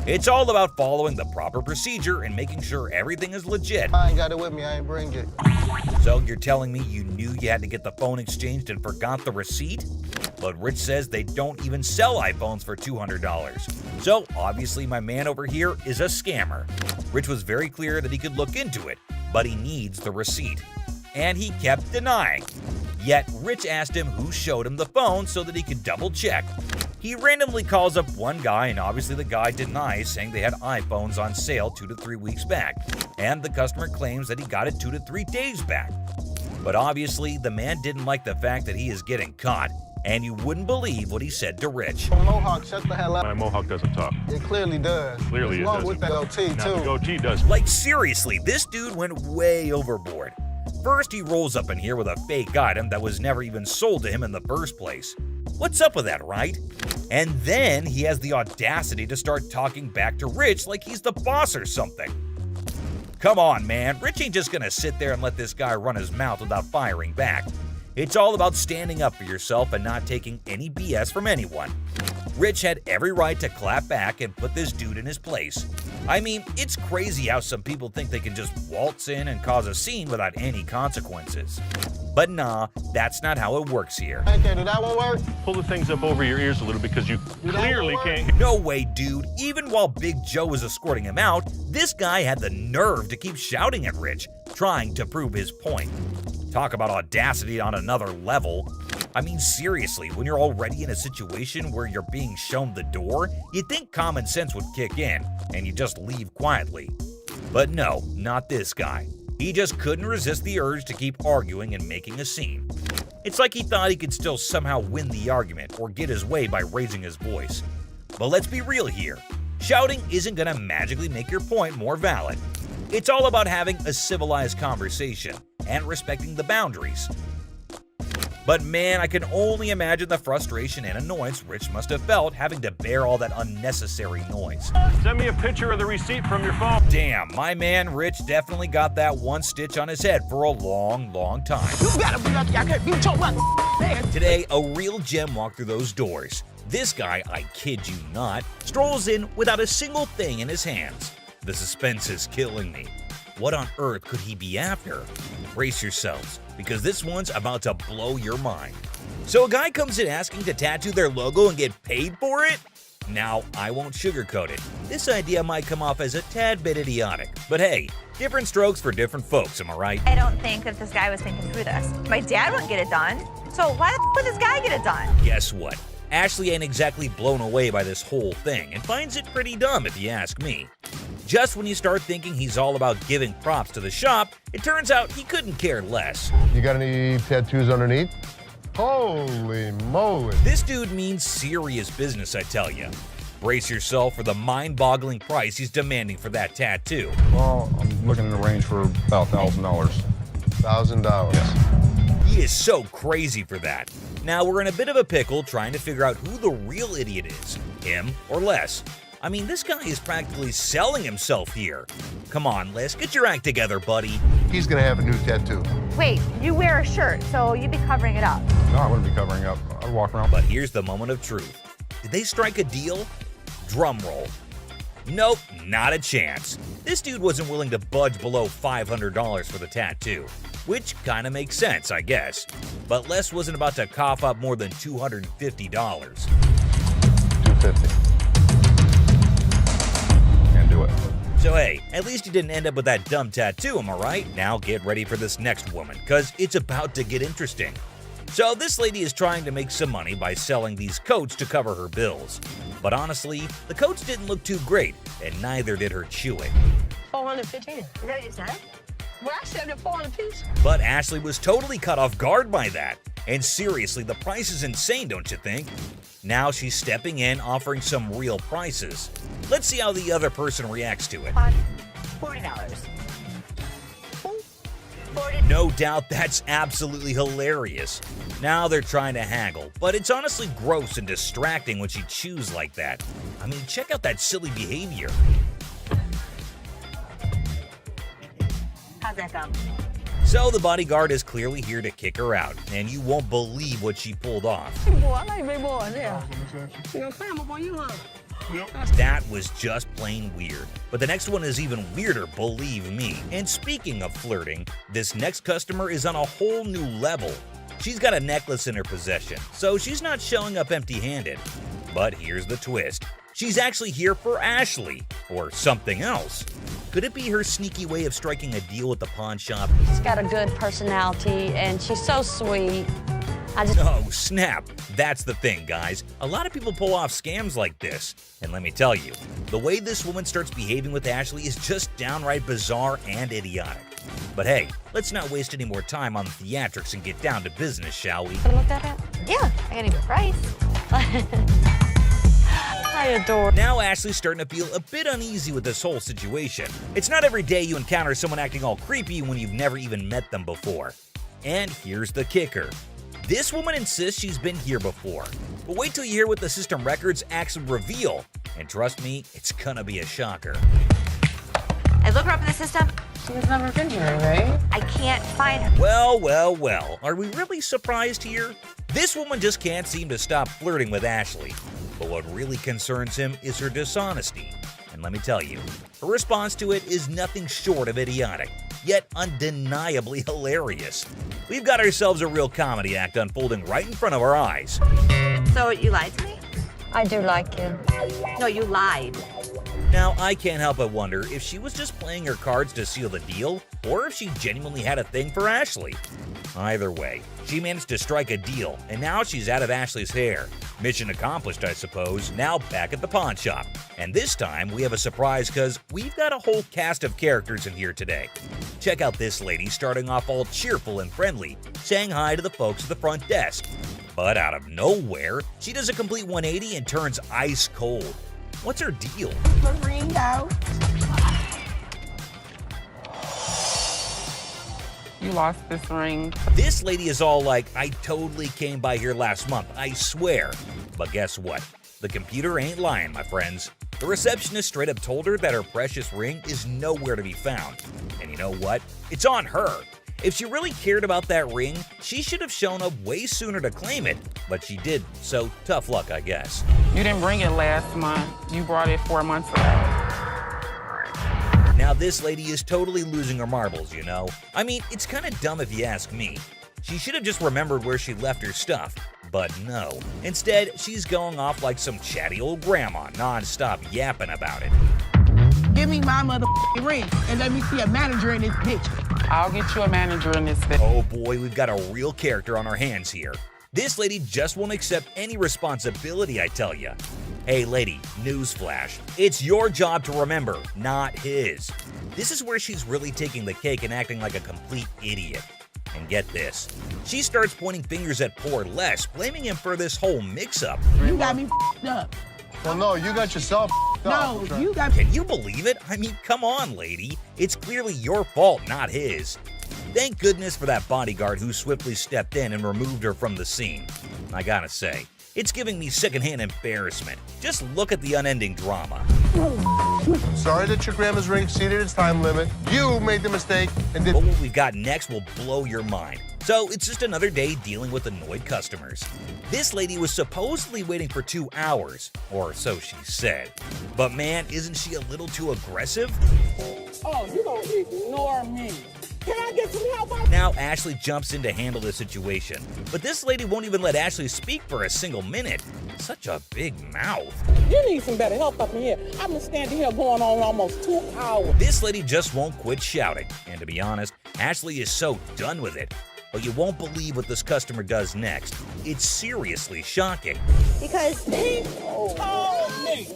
It's all about following the proper procedure and making sure everything is legit. I ain't got it with me, I ain't bring it. So you're telling me you knew you had to get the phone exchanged and forgot the receipt? But Rich says they don't even sell iPhones for $200. So obviously my man over here is a scammer. Rich was very clear that he could look into it, but he needs the receipt. And he kept denying. Yet Rich asked him who showed him the phone so that he could double check. He randomly calls up one guy and obviously the guy denies, saying they had iPhones on sale 2 to 3 weeks back. And the customer claims that he got it 2 to 3 days back. But obviously the man didn't like the fact that he is getting caught. And you wouldn't believe what he said to Rich. Mohawk, shut the hell up. My Mohawk doesn't talk. It clearly does. Clearly it does. With that goatee, too. The goatee does. Like seriously, this dude went way overboard. First, he rolls up in here with a fake item that was never even sold to him in the first place. What's up with that, right? And then he has the audacity to start talking back to Rich like he's the boss or something. Come on, man. Rich ain't just gonna sit there and let this guy run his mouth without firing back. It's all about standing up for yourself and not taking any BS from anyone. Rich had every right to clap back and put this dude in his place. I mean, it's crazy how some people think they can just waltz in and cause a scene without any consequences. But nah, that's not how it works here. Okay, did that one work? Pull the things up over your ears a little because you clearly can't. No way, dude. Even while Big Joe was escorting him out, this guy had the nerve to keep shouting at Rich, trying to prove his point. Talk about audacity on another level. I mean, seriously, when you're already in a situation where you're being shown the door, you'd think common sense would kick in, and you just leave quietly. But no, not this guy. He just couldn't resist the urge to keep arguing and making a scene. It's like he thought he could still somehow win the argument or get his way by raising his voice. But let's be real here. Shouting isn't gonna magically make your point more valid. It's all about having a civilized conversation and respecting the boundaries. But man, I can only imagine the frustration and annoyance Rich must have felt having to bear all that unnecessary noise. Send me a picture of the receipt from your phone. Damn, my man Rich definitely got that one stitch on his head for a long, long time. You gotta be lucky I can't beat your man. Today, a real gem walked through those doors. This guy, I kid you not, strolls in without a single thing in his hands. The suspense is killing me. What on earth could he be after? Brace yourselves, because this one's about to blow your mind. So a guy comes in asking to tattoo their logo and get paid for it? Now, I won't sugarcoat it. This idea might come off as a tad bit idiotic, but hey, different strokes for different folks, am I right? I don't think that this guy was thinking through this. My dad wouldn't get it done, so why the would this guy get it done? Guess what? Ashley ain't exactly blown away by this whole thing and finds it pretty dumb if you ask me. Just when you start thinking he's all about giving props to the shop, it turns out he couldn't care less. You got any tattoos underneath? Holy moly. This dude means serious business, I tell you. Brace yourself for the mind-boggling price he's demanding for that tattoo. Well, I'm looking in the range for about $1,000. $1,000. Yeah. He is so crazy for that. Now we're in a bit of a pickle trying to figure out who the real idiot is, him or Les. I mean, this guy is practically selling himself here. Come on, Les, get your act together, buddy. He's gonna have a new tattoo. Wait, you wear a shirt, so you'd be covering it up. No, I wouldn't be covering up. I'd walk around. But here's the moment of truth. Did they strike a deal? Drum roll. Nope, not a chance. This dude wasn't willing to budge below $500 for the tattoo, which kind of makes sense, I guess. But Les wasn't about to cough up more than $250. $250. Can't do it. So hey, at least you didn't end up with that dumb tattoo, am I right? Now get ready for this next woman, cause it's about to get interesting. So this lady is trying to make some money by selling these coats to cover her bills. But honestly, the coats didn't look too great, and neither did her chewing. $415. Is that what you said? Well, I said $400 a piece. But Ashley was totally caught off guard by that. And seriously, the price is insane, don't you think? Now she's stepping in, offering some real prices. Let's see how the other person reacts to it. $40. No doubt that's absolutely hilarious. Now they're trying to haggle, but it's honestly gross and distracting when she chews like that. I mean, check out that silly behavior. How's that go? So the bodyguard is clearly here to kick her out, and you won't believe what she pulled off. That was just plain weird. But the next one is even weirder, believe me. And speaking of flirting, this next customer is on a whole new level. She's got a necklace in her possession, so she's not showing up empty-handed. But here's the twist. She's actually here for Ashley, or something else. Could it be her sneaky way of striking a deal with the pawn shop? She's got a good personality, and she's so sweet. Oh, snap. That's the thing, guys. A lot of people pull off scams like this. And let me tell you, the way this woman starts behaving with Ashley is just downright bizarre and idiotic. But hey, let's not waste any more time on the theatrics and get down to business, shall we? Can I look that up? Yeah, I got a price. I adore. Now Ashley's starting to feel a bit uneasy with this whole situation. It's not every day you encounter someone acting all creepy when you've never even met them before. And here's the kicker. This woman insists she's been here before. But wait till you hear what the system records actually reveal. And trust me, it's gonna be a shocker. I look her up in the system. She's never been here, right? I can't find her. Well, well, well. Are we really surprised here? This woman just can't seem to stop flirting with Ashley. But what really concerns him is her dishonesty. And let me tell you, her response to it is nothing short of idiotic, yet undeniably hilarious. We've got ourselves a real comedy act unfolding right in front of our eyes. So you lied to me? I do like you. No, you lied. Now, I can't help but wonder if she was just playing her cards to seal the deal, or if she genuinely had a thing for Ashley. Either way, she managed to strike a deal, and now she's out of Ashley's hair. Mission accomplished, I suppose. Now back at the pawn shop. And this time, we have a surprise because we've got a whole cast of characters in here today. Check out this lady starting off all cheerful and friendly, saying hi to the folks at the front desk. But out of nowhere, she does a complete 180 and turns ice cold. What's her deal? You lost this ring. This lady is all like, I totally came by here last month, I swear. But guess what? The computer ain't lying, my friends. The receptionist straight up told her that her precious ring is nowhere to be found. And you know what? It's on her. If she really cared about that ring, she should have shown up way sooner to claim it, but she didn't, so tough luck, I guess. You didn't bring it last month. You brought it 4 months ago. Now this lady is totally losing her marbles, you know? I mean, it's kind of dumb if you ask me. She should have just remembered where she left her stuff. But no. Instead, she's going off like some chatty old grandma, non-stop yapping about it. Give me my motherfucking ring and let me see a manager in this bitch. I'll get you a manager in this bitch. Oh boy, we've got a real character on our hands here. This lady just won't accept any responsibility, I tell ya. Hey lady, newsflash. It's your job to remember, not his. This is where she's really taking the cake and acting like a complete idiot. And get this, she starts pointing fingers at poor Les, blaming him for this whole mix-up. You got me up. Well, no, you got yourself up. No, you got. Can you believe it? I mean, come on, lady. It's clearly your fault, not his. Thank goodness for that bodyguard who swiftly stepped in and removed her from the scene. I gotta say, it's giving me secondhand embarrassment. Just look at the unending drama. Sorry that your grandma's ring exceeded its time limit. You made the mistake and did. But what we've got next will blow your mind. So it's just another day dealing with annoyed customers. This lady was supposedly waiting for 2 hours, or so she said. But man, isn't she a little too aggressive? Oh, you gonna ignore me. Can I get some help? Now Ashley jumps in to handle the situation, but this lady won't even let Ashley speak for a single minute. Such a big mouth. You need some better help up in here. I've been standing here going on almost 2 hours. This lady just won't quit shouting, and to be honest, Ashley is so done with it. But you won't believe what this customer does next. It's seriously shocking. Because he told me.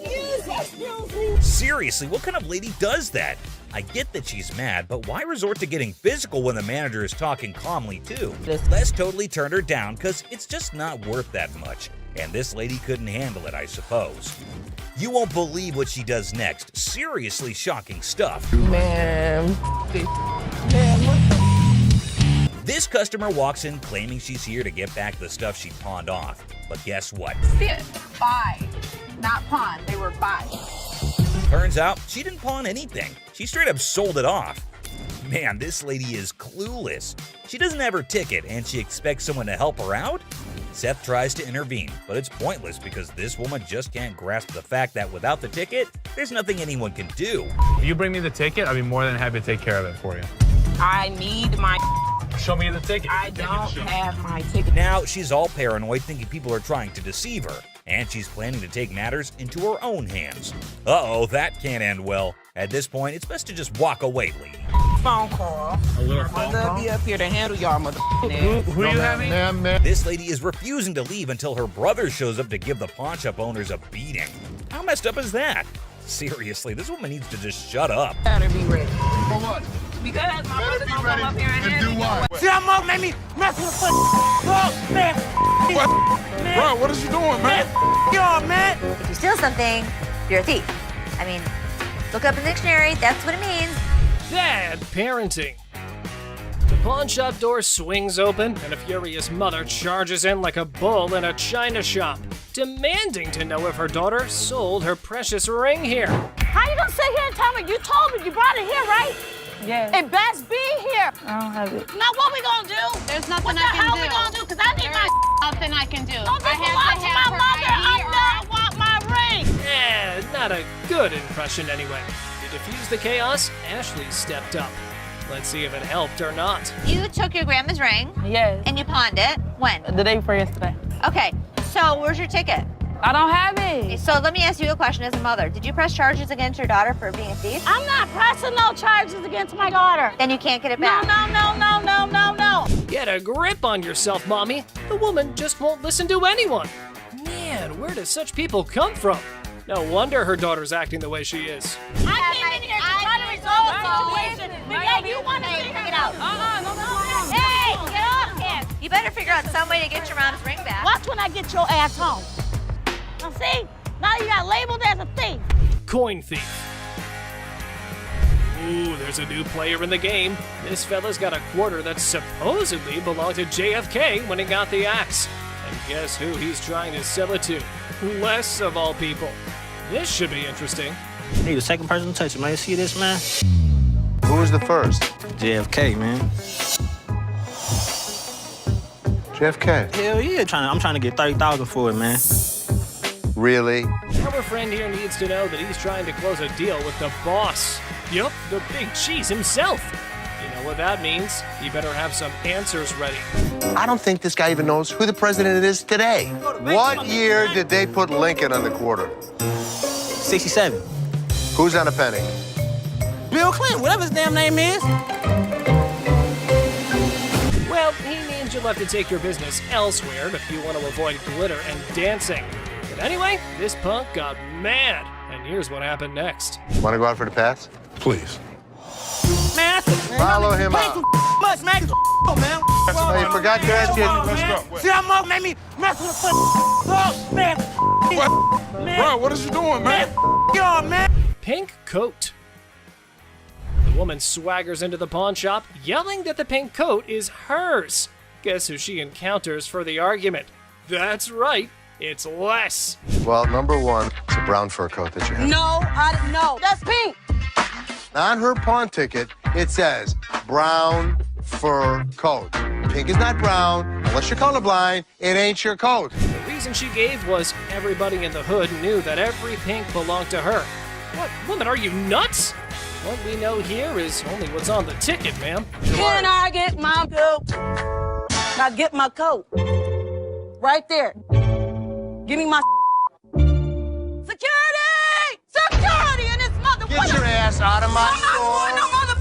Excuse me. Seriously, what kind of lady does that? I get that she's mad, but why resort to getting physical when the manager is talking calmly too? Les totally turned her down because it's just not worth that much. And this lady couldn't handle it, I suppose. You won't believe what she does next. Seriously shocking stuff. Man. This customer walks in claiming she's here to get back the stuff she pawned off. But guess what? Buy. Not pawn. They were buy. Turns out she didn't pawn anything. She straight up sold it off. Man, this lady is clueless. She doesn't have her ticket and she expects someone to help her out? Seth tries to intervene, but it's pointless because this woman just can't grasp the fact that without the ticket, there's nothing anyone can do. If you bring me the ticket, I'll be more than happy to take care of it for you. I need my. Show me the ticket. I don't have my ticket. Now she's all paranoid, thinking people are trying to deceive her, and she's planning to take matters into her own hands. Uh-oh, that can't end well. At this point, it's best to just walk away, lady. Phone call. A little phone call? Be up here to handle y'all Who you having? This lady is refusing to leave until her brother shows up to give the pawn shop owners a beating. How messed up is that? Seriously, this woman needs to just shut up. Better be ready. For what? Because my brother's gonna come up here and To do what? See that mother made me mess with the oh, man. What? Bro, what is you doing, man? Y'all, man. If you steal something, you're a thief. I mean, look up in the dictionary, that's what it means. Bad parenting. The pawn shop door swings open, and a furious mother charges in like a bull in a china shop, demanding to know if her daughter sold her precious ring here. How you gonna sit here and tell me? You told me you brought it here, right? Yeah. It best be here. I don't have it. Now what we gonna do? There's nothing What the I can hell do. we gonna do? Because I need my Nothing I can do. Don't I just have watch to my have her mother ID or I want my ring. Not a good impression anyway. To defuse the chaos, Ashley stepped up. Let's see if it helped or not. You took your grandma's ring. Yes. And you pawned it. When? The day before yesterday. Okay, so where's your ticket? I don't have it. So let me ask you a question as a mother. Did you press charges against your daughter for being a thief? I'm not pressing no charges against my daughter. Then you can't get it back. No. Get a grip on yourself, Mommy. The woman just won't listen to anyone. Man, where do such people come from? No wonder her daughter's acting the way she is. I came in here to try to resolve the situation. But yeah, you want to figure it out. No. Hey, get off him. You better figure out some way to get your mom's ring back. Watch when I get your ass home. Now see, now you got labeled as a thief. Coin thief. Ooh, there's a new player in the game. This fella's got a quarter that supposedly belonged to JFK when he got the axe. And guess who he's trying to sell it to? Les, of all people. This should be interesting. Need a second person to touch it, man. You see this, man? Who was the first? JFK, man. JFK? Hell yeah, I'm trying to get $30,000 for it, man. Really? Our friend here needs to know that he's trying to close a deal with the boss. Yup, the big cheese himself. You know what that means? You better have some answers ready. I don't think this guy even knows who the president is today. What year did they put Lincoln on the quarter? 67. Who's on a penny? Bill Clinton, whatever his damn name is. Well, he means you'll have to take your business elsewhere if you want to avoid glitter and dancing. But anyway, this punk got mad, and here's what happened next. Want to go out for the pass? Please. Man, follow him out. Much, man. Man. Oh, you forgot to ask you. Let's go. See how Mark made me mess with the oh, man. What? Man. Bro, what is you doing, man? Get on, man. Pink coat. The woman swaggers into the pawn shop, yelling that the pink coat is hers. Guess who she encounters for the argument? That's right, it's Les. Well, number one, it's a brown fur coat that you have. No, no, that's pink. On her pawn ticket, it says brown fur coat. Pink is not brown. Unless you're colorblind, it ain't your coat. The reason she gave was everybody in the hood knew that every pink belonged to her. What, woman, are you nuts? What we know here is only what's on the ticket, ma'am. Can I get my coat? Now get my coat. Right there. Give me my security! Security in this mother. Get your ass out of my store.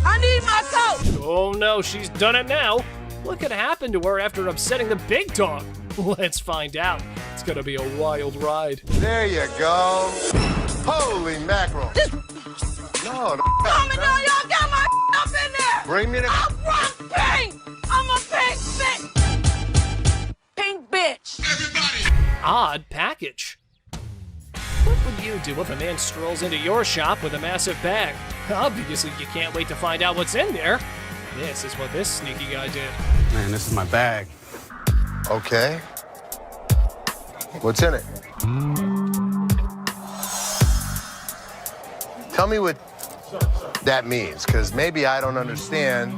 I need my coat. Oh no, she's done it now. What could happen to her after upsetting the big dog? Let's find out. It's gonna be a wild ride. There you go. Holy mackerel. No, Coming down, y'all got my up in there. Bring me the... I want pink. I'm a pink bitch. Pink bitch. Everybody. Odd package. What would you do if a man strolls into your shop with a massive bag? Obviously, you can't wait to find out what's in there. This is what this sneaky guy did. Man, this is my bag. Okay. What's in it? Tell me what that means, because maybe I don't understand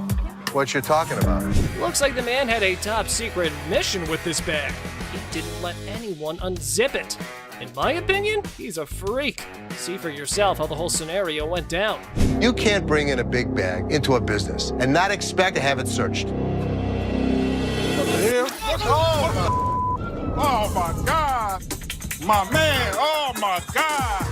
what you're talking about. Looks like the man had a top secret mission with this bag. He didn't let anyone unzip it. In my opinion, he's a freak. See for yourself how the whole scenario went down. You can't bring in a big bag into a business and not expect to have it searched. What the hell? Oh my God. My man, oh my God.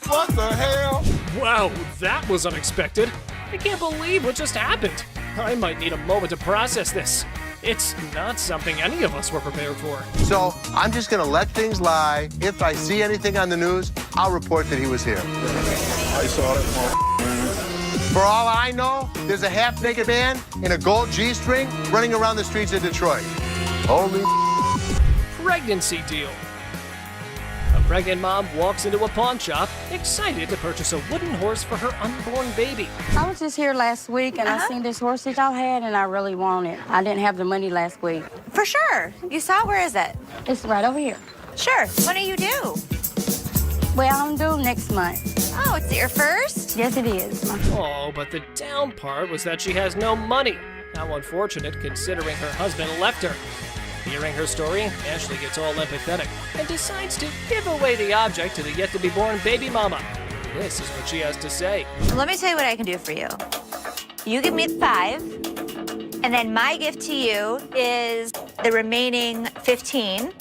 What the hell? Wow, that was unexpected. I can't believe what just happened. I might need a moment to process this. It's not something any of us were prepared for. So I'm just gonna let things lie. If I see anything on the news, I'll report that he was here. I saw that. For all I know, there's a half-naked man in a gold G-string running around the streets of Detroit. Holy Pregnancy deal. A pregnant mom walks into a pawn shop, excited to purchase a wooden horse for her unborn baby. I was just here last week, and I seen this horse that y'all had, and I really want it. I didn't have the money last week. For sure. You saw it? Where is it? It's right over here. Sure. When are you due? Well, I'm due next month. Oh, it's your first? Yes, it is. Oh, but the down part was that she has no money. How unfortunate, considering her husband left her. Hearing her story, Ashley gets all empathetic and decides to give away the object to the yet-to-be-born baby mama. This is what she has to say. Let me tell you what I can do for you. You give me the 5, and then my gift to you is the remaining 15.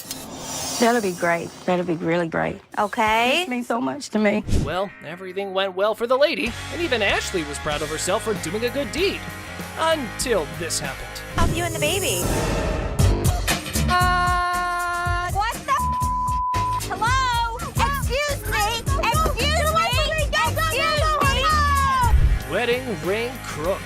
That'll be great. That'll be really great. Okay? It means so much to me. Well, everything went well for the lady, and even Ashley was proud of herself for doing a good deed. Until this happened. Help you and the baby. What the Hello? Excuse me? Excuse me? Wedding ring crook.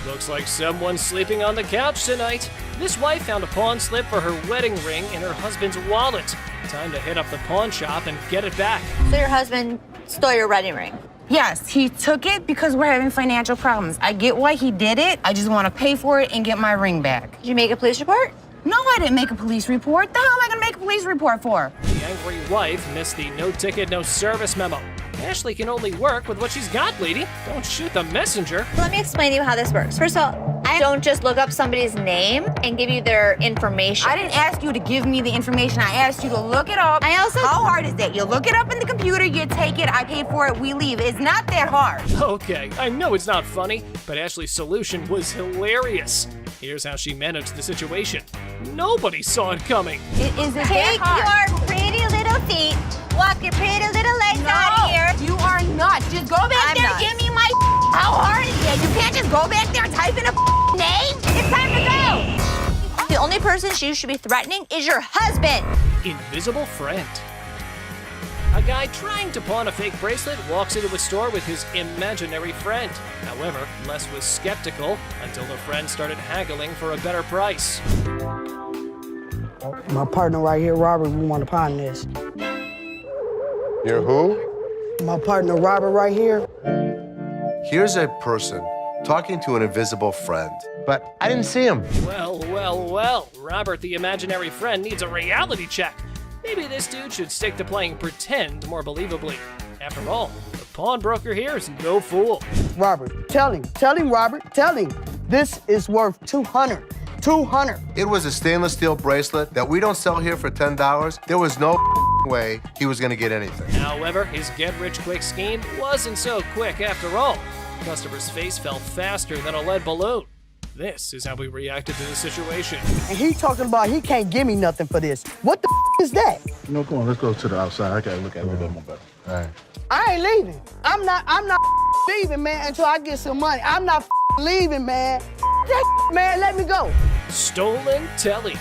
Looks like someone's sleeping on the couch tonight. This wife found a pawn slip for her wedding ring in her husband's wallet. Time to hit up the pawn shop and get it back. So your husband stole your wedding ring? Yes, he took it because we're having financial problems. I get why he did it. I just want to pay for it and get my ring back. Did you make a police report? No, I didn't make a police report. The hell am I gonna make a police report for? The angry wife missed the no ticket, no service memo. Ashley can only work with what she's got, lady. Don't shoot the messenger. Let me explain to you how this works. First of all, I don't just look up somebody's name and give you their information. I didn't ask you to give me the information. I asked you to look it up. How hard is that? You look it up in the computer, you take it, I pay for it, we leave. It's not that hard. Okay, I know it's not funny, but Ashley's solution was hilarious. Here's how she managed the situation. Nobody saw it coming. It isn't Take that hard. your pretty little feet, walk your pretty little legs out of here. You are not. Just go back there, give me my How hard is that? You can't just go back there and type in a name. It's time to go. The only person you should be threatening is your husband. Invisible friend. A guy trying to pawn a fake bracelet walks into a store with his imaginary friend. However, Les was skeptical until the friend started haggling for a better price. My partner right here, Robert, we want to pawn this. You're who? My partner, Robert, right here. Here's a person talking to an invisible friend, but I didn't see him. Well, Robert the imaginary friend needs a reality check. Maybe this dude should stick to playing pretend more believably. After all, the pawnbroker here is no fool. Robert, tell him, Robert, tell him. This is worth $200. It was a stainless steel bracelet that we don't sell here for $10. There was no way he was gonna get anything. However, his get-rich-quick scheme wasn't so quick after all. The customer's face fell faster than a lead balloon. This is how we reacted to the situation. And he talking about he can't give me nothing for this. What the is that? You know, come on, let's go to the outside. I gotta look at it a little bit more better. All right. I ain't leaving. I'm not leaving, man, until I get some money. I'm not leaving, man. That man, let me go. Stolen telly.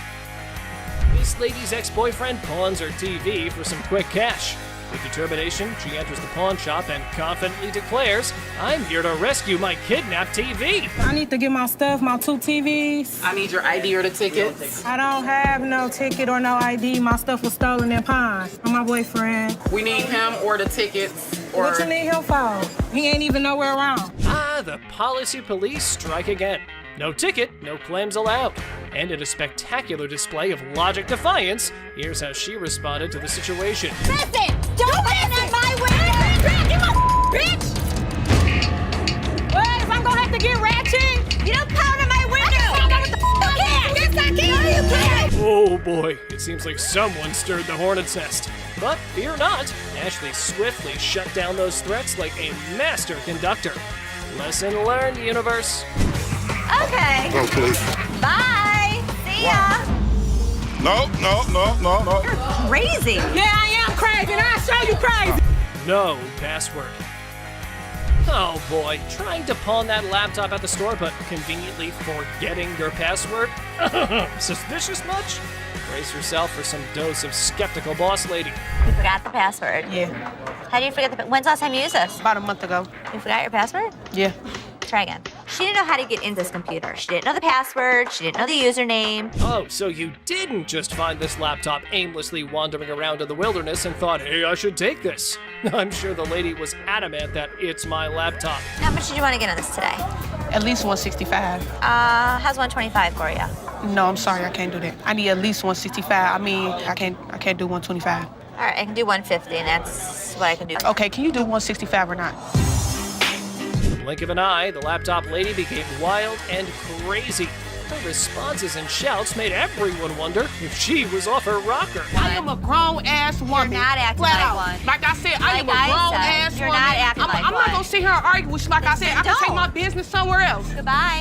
This lady's ex-boyfriend pawns her TV for some quick cash. With determination, she enters the pawn shop and confidently declares, "I'm here to rescue my kidnapped TV." I need to get my stuff, my 2 TVs. I need your ID or the tickets. I don't have no ticket or no ID. My stuff was stolen and pawned from my boyfriend. We need him or the tickets. Or... What you need him for? He ain't even nowhere around. Ah, the policy police strike again. No ticket, no claims allowed. And in a spectacular display of logic defiance, here's how she responded to the situation. Listen, don't land on my window! Get my bitch! Well, if I'm gonna have to get ratchet, You don't pound on my window! Yes, I can! No, you can't! Oh boy, it seems like someone stirred the hornet's nest. But fear not, Ashley swiftly shut down those threats like a master conductor. Lesson learned, universe. Okay. Oh, please. Bye. See ya. No. You're crazy. Yeah, I am crazy, and I'll show you crazy! No password. Oh boy, trying to pawn that laptop at the store, but conveniently forgetting your password? Suspicious much? Brace yourself for some dose of skeptical boss lady. You forgot the password. Yeah. How do you forget the when's the last time you used this? About a month ago. You forgot your password? Yeah. Try again. She didn't know how to get into this computer. She didn't know the password. She didn't know the username. Oh, so you didn't just find this laptop aimlessly wandering around in the wilderness and thought, hey, I should take this. I'm sure the lady was adamant that it's my laptop. How much did you want to get on this today? At least 165. How's 125 for you? No, I'm sorry, I can't do that. I need at least 165. I mean, I can't do 125. All right, I can do 150, and that's what I can do. Okay, can you do 165 or not? Blink of an eye, the laptop lady became wild and crazy. Her responses and shouts made everyone wonder if she was off her rocker. I am a grown-ass woman. You're not acting Flat like out. one. Like I said, I am a Like I grown-ass said, woman. you're not acting like I'm not one. gonna sit here and argue with you. Like I said, I can take don't. my business somewhere else. Goodbye.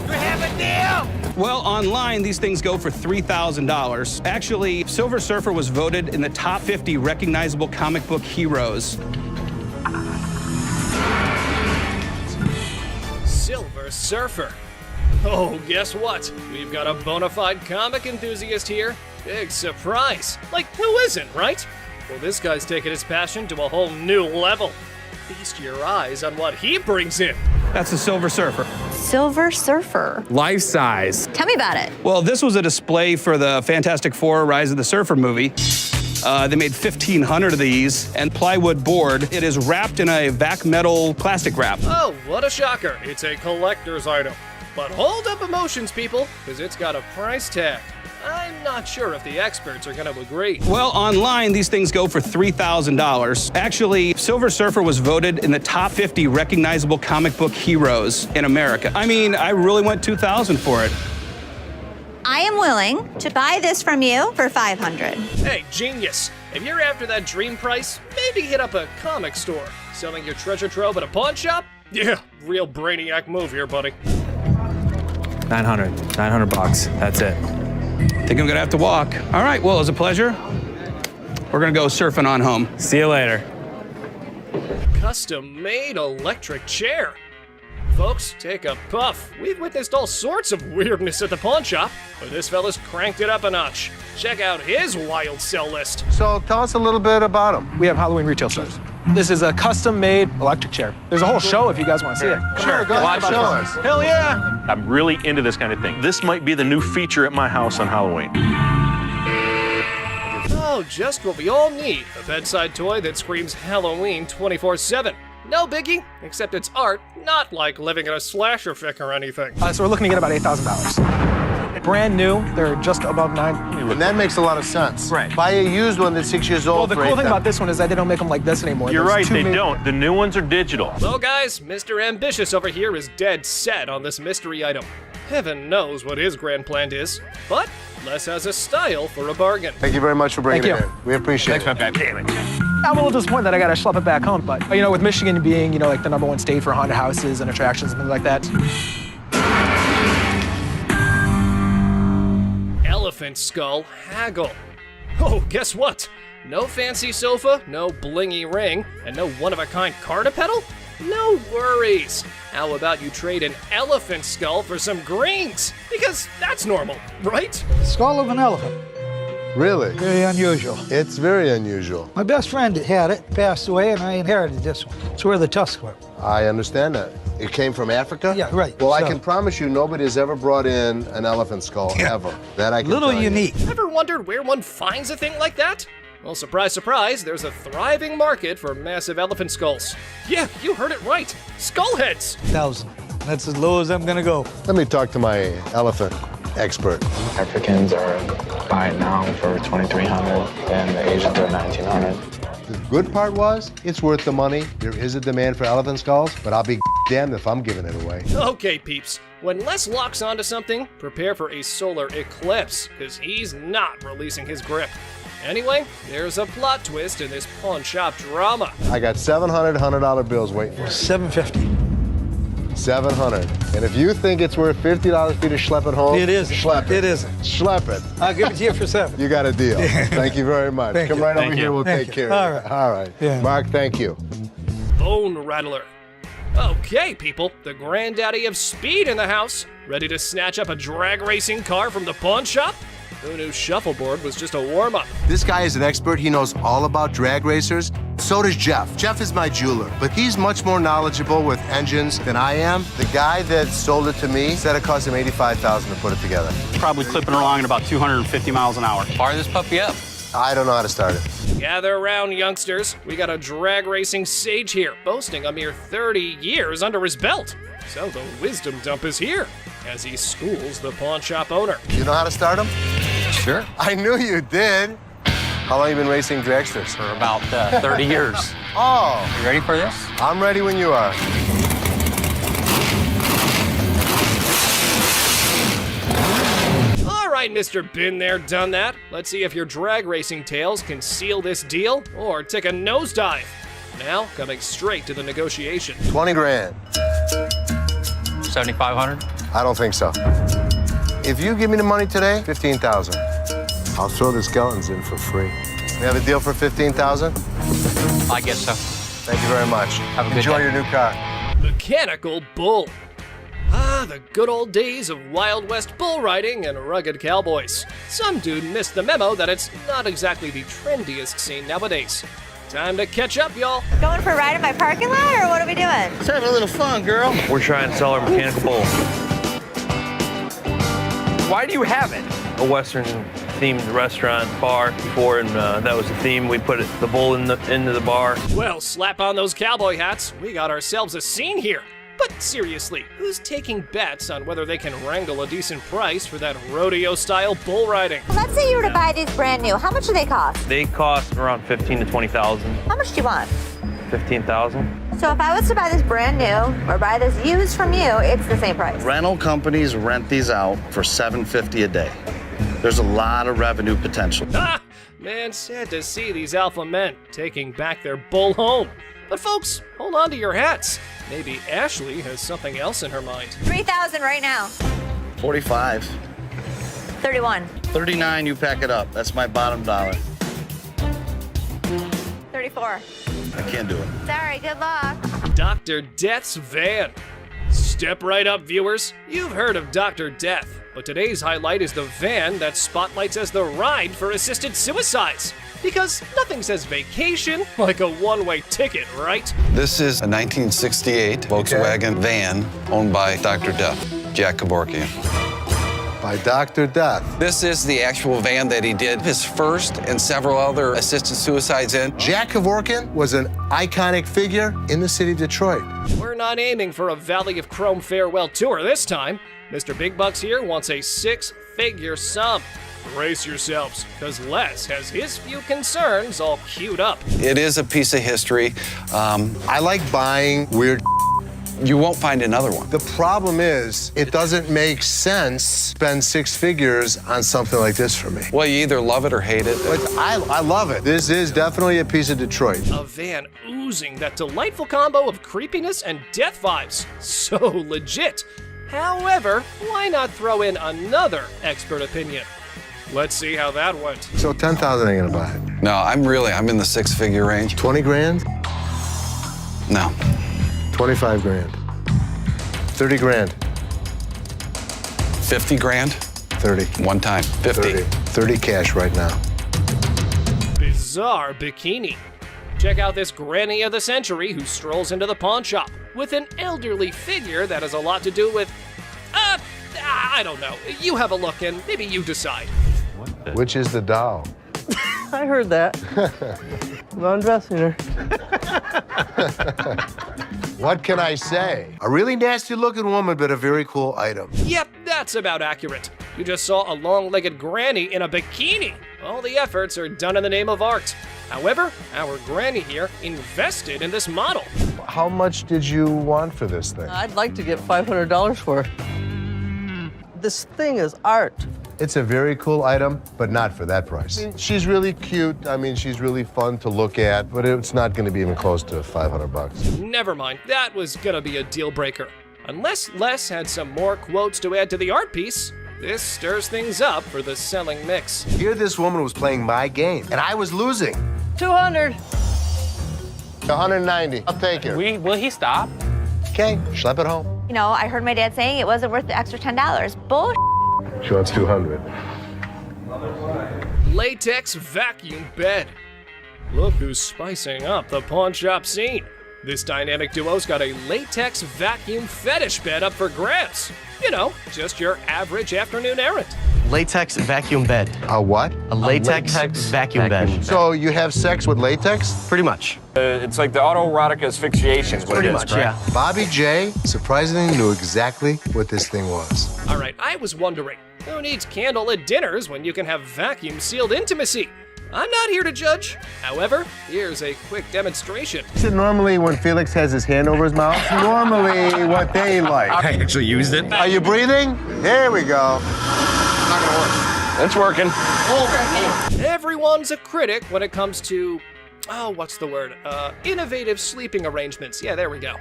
We have a deal! Well, online, these things go for $3,000. Actually, Silver Surfer was voted in the top 50 recognizable comic book heroes. Silver Surfer. Oh, guess what? We've got a bona fide comic enthusiast here. Big surprise. Like, who isn't, right? Well, this guy's taking his passion to a whole new level. Feast your eyes on what he brings in. That's the Silver Surfer. Silver Surfer. Life size. Tell me about it. Well, this was a display for the Fantastic Four Rise of the Surfer movie. They made 1,500 of these, and plywood board. It is wrapped in a vac metal plastic wrap. Oh, what a shocker. It's a collector's item. But hold up emotions, people, because it's got a price tag. I'm not sure if the experts are going to agree. Well, online, these things go for $3,000. Actually, Silver Surfer was voted in the top 50 recognizable comic book heroes in America. I mean, I really went $2,000 for it. I am willing to buy this from you for $500. Hey, genius. If you're after that dream price, maybe hit up a comic store. Selling your treasure trove at a pawn shop? Yeah, real brainiac move here, buddy. 900 bucks. That's it. Think I'm gonna have to walk. All right, well, it was a pleasure. We're gonna go surfing on home. See you later. Custom-made electric chair. Folks, take a puff. We've witnessed all sorts of weirdness at the pawn shop, but this fella's cranked it up a notch. Check out his wild sell list. So tell us a little bit about him. We have Halloween retail stores. This is a custom-made electric chair. There's a whole show if you guys want to see it. Sure, go ahead, show us. Hell yeah! I'm really into this kind of thing. This might be the new feature at my house on Halloween. Oh, just what we all need. A bedside toy that screams Halloween 24/7. No biggie, except it's art, not like living in a slasher fic or anything. So we're looking to get about $8,000. Brand new, they're just above $9,000. And that makes a lot of sense. Right. Buy a used one that's 6 years old. Well, the cool thing about this one is that they don't make them like this anymore. You're right, they don't. The new ones are digital. Well, guys, Mr. Ambitious over here is dead set on this mystery item. Heaven knows what his grand plan is, but Les has a style for a bargain. Thank you very much for bringing Thank it you. in. We appreciate it. Damn it. I'm a little disappointed that I gotta schlep it back home, but, you know, with Michigan being, like the #1 state for haunted houses and attractions and things like that. Elephant skull haggle. Oh, guess what? No fancy sofa, no blingy ring, and no one-of-a-kind car to pedal? No worries. How about you trade an elephant skull for some greens? Because that's normal, right? Skull of an elephant. Really? Very unusual. It's very unusual. My best friend had it, passed away, and I inherited this one. It's where the tusks were. I understand that. It came from Africa? Yeah, right. Well, I So- can promise you nobody has ever brought in an elephant skull, ever. That I can Little tell you. unique. Ever wondered where one finds a thing like that? Well, surprise, surprise, there's a thriving market for massive elephant skulls. Yeah, you heard it right. Skull heads. 1,000. That's as low as I'm gonna go. Let me talk to my elephant expert. Africans are buying now for $2,300 and the Asians are $1,900. The good part was, it's worth the money. There is a demand for elephant skulls, but I'll be damned if I'm giving it away. Okay, peeps. When Les locks onto something, prepare for a solar eclipse, because he's not releasing his grip. Anyway, there's a plot twist in this pawn shop drama. I got $700 bills waiting for you. $750. $700. And if you think it's worth $50 for you to schlep it home, It isn't. Schlep it. It isn't. Schlep it. I'll give it to you for $7. You got a deal. Thank you very much. Thank Come you. right Thank over you. here. We'll Thank take you. care All of it. right. All right. Yeah. Mark, thank you. Bone rattler. Okay, people, the granddaddy of speed in the house. Ready to snatch up a drag racing car from the pawn shop? Who knew shuffleboard was just a warm-up? This guy is an expert. He knows all about drag racers. So does Jeff. Jeff is my jeweler, but he's much more knowledgeable with engines than I am. The guy that sold it to me said it cost him $85,000 to put it together. Probably clipping along at about 250 miles an hour. Fire this puppy up. I don't know how to start it. Gather around, youngsters. We got a drag racing sage here, boasting a mere 30 years under his belt. So the wisdom dump is here, as he schools the pawn shop owner. You know how to start him? Sure. I knew you did. How long have you been racing dragsters? For about 30 years. Oh. You ready for this? I'm ready when you are. All right, Mr. Been There, Done That. Let's see if your drag racing tales can seal this deal or take a nosedive. Now, coming straight to the negotiation. 20 grand. 7,500. I don't think so. If you give me the money today, 15,000. I'll throw the skeletons in for free. We have a deal for 15,000? I guess so. Thank you very much. Have a good Enjoy day. your new car. Mechanical bull. Ah, the good old days of Wild West bull riding and rugged cowboys. Some dude missed the memo that it's not exactly the trendiest scene nowadays. Time to catch up, y'all. Going for a ride in my parking lot, or what are we doing? Let's have a little fun, girl. We're trying to sell our mechanical bull. Why do you have it? A Western-themed restaurant bar before, and that was the theme. We put the bull into the bar. Well, slap on those cowboy hats. We got ourselves a scene here. But seriously, who's taking bets on whether they can wrangle a decent price for that rodeo-style bull riding? Let's say you were to buy these brand new. How much do they cost? They cost around $15,000 to $20,000. How much do you want? $15,000. So if I was to buy this brand new or buy this used from you, it's the same price. Rental companies rent these out for $750 a day. There's a lot of revenue potential. Ah, man, sad to see these alpha men taking back their bull home. But folks, hold on to your hats. Maybe Ashley has something else in her mind. 3,000 right now. 45. 31. 39, you pack it up. That's my bottom dollar. 34. I can't do it. Sorry, good luck. Dr. Death's van. Step right up, viewers. You've heard of Dr. Death, but today's highlight is the van that spotlights as the ride for assisted suicides. Because nothing says vacation like a one-way ticket, right? This is a 1968 Volkswagen van owned by Dr. Death, Jack Kevorkian. By Dr. Death. This is the actual van that he did his first and several other assisted suicides in. Jack Kevorkian was an iconic figure in the city of Detroit. We're not aiming for a Valley of Chrome farewell tour this time. Mr. Big Bucks here wants a six-figure sum. Brace yourselves, because Les has his few concerns all queued up. It is a piece of history. I like buying weird. You won't find another one. The problem is, it doesn't make sense to spend six figures on something like this for me. Well, you either love it or hate it. But I love it. This is definitely a piece of Detroit. A van oozing that delightful combo of creepiness and death vibes. So legit. However, why not throw in another expert opinion? Let's see how that went. So 10,000 ain't gonna buy it. No, I'm in the six-figure range. 20 grand? No. 25 grand. 30 grand. 50 grand? 30. One time. 50. 30 cash right now. Bizarre bikini. Check out this granny of the century who strolls into the pawn shop with an elderly figure that has a lot to do with, I don't know. You have a look and maybe you decide. Which is the doll? I heard that. I'm undressing her. What can I say? A really nasty-looking woman, but a very cool item. Yep, that's about accurate. You just saw a long-legged granny in a bikini. All the efforts are done in the name of art. However, our granny here invested in this model. How much did you want for this thing? I'd like to get $500 for it. This thing is art. It's a very cool item, but not for that price. She's really cute. I mean, she's really fun to look at, but it's not going to be even close to 500 bucks. Never mind, that was gonna be a deal breaker. Unless Les had some more quotes to add to the art piece, this stirs things up for the selling mix. Here this woman was playing my game, and I was losing. 200. 190. I'll take it. Will he stop? Okay, schlep it home. You know, I heard my dad saying it wasn't worth the extra $10. Bull. She wants 200. Latex vacuum bed. Look who's spicing up the pawn shop scene. This dynamic duo's got a latex vacuum fetish bed up for grabs. You know, just your average afternoon errand. Latex vacuum bed. A what? A latex vacuum bed. So you have sex with latex? Pretty much. It's like the autoerotic asphyxiation is what Pretty it is, much, correct? yeah. Bobby J surprisingly knew exactly what this thing was. All right, I was wondering, who needs candlelit dinners when you can have vacuum-sealed intimacy? I'm not here to judge. However, here's a quick demonstration. Is it normally when Felix has his hand over his mouth? Normally what they like. I actually used it. Are you breathing? There we go. Not gonna work. It's working. Everyone's a critic when it comes to, what's the word? Innovative sleeping arrangements. Yeah, there we go.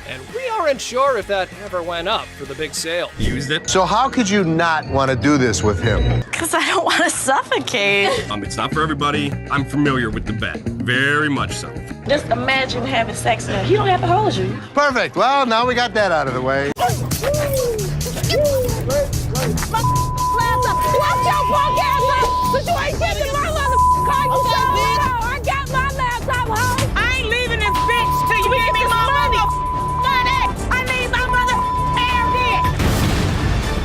And we aren't sure if that ever went up for the big sale. Used it. So how could you not want to do this with him? Because I don't want to suffocate. It's not for everybody. I'm familiar with the bed. Very much so. Just imagine having sex and he don't have to hold you. Perfect. Well, now we got that out of the way. Watch your punk ass up! But you ain't taking my motherfucking car, you I got my laptop home!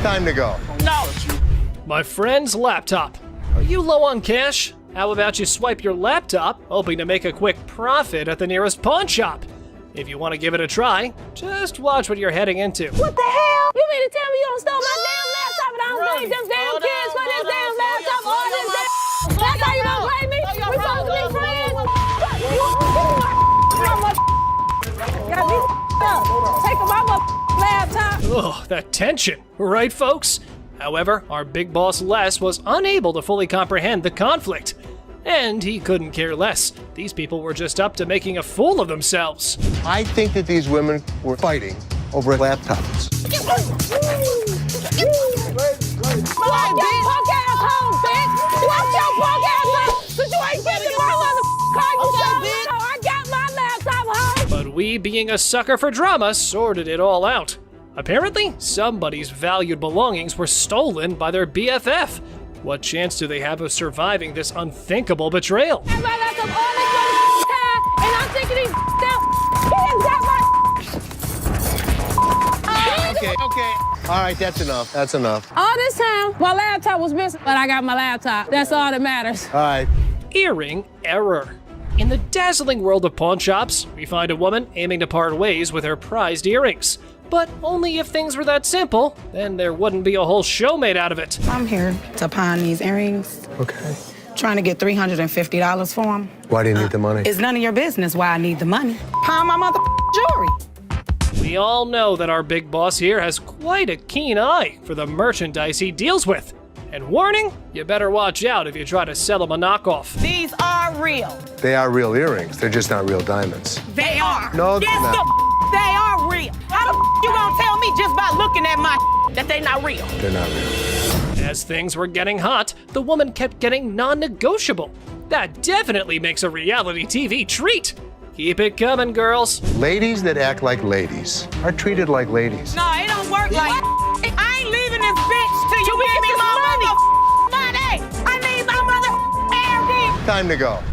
Time to go. No. My friend's laptop. Are you low on cash? How about you swipe your laptop, hoping to make a quick profit at the nearest pawn shop? If you want to give it a try, just watch what you're heading into. What the hell? You mean to tell me you don't stole my damn laptop and I don't blame them damn kids for this damn laptop? All this damn. That's how you gonna blame me? We supposed to be friends. Got me up. Take my laptop. Ugh, that tension, right, folks? However, our big boss Les was unable to fully comprehend the conflict. And he couldn't care less. These people were just up to making a fool of themselves. I think that these women were fighting over laptops. Watch your punk ass home, bitch! Watch your punk ass home! Cause you ain't getting my motherfucking car, you bitch! I got my laptop home! But we, being a sucker for drama, sorted it all out. Apparently, somebody's valued belongings were stolen by their BFF. What chance do they have of surviving this unthinkable betrayal? I my laptop all this time, and I'm thinking these damn kids got my. Okay. All right, that's enough. That's enough. All this time, my laptop was missing, but I got my laptop. That's all that matters. All right. Earring error. In the dazzling world of pawn shops, we find a woman aiming to part ways with her prized earrings. But only if things were that simple, then there wouldn't be a whole show made out of it. I'm here to pawn these earrings. Okay. Trying to get $350 for them. Why do you need the money? It's none of your business why I need the money. Pawn my jewelry. We all know that our big boss here has quite a keen eye for the merchandise he deals with. And warning, you better watch out if you try to sell him a knockoff. These are real. They are real earrings. They're just not real diamonds. They are. No, they're yes, not. they are real. How the you gonna tell me just by looking at my that they not real? They're not real. As things were getting hot, the woman kept getting non-negotiable. That definitely makes a reality TV treat. Keep it coming, girls. Ladies that act like ladies are treated like ladies. No, it don't work like I ain't leaving this bitch till you give me my money. I need my mother. Time to go.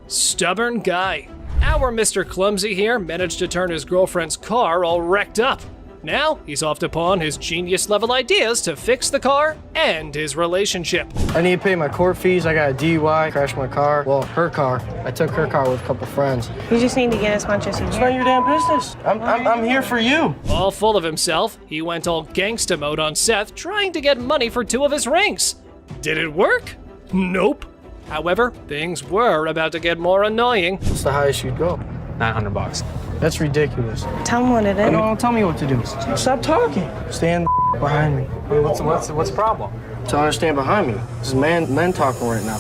Stubborn guy. Our Mr. Clumsy here managed to turn his girlfriend's car all wrecked up. Now he's off to pawn his genius-level ideas to fix the car and his relationship. I need to pay my court fees. I got a DUI, crashed my car. Well, her car. I took her car with a couple friends. You just need to get as much as you can. It's not your damn business. I'm here for you. All full of himself, he went all gangsta mode on Seth, trying to get money for 2 of his rings. Did it work? Nope. However, things were about to get more annoying. What's the highest you'd go? $900. That's ridiculous. Tell him what it is. No, don't tell me what to do. Stop talking. Stand behind me. What's the problem? Tell her to stand behind me. This is men talking right now.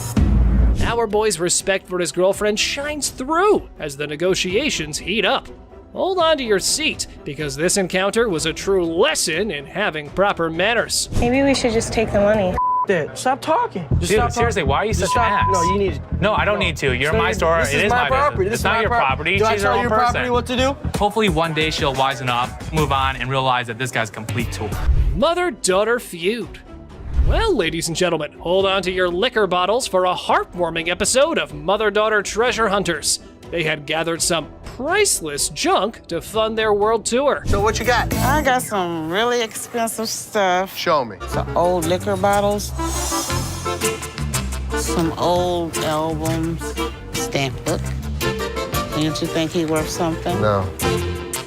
Our boy's respect for his girlfriend shines through as the negotiations heat up. Hold on to your seat, because this encounter was a true lesson in having proper manners. Maybe we should just take the money. That. Stop talking. Just Dude, stop seriously, talking. why are you Just such an stop. ass? No, you need. No, I don't need to. You're my store. This It is my property. business. This It's not your property. Do I She's her tell own your person. property what to do? Hopefully one day she'll wisen up, move on, and realize that this guy's a complete tool. Mother-daughter feud. Well, ladies and gentlemen, hold on to your liquor bottles for a heartwarming episode of Mother-Daughter Treasure Hunters. They had gathered some priceless junk to fund their world tour. So what you got? I got some really expensive stuff. Show me. Some old liquor bottles. Some old albums. Stamp book. Didn't you think he worth something? No.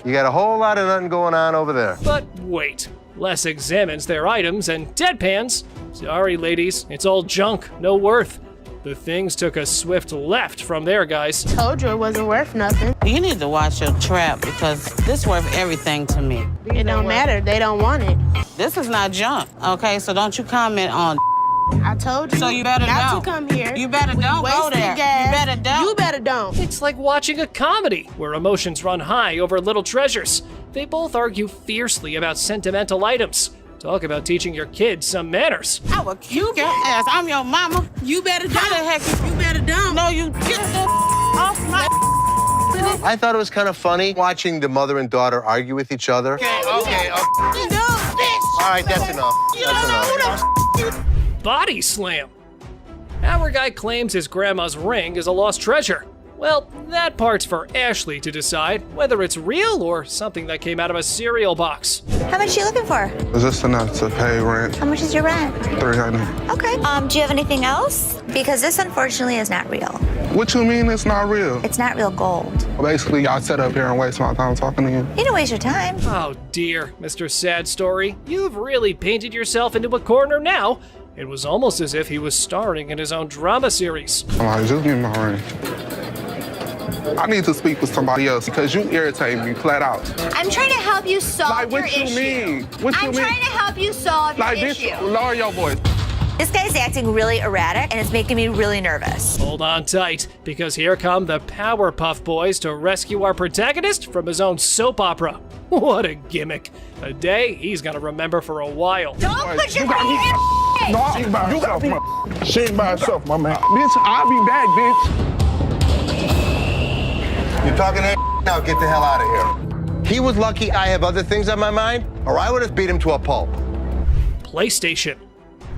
You got a whole lot of nothing going on over there. But wait. Les examines their items and deadpans. Sorry, ladies, it's all junk, no worth. The things took a swift left from there, guys. Told you it wasn't worth nothing. You need to watch your trap because this worth everything to me. It don't matter. They don't want it. This is not junk, okay? So don't you comment on I told you. So you better not don't. to come here. You better don't go there. Gas. You better don't. You better don't. It's like watching a comedy where emotions run high over little treasures. They both argue fiercely about sentimental items. Talk about teaching your kids some manners. I will kick your ass. I'm your mama. You better don't. How the heck? You better don't. No, you get the off my. I thought it was kind of funny watching the mother and daughter argue with each other. Okay. All right, that's enough. That's enough. Body slam. Our guy claims his grandma's ring is a lost treasure. Well, that part's for Ashley to decide whether it's real or something that came out of a cereal box. How much are you looking for? Is this enough to pay rent? How much is your rent? $300. Okay. Do you have anything else? Because this unfortunately is not real. What you mean it's not real? It's not real gold. Basically, y'all sit up here and waste my time talking to you. You don't waste your time. Oh dear, Mr. Sad Story. You've really painted yourself into a corner now. It was almost as if he was starring in his own drama series. Come on, just give me my rent. I need to speak with somebody else because you irritate me flat out. I'm trying to help you solve your issue. What you mean? What you mean? I'm trying to help you solve your issue. Lower your voice. This guy's acting really erratic and it's making me really nervous. Hold on tight, because here come the Powerpuff Boys to rescue our protagonist from his own soap opera. What a gimmick. A day he's gonna remember for a while. Don't put your finger in her face! No, she ain't by herself, She ain't by herself, my man. Bitch, I'll be back, bitch. You're talking that now, get the hell out of here. He was lucky I have other things on my mind, or I would have beat him to a pulp. PlayStation.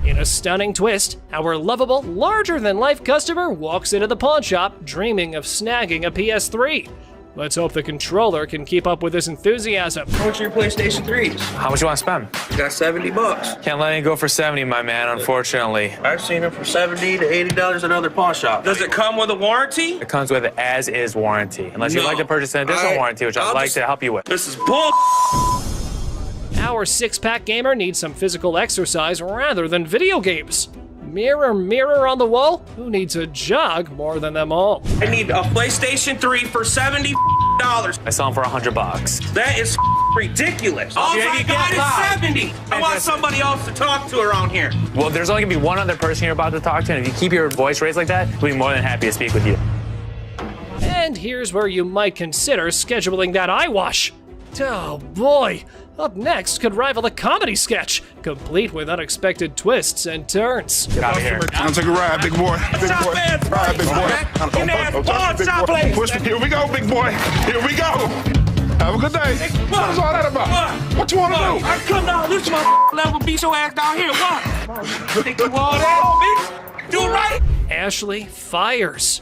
In a stunning twist, our lovable, larger-than-life customer walks into the pawn shop dreaming of snagging a PS3. Let's hope the controller can keep up with his enthusiasm. How much are your PlayStation 3s? How much you want to spend? I got $70. Can't let it go for 70, my man, unfortunately. I've seen them for $70 to $80 at other pawn shops. Does it come with a warranty? It comes with an as-is warranty, unless you'd like to purchase an additional warranty, which I'd like to help you with. This is bull. Our six-pack gamer needs some physical exercise rather than video games. Mirror, mirror on the wall, who needs a jog more than them all? I need a PlayStation 3 for $70. I sell them for $100. That is ridiculous. All I got is $70. I want somebody else to talk to around here. Well, there's only gonna be one other person you're about to talk to, and if you keep your voice raised like that, we'll be more than happy to speak with you. And here's where you might consider scheduling that eye wash. Oh boy, up next could rival a comedy sketch, complete with unexpected twists and turns. Get out of here. I'll take a ride, big boy. Big boy. Ride, big boy. Here we go, big boy. Here we go. Have a good day. What's all that about? What you want to do? I come down this level, beat your ass down here. What? Think you all that, bitch? Do it right. Ashley fires.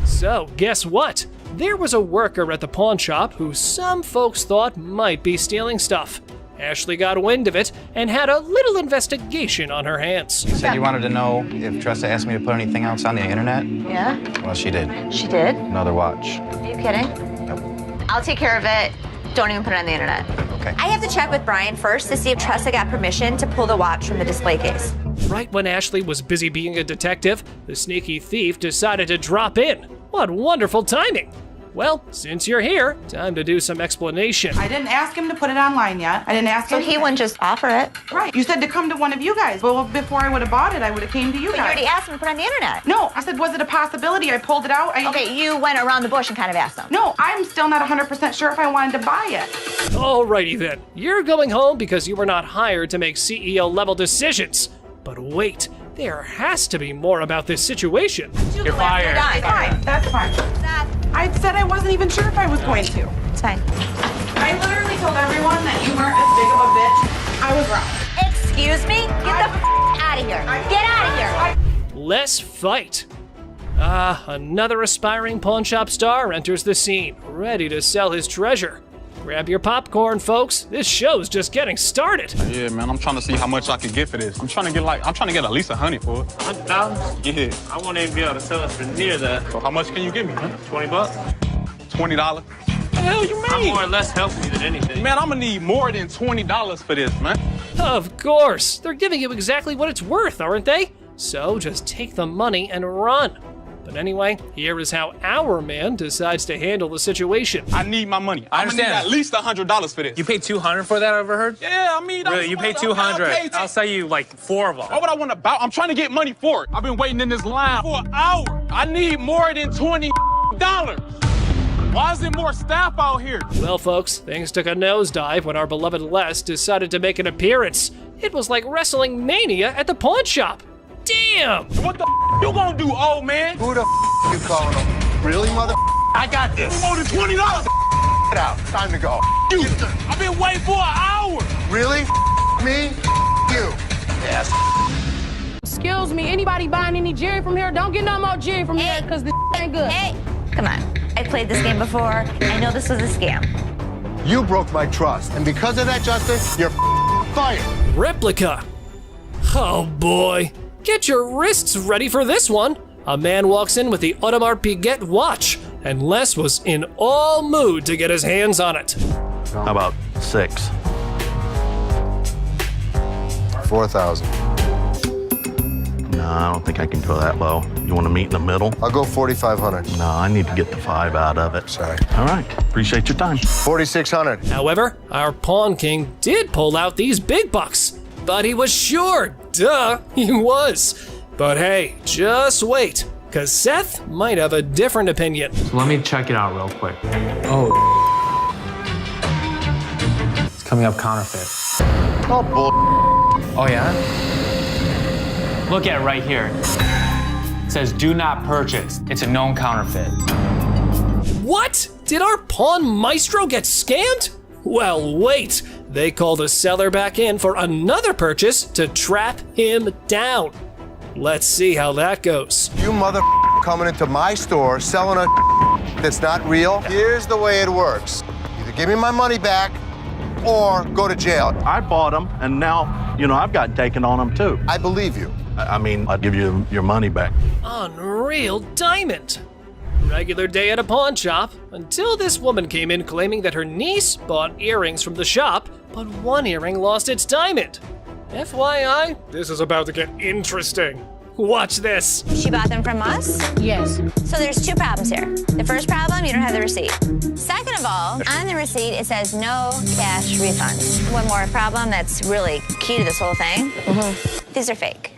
So, guess what? There was a worker at the pawn shop who some folks thought might be stealing stuff. Ashley got wind of it and had a little investigation on her hands. You said you wanted to know if Tressa asked me to put anything else on the internet? Yeah? Well, she did. She did? Another watch. Are you kidding? Nope. I'll take care of it. Don't even put it on the internet. Okay. I have to check with Brian first to see if Tressa got permission to pull the watch from the display case. Right when Ashley was busy being a detective, the sneaky thief decided to drop in. What wonderful timing! Well, since you're here, time to do some explanation. I didn't ask him to put it online yet. I didn't ask him. So he wouldn't just offer it? Right. You said to come to one of you guys. Well, before I would have bought it, I would have came to you But guys. you already asked him to put it on the internet. No, I said, was it a possibility? I pulled it out. Okay, you went around the bush and kind of asked him. No, I'm still not 100% sure if I wanted to buy it. Alrighty then. You're going home because you were not hired to make CEO-level decisions. But wait, there has to be more about this situation. You're fired. Fine. That's fine. I said I wasn't even sure if I was going to. It's fine. I literally told everyone that you weren't as big of a bitch. I was wrong. Excuse me? Get the out of here. Get out of here. Let's fight. Another aspiring pawn shop star enters the scene, ready to sell his treasure. Grab your popcorn, folks. This show's just getting started. Yeah, man, I'm trying to see how much I can get for this. I'm trying to get at least $100 for it. $100? Yeah. I won't even be able to sell it for near that. So how much can you give me? $20? $20? The hell you mean? I'm more or less helping you than anything. Man, I'm gonna need more than $20 for this, man. Of course. They're giving you exactly what it's worth, aren't they? So just take the money and run. But anyway, here is how our man decides to handle the situation. I need my money. I understand. I'm gonna need at least $100 for this. You paid $200 for that, I overheard? Yeah, I mean... Really, you paid $200. I'll sell you like 4 of them. Why would I want to buy? I'm trying to get money for it. I've been waiting in this line for an hour. I need more than $20. Why is there more staff out here? Well, folks, things took a nosedive when our beloved Les decided to make an appearance. It was like wrestling mania at the pawn shop. Damn! What the you gonna do, old man? Who the you calling him? Really, mother? I got this. More than $20. Get out. Time to go. You. I've been waiting for an hour. Really? Me? You. Yes. Excuse me, anybody buying any Jerry from here? Don't get no more Jerry from here because this ain't good. Hey, Come on. I played this game before. I know this was a scam. You broke my trust, and because of that, Justin, you're fired. Replica. Oh boy. Get your wrists ready for this one. A man walks in with the Audemars Piguet watch, and Les was in all mood to get his hands on it. How about 6? 4,000. No, I don't think I can go that low. You want to meet in the middle? I'll go 4,500. No, I need to get the 5 out of it. Sorry. All right. Appreciate your time. 4,600. However, our pawn king did pull out these big bucks, but he was sure. Duh, he was. But hey, just wait, because Seth might have a different opinion. So let me check it out real quick. Oh. It's coming up counterfeit. Oh, bull. Oh, yeah? Look at it right here. It says do not purchase. It's a known counterfeit. What? Did our pawn maestro get scammed? Well, wait. They called a seller back in for another purchase to trap him down. Let's see how that goes. You mother coming into my store selling a that's not real. Here's the way it works. Either give me my money back or go to jail. I bought them, and now, I've got taken on them too. I believe you. I mean, I'll give you your money back. Unreal diamond. Regular day at a pawn shop until this woman came in claiming that her niece bought earrings from the shop, but one earring lost its diamond. FYI, this is about to get interesting. Watch this. She bought them from us? Yes. So there's 2 problems here. The first problem, you don't have the receipt. Second of all, on the receipt, it says no cash refunds. One more problem that's really key to this whole thing. These are fake.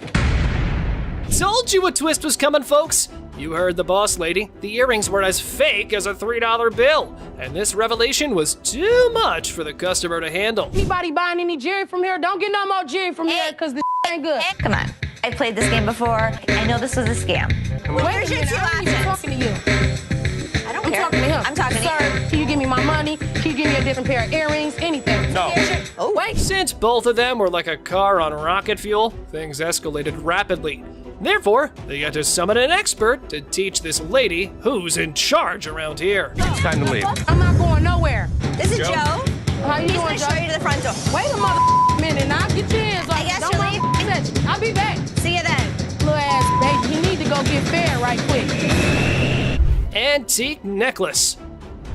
Told you a twist was coming, folks. You heard the boss lady. The earrings were as fake as a $3 bill. And this revelation was too much for the customer to handle. Anybody buying any jewelry from here, don't get no more jewelry from here because this ain't good. Come on. I played this game before. I know this was a scam. Where's your 2 I'm options? talking to you. I don't I'm care. talking to him. I'm talking to you. Sir, can you give me my money? Can you give me a different pair of earrings? Anything. No. Oh, wait. Since both of them were like a car on rocket fuel, things escalated rapidly. Therefore, they had to summon an expert to teach this lady who's in charge around here. It's time to leave. I'm not going nowhere. This is Joe. How you He's doing, gonna Joe? show you to the front door. Wait a minute now. Get your hands off. I guess Don't you're mind leaving. I'll be back. See you then. Little ass baby, you need to go get fair right quick. Antique necklace.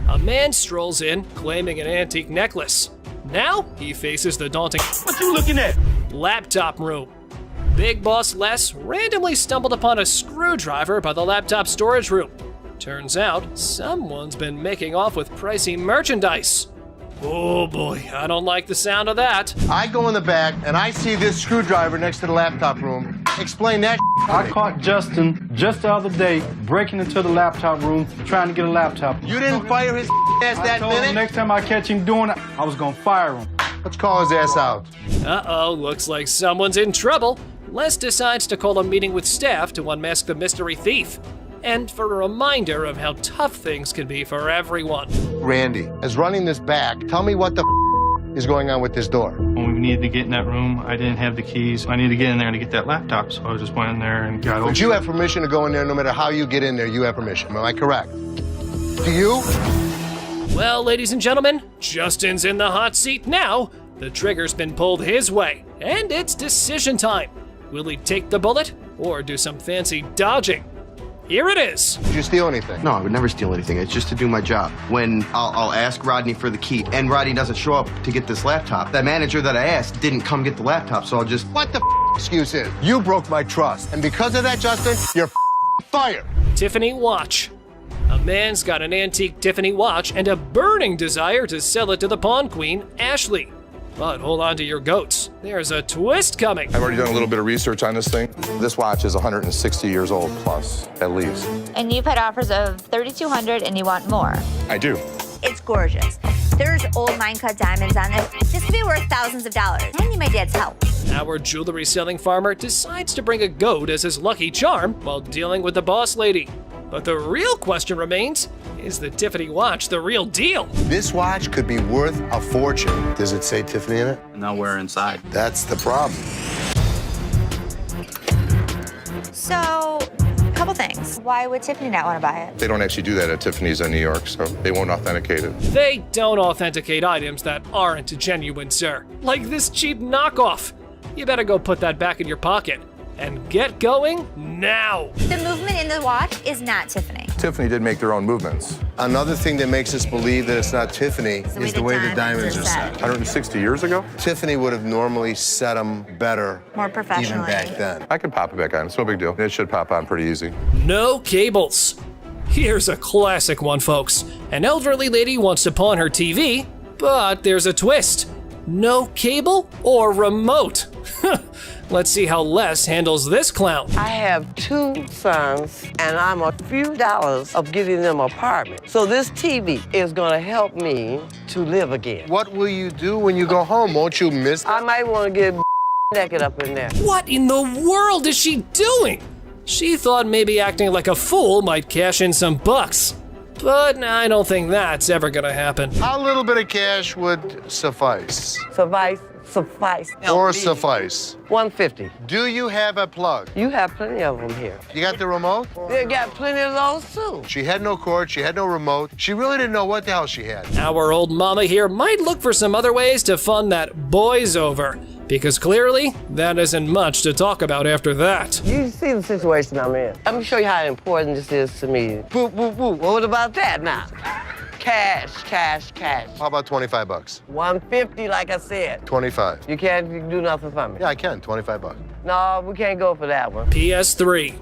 A man strolls in claiming an antique necklace. Now he faces the daunting What you looking at? laptop room. Big Boss Les randomly stumbled upon a screwdriver by the laptop storage room. Turns out someone's been making off with pricey merchandise. Oh boy, I don't like the sound of that. I go in the back and I see this screwdriver next to the laptop room. Explain that. I caught Justin just the other day breaking into the laptop room trying to get a laptop. You didn't fire his ass I that told him minute? next time I catch him doing it, I was gonna fire him. Let's call his ass out. Uh-oh, looks like someone's in trouble. Les decides to call a meeting with staff to unmask the mystery thief. And for a reminder of how tough things can be for everyone. Randy, as running this back, tell me what the is going on with this door. When we needed to get in that room, I didn't have the keys. I needed to get in there to get that laptop, so I just went in there and got over. But you have permission to go in there no matter how you get in there, you have permission. Am I correct? Do you? Well, ladies and gentlemen, Justin's in the hot seat now. The trigger's been pulled his way, and it's decision time. Will he take the bullet or do some fancy dodging? Here it is. Did you steal anything? No, I would never steal anything. It's just to do my job. When I'll ask Rodney for the key, and Rodney doesn't show up to get this laptop, that manager that I asked didn't come get the laptop, so I'll just... What the excuse is? You broke my trust, and because of that, Justin, you're fired. Tiffany watch. A man's got an antique Tiffany watch and a burning desire to sell it to the pawn queen, Ashley. But hold on to your goats. There's a twist coming. I've already done a little bit of research on this thing. This watch is 160 years old plus, at least. And you've had offers of $3,200 and you want more. I do. It's gorgeous. There's old mine-cut diamonds on this. This could be worth thousands of dollars. I need my dad's help. Our jewelry-selling farmer decides to bring a goat as his lucky charm while dealing with the boss lady. But the real question remains, is the Tiffany watch the real deal? This watch could be worth a fortune. Does it say Tiffany in it? Nowhere inside. That's the problem. So, a couple couple things. Why would Tiffany not want to buy it? They don't actually do that at Tiffany's in New York, so they won't authenticate it. They don't authenticate items that aren't genuine, sir. Like this cheap knockoff. You better go put that back in your pocket. And get going now. The movement in the watch is not Tiffany. Tiffany did make their own movements. Another thing that makes us believe that it's not Tiffany is the way the diamonds are set. 160 years ago? Tiffany would have normally set them better. More professionally. Even back then. I can pop it back on. It's no big deal. It should pop on pretty easy. No cables. Here's a classic one, folks. An elderly lady wants to pawn her TV, but there's a twist. No cable or remote. Let's see how Les handles this clown. I have 2 sons, and I'm a few dollars of getting them an apartment. So this TV is gonna help me to live again. What will you do when you go home? Won't you miss I might want to get naked up in there. What in the world is she doing? She thought maybe acting like a fool might cash in some bucks. But I don't think that's ever gonna happen. How little bit of cash would suffice? Suffice. Or suffice? 150. Do you have a plug? You have plenty of them here. You got the remote? They got plenty of those too. She had no cord, she had no remote. She really didn't know what the hell she had. Our old mama here might look for some other ways to fund that boys over, because clearly that isn't much to talk about after that. You see the situation I'm in. Let me show you how important this is to me. Boop, boop, boop. What about that now? Cash. How about 25 bucks? 150, like I said. 25. You can't do nothing for me. Yeah, I can. 25 bucks. No, we can't go for that one. PS3.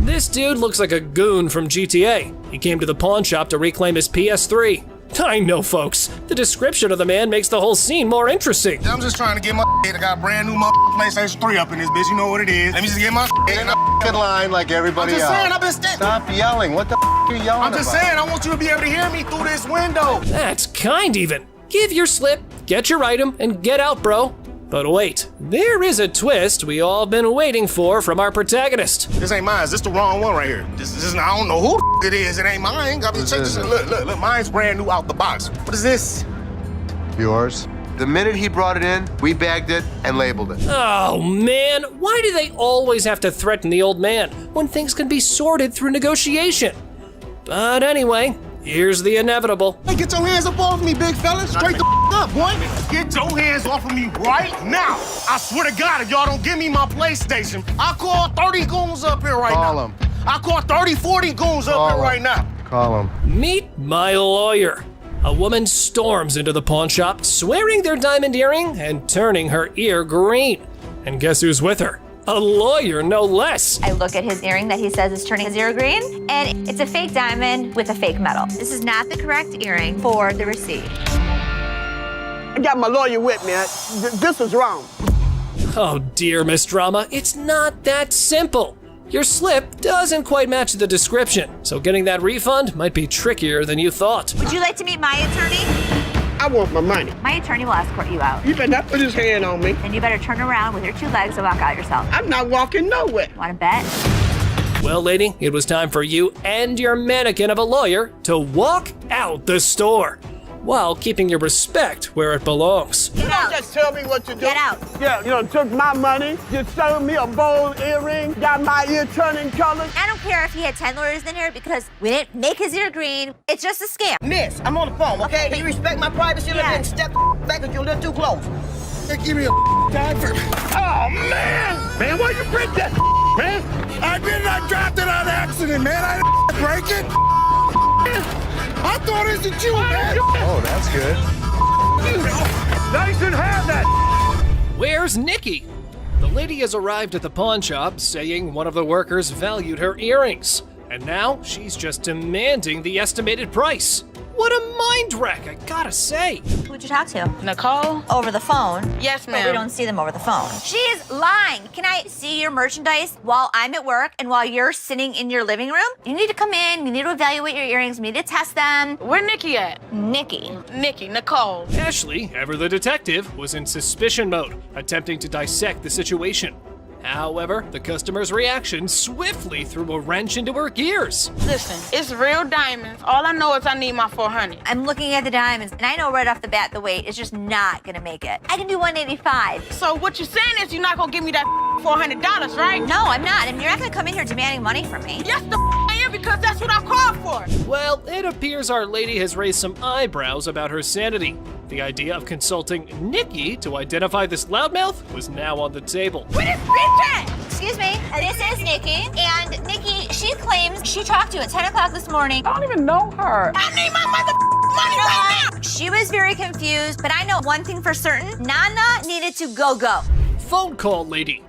This dude looks like a goon from GTA. He came to the pawn shop to reclaim his PS3. I know, folks. The description of the man makes the whole scene more interesting. I'm just trying to get my I got a brand new PlayStation 3 up in this bitch. You know what it is. Let me just get my in the line like everybody else. I'm just saying, I've been standing. Stop yelling. What the are you yelling I'm just saying, I want you to be able to hear me through this window. That's kind even. Give your slip, get your item, and get out, bro. But wait, there is a twist we all been waiting for from our protagonist. This ain't mine. This the wrong one right here. This is, I don't know who it is. It ain't mine. I mean, check this. Look, mine's brand new out the box. What is this? Yours. The minute he brought it in, we bagged it and labeled it. Oh man, why do they always have to threaten the old man when things can be sorted through negotiation? But anyway, here's the inevitable. Hey, get your hands up off me, big fella. Straight the up, boy. Get your hands off of me right now. I swear to God, if y'all don't give me my PlayStation, I'll call 30 goons up here right now. Call him. I'll call 30, 40 goons up here right now. Call him. Meet my lawyer. A woman storms into the pawn shop, swearing their diamond earring and turning her ear green. And guess who's with her? A lawyer, no less. I look at his earring that he says is turning his ear green, and it's a fake diamond with a fake metal. This is not the correct earring for the receipt. I got my lawyer with me. This is wrong. Oh dear, Miss Drama, it's not that simple. Your slip doesn't quite match the description, so getting that refund might be trickier than you thought. Would you like to meet my attorney? I want my money. My attorney will escort you out. You better not put his hand on me. Then you better turn around with your 2 legs and walk out yourself. I'm not walking nowhere. Want to bet? Well, lady, it was time for you and your mannequin of a lawyer to walk out the store, while keeping your respect where it belongs. You don't just tell me what to do. Get out. Yeah, you know, took my money, just sold me a gold earring, got my ear turning color. I don't care if he had 10 lawyers in here because we didn't make his ear green. It's just a scam. Miss, I'm on the phone, okay? You respect my privacy a little bit and step back if you're a little too close. Hey, give me a time for. Oh, man! Man, why you break that, man? I did not drop it on accident, man. I didn't break it. I thought it was you, man. Oh, that's good. Nice and have that. Where's Nikki? The lady has arrived at the pawn shop saying one of the workers valued her earrings, and now she's just demanding the estimated price. What a mind wreck, I gotta say. Who'd you talk to? Nicole? Over the phone. Yes, But ma'am. we don't see them over the phone. She is lying. Can I see your merchandise while I'm at work and while you're sitting in your living room? You need to come in, you need to evaluate your earrings, we need to test them. Where Nikki at? Nikki. Nicole. Ashley, ever the detective, was in suspicion mode, attempting to dissect the situation. However, the customer's reaction swiftly threw a wrench into her gears. Listen, it's real diamonds. All I know is I need my 400. I'm looking at the diamonds, and I know right off the bat the weight is just not gonna make it. I can do 185. So what you're saying is you're not gonna give me that $400, right? No, I'm not. And you're not gonna come in here demanding money from me. Yes, I am, because that's what I called for. Well, it appears our lady has raised some eyebrows about her sanity. The idea of consulting Nikki to identify this loudmouth was now on the table. Where this bitch at? Excuse me, this is Nikki, and Nikki, she claims she talked to you at 10 o'clock this morning. I don't even know her. I need my money right now. She was very confused, but I know one thing for certain. Nana needed to go. Phone call lady.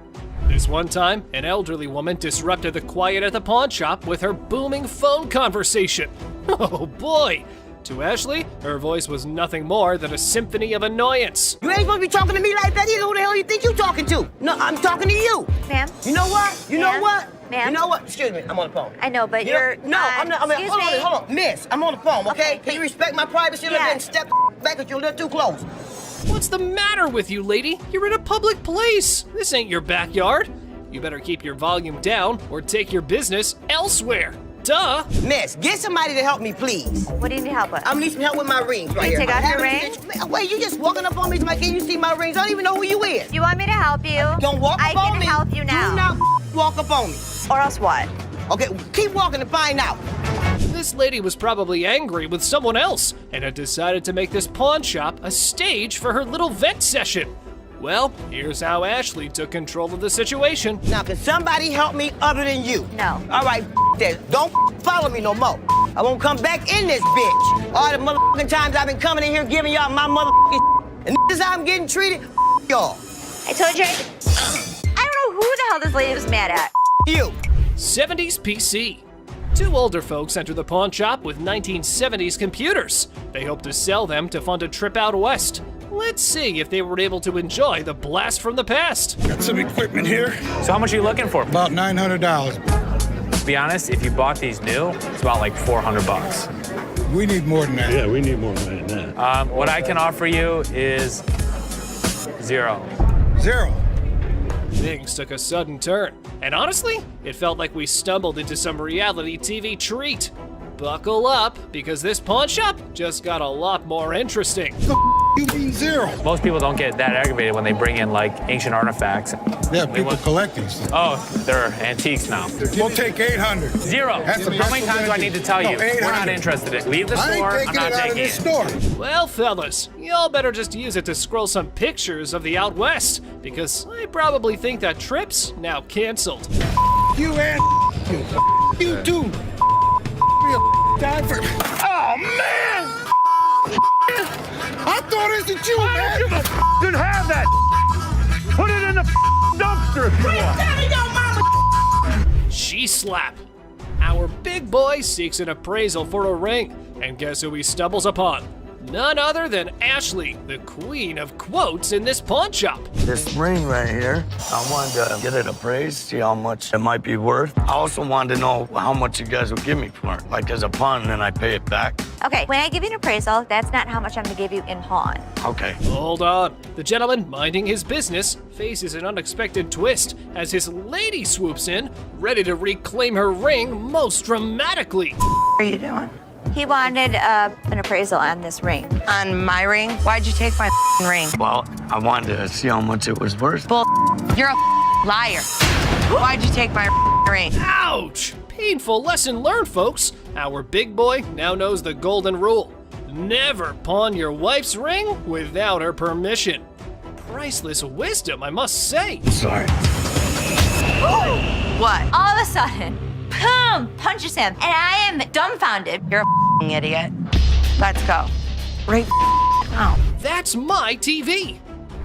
This one time, an elderly woman disrupted the quiet at the pawn shop with her booming phone conversation. Oh boy! To Ashley, her voice was nothing more than a symphony of annoyance. You ain't supposed to be talking to me like that either. Who the hell you think you talking to? No, I'm talking to you. Ma'am? You know what? You know what? Ma'am? You know what? Excuse me, I'm on the phone. I know, but You know- No, I'm not. Hold on. Miss, I'm on the phone, okay? Can you respect my privacy a little bit and step back if you're a little too close? What's the matter with you, lady? You're in a public place. This ain't your backyard. You better keep your volume down or take your business elsewhere. Duh! Miss, get somebody to help me, please. What do you need help with? I need some help with my rings right Can you here. take off your I ring? haven't- Wait, you just walking up on me like, can you see my rings? I don't even know who you is. You want me to help you? Don't walk I up on can me. help you now. Do not walk up on me. Or else what? Okay, keep walking to find out. This lady was probably angry with someone else and had decided to make this pawn shop a stage for her little vent session. Well, here's how Ashley took control of the situation. Now, can somebody help me other than you? No. All right, that. Don't follow me no more. I won't come back in this bitch. All the motherfucking times I've been coming in here giving y'all my motherfucking and this is how I'm getting treated. Y'all. I told you I don't know who the hell this lady was mad at. You. 70s PC. Two older folks enter the pawn shop with 1970s computers. They hope to sell them to fund a trip out west. Let's see if they were able to enjoy the blast from the past. Got some equipment here. So how much are you looking for? About $900. To be honest, if you bought these new, it's about like $400. We need more than that. Yeah, we need more money than that. What I can offer you is $0. $0. Things took a sudden turn, and honestly, it felt like we stumbled into some reality TV treat. Buckle up, because this pawn shop just got a lot more interesting. You mean $0? Most people don't get that aggravated when they bring in like ancient artifacts. Yeah, people collect these. Oh, they're antiques now. We'll take $800. $0. That's the How best many times do I need to tell you? No, $800. We're not interested in it. Leave the I ain't store. I'm taking not it out of taking this it. store. Well, fellas, y'all better just use it to scroll some pictures of the out west, because I probably think that trip's now canceled. You and you too. Oh man! I thought it was you, man. You didn't have that. Put it in the dumpster if you want. She slap. Our big boy seeks an appraisal for a ring, and guess who he stumbles upon? None other than Ashley, the queen of quotes in this pawn shop. This ring right here, I wanted to get it appraised, see how much it might be worth. I also wanted to know how much you guys would give me for it, like as a pawn, and then I pay it back. Okay, when I give you an appraisal, that's not how much I'm gonna give you in pawn. Okay. Hold on. The gentleman minding his business faces an unexpected twist as his lady swoops in, ready to reclaim her ring most dramatically. What are you doing? He wanted an appraisal on this ring. On my ring? Why'd you take my ring? Well, I wanted to see how much it was worth. Bull. You're a liar. Why'd you take my ring? Ouch! Painful lesson learned, folks. Our big boy now knows the golden rule. Never pawn your wife's ring without her permission. Priceless wisdom, I must say. Sorry. What? All of a sudden, boom, punches him, and I am dumbfounded. You're a idiot. Let's go. Right now. That's my TV.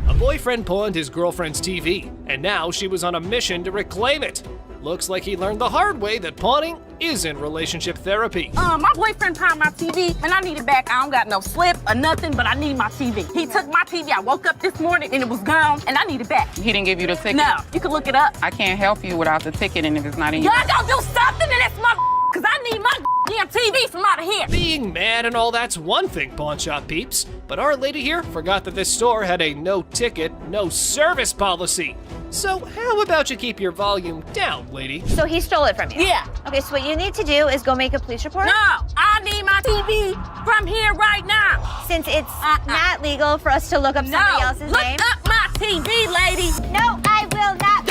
A boyfriend pawned his girlfriend's TV, and now she was on a mission to reclaim it. Looks like he learned the hard way that pawning isn't relationship therapy. My boyfriend pawned my TV, and I need it back. I don't got no slip or nothing, but I need my TV. He took my TV. I woke up this morning, and it was gone, and I need it back. He didn't give you the ticket? No, you can look it up. I can't help you without the ticket and if it's not in your... Y'all gonna do something to this mother, because I need my damn TV from out of here. Being mad and all that's one thing, pawn shop peeps, but our lady here forgot that this store had a no ticket, no service policy. So how about you keep your volume down, lady? So he stole it from you? Yeah. Okay, so what you need to do is go make a police report. No, I need my TV from here right now. Since it's not legal for us to look up somebody else's look name. up my TV, lady. No, I will not.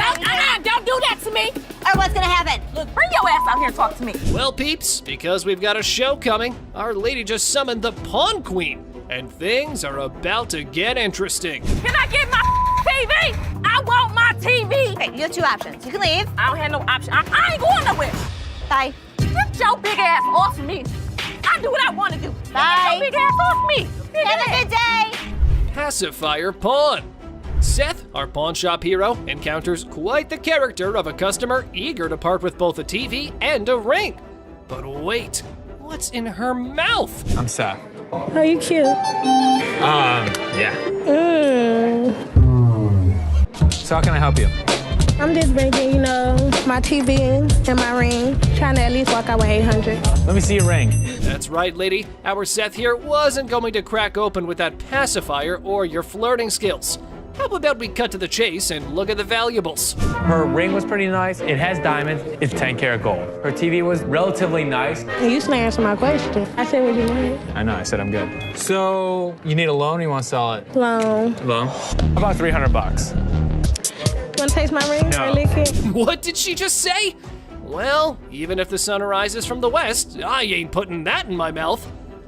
Don't do that to me. Or what's gonna happen? Look, bring your ass out here and talk to me. Well, peeps, because we've got a show coming, our lady just summoned the Pawn Queen, and things are about to get interesting. Can I get my TV? I want my TV. Okay, you have two options. You can leave. I don't have no option. I ain't going nowhere. Bye. Get your big ass off me. I do what I want to do. Bye. Get your big ass off me. Have a good day. Pacifier Pawn. Seth, our pawn shop hero, encounters quite the character of a customer eager to part with both a TV and a ring. But wait, what's in her mouth? I'm Seth. Oh, you cute. Yeah. So how can I help you? I'm just bringing, my TV and my ring. Trying to at least walk out with 800. Let me see your ring. That's right, lady. Our Seth here wasn't going to crack open with that pacifier or your flirting skills. How about we cut to the chase and look at the valuables? Her ring was pretty nice. It has diamonds. It's 10 karat gold. Her TV was relatively nice. And you still answer my question. I said what you wanted. I know, I said I'm good. So, you need a loan or you want to sell it? Loan. Loan? About $300. Want to taste my ring? No. Or lick it? What did she just say? Well, even if the sun rises from the west, I ain't putting that in my mouth.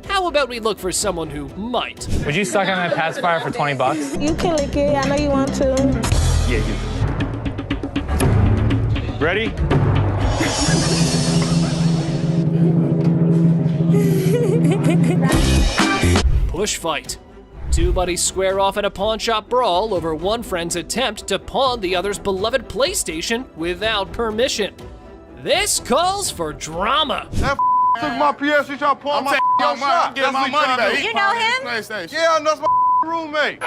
How about we look for someone who might? Would you suck on that pacifier for $20? You can lick it. I know you want to. Yeah, you. Ready? Push fight. Two buddies square off in a pawn shop brawl over one friend's attempt to pawn the other's beloved PlayStation without permission. This calls for drama. Took my PS3 trying to pawn my shop. Get my money back. You know him? Yeah, I know, that's my roommate.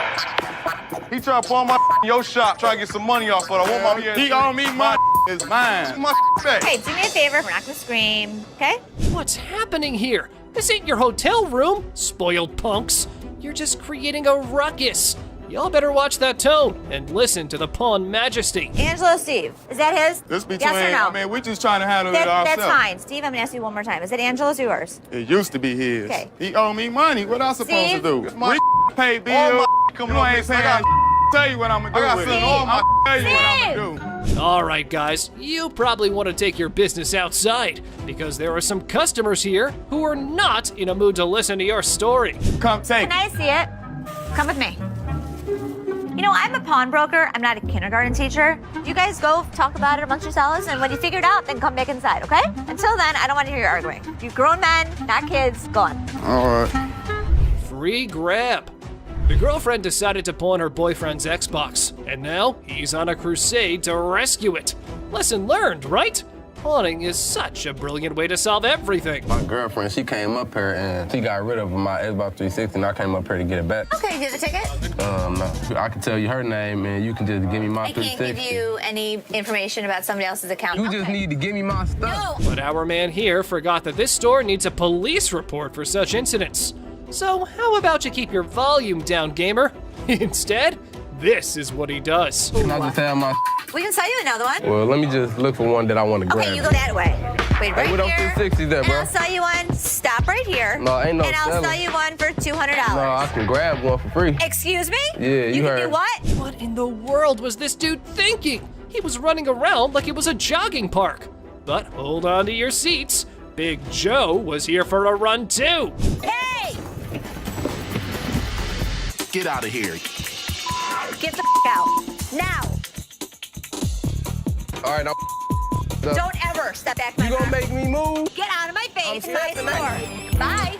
He tried to pawn my your shop, try to get some money off, but I want my PS3. He owe me my is mine. My back. Hey, do me a favor. We're not gonna scream, okay? What's happening here? This ain't your hotel room, spoiled punks. You're just creating a ruckus. Y'all better watch that tone and listen to the Pawn Majesty. Angelo, Steve, is that his? This between, yes or no? I mean, we're just trying to handle it ourselves. That's fine. Steve, I'm gonna ask you one more time. Is it Angelo's or yours? It used to be his. Okay. He owe me money. What I supposed Steve? to do? It's my Pay bills. coming You on ain't this. saying I tell you what I'm gonna do got with to it. all my I'll tell you what I'm gonna do. All right, guys, you probably want to take your business outside because there are some customers here who are not in a mood to listen to your story. Come take Can I see it? Come with me. You know, I'm a pawnbroker. I'm not a kindergarten teacher. You guys go talk about it amongst yourselves, and when you figure it out, then come back inside, okay? Until then, I don't want to hear you arguing. You grown men, not kids, go on. All right. Free grab. The girlfriend decided to pawn her boyfriend's Xbox, and now he's on a crusade to rescue it. Lesson learned, right? Pawning is such a brilliant way to solve everything. My girlfriend, she came up here and she got rid of my Xbox 360 and I came up here to get it back. Okay, do you have the ticket? No. I can tell you her name and you can just give me my 360. I can't give you any information about somebody else's account. You just need to give me my stuff. But our man here forgot that this store needs a police report for such incidents. So how about you keep your volume down, gamer? Instead, this is what he does. Can I just have my... We can sell you another one. Well, let me just look for one that I want to grab. Okay, you go that way. Wait, right Hey, what here. else 360 there, And bro? I'll sell you one. Stop right here. No, ain't no And I'll selling. sell you one for $200. No, I can grab one for free. Excuse me? Yeah, you can heard. do what? What in the world was this dude thinking? He was running around like it was a jogging park. But hold on to your seats. Big Joe was here for a run too. Hey! Get out of here. Get the out. Now. All right, Don't ever step back my You gonna make me move? Get out of my face. It's my store. Bye.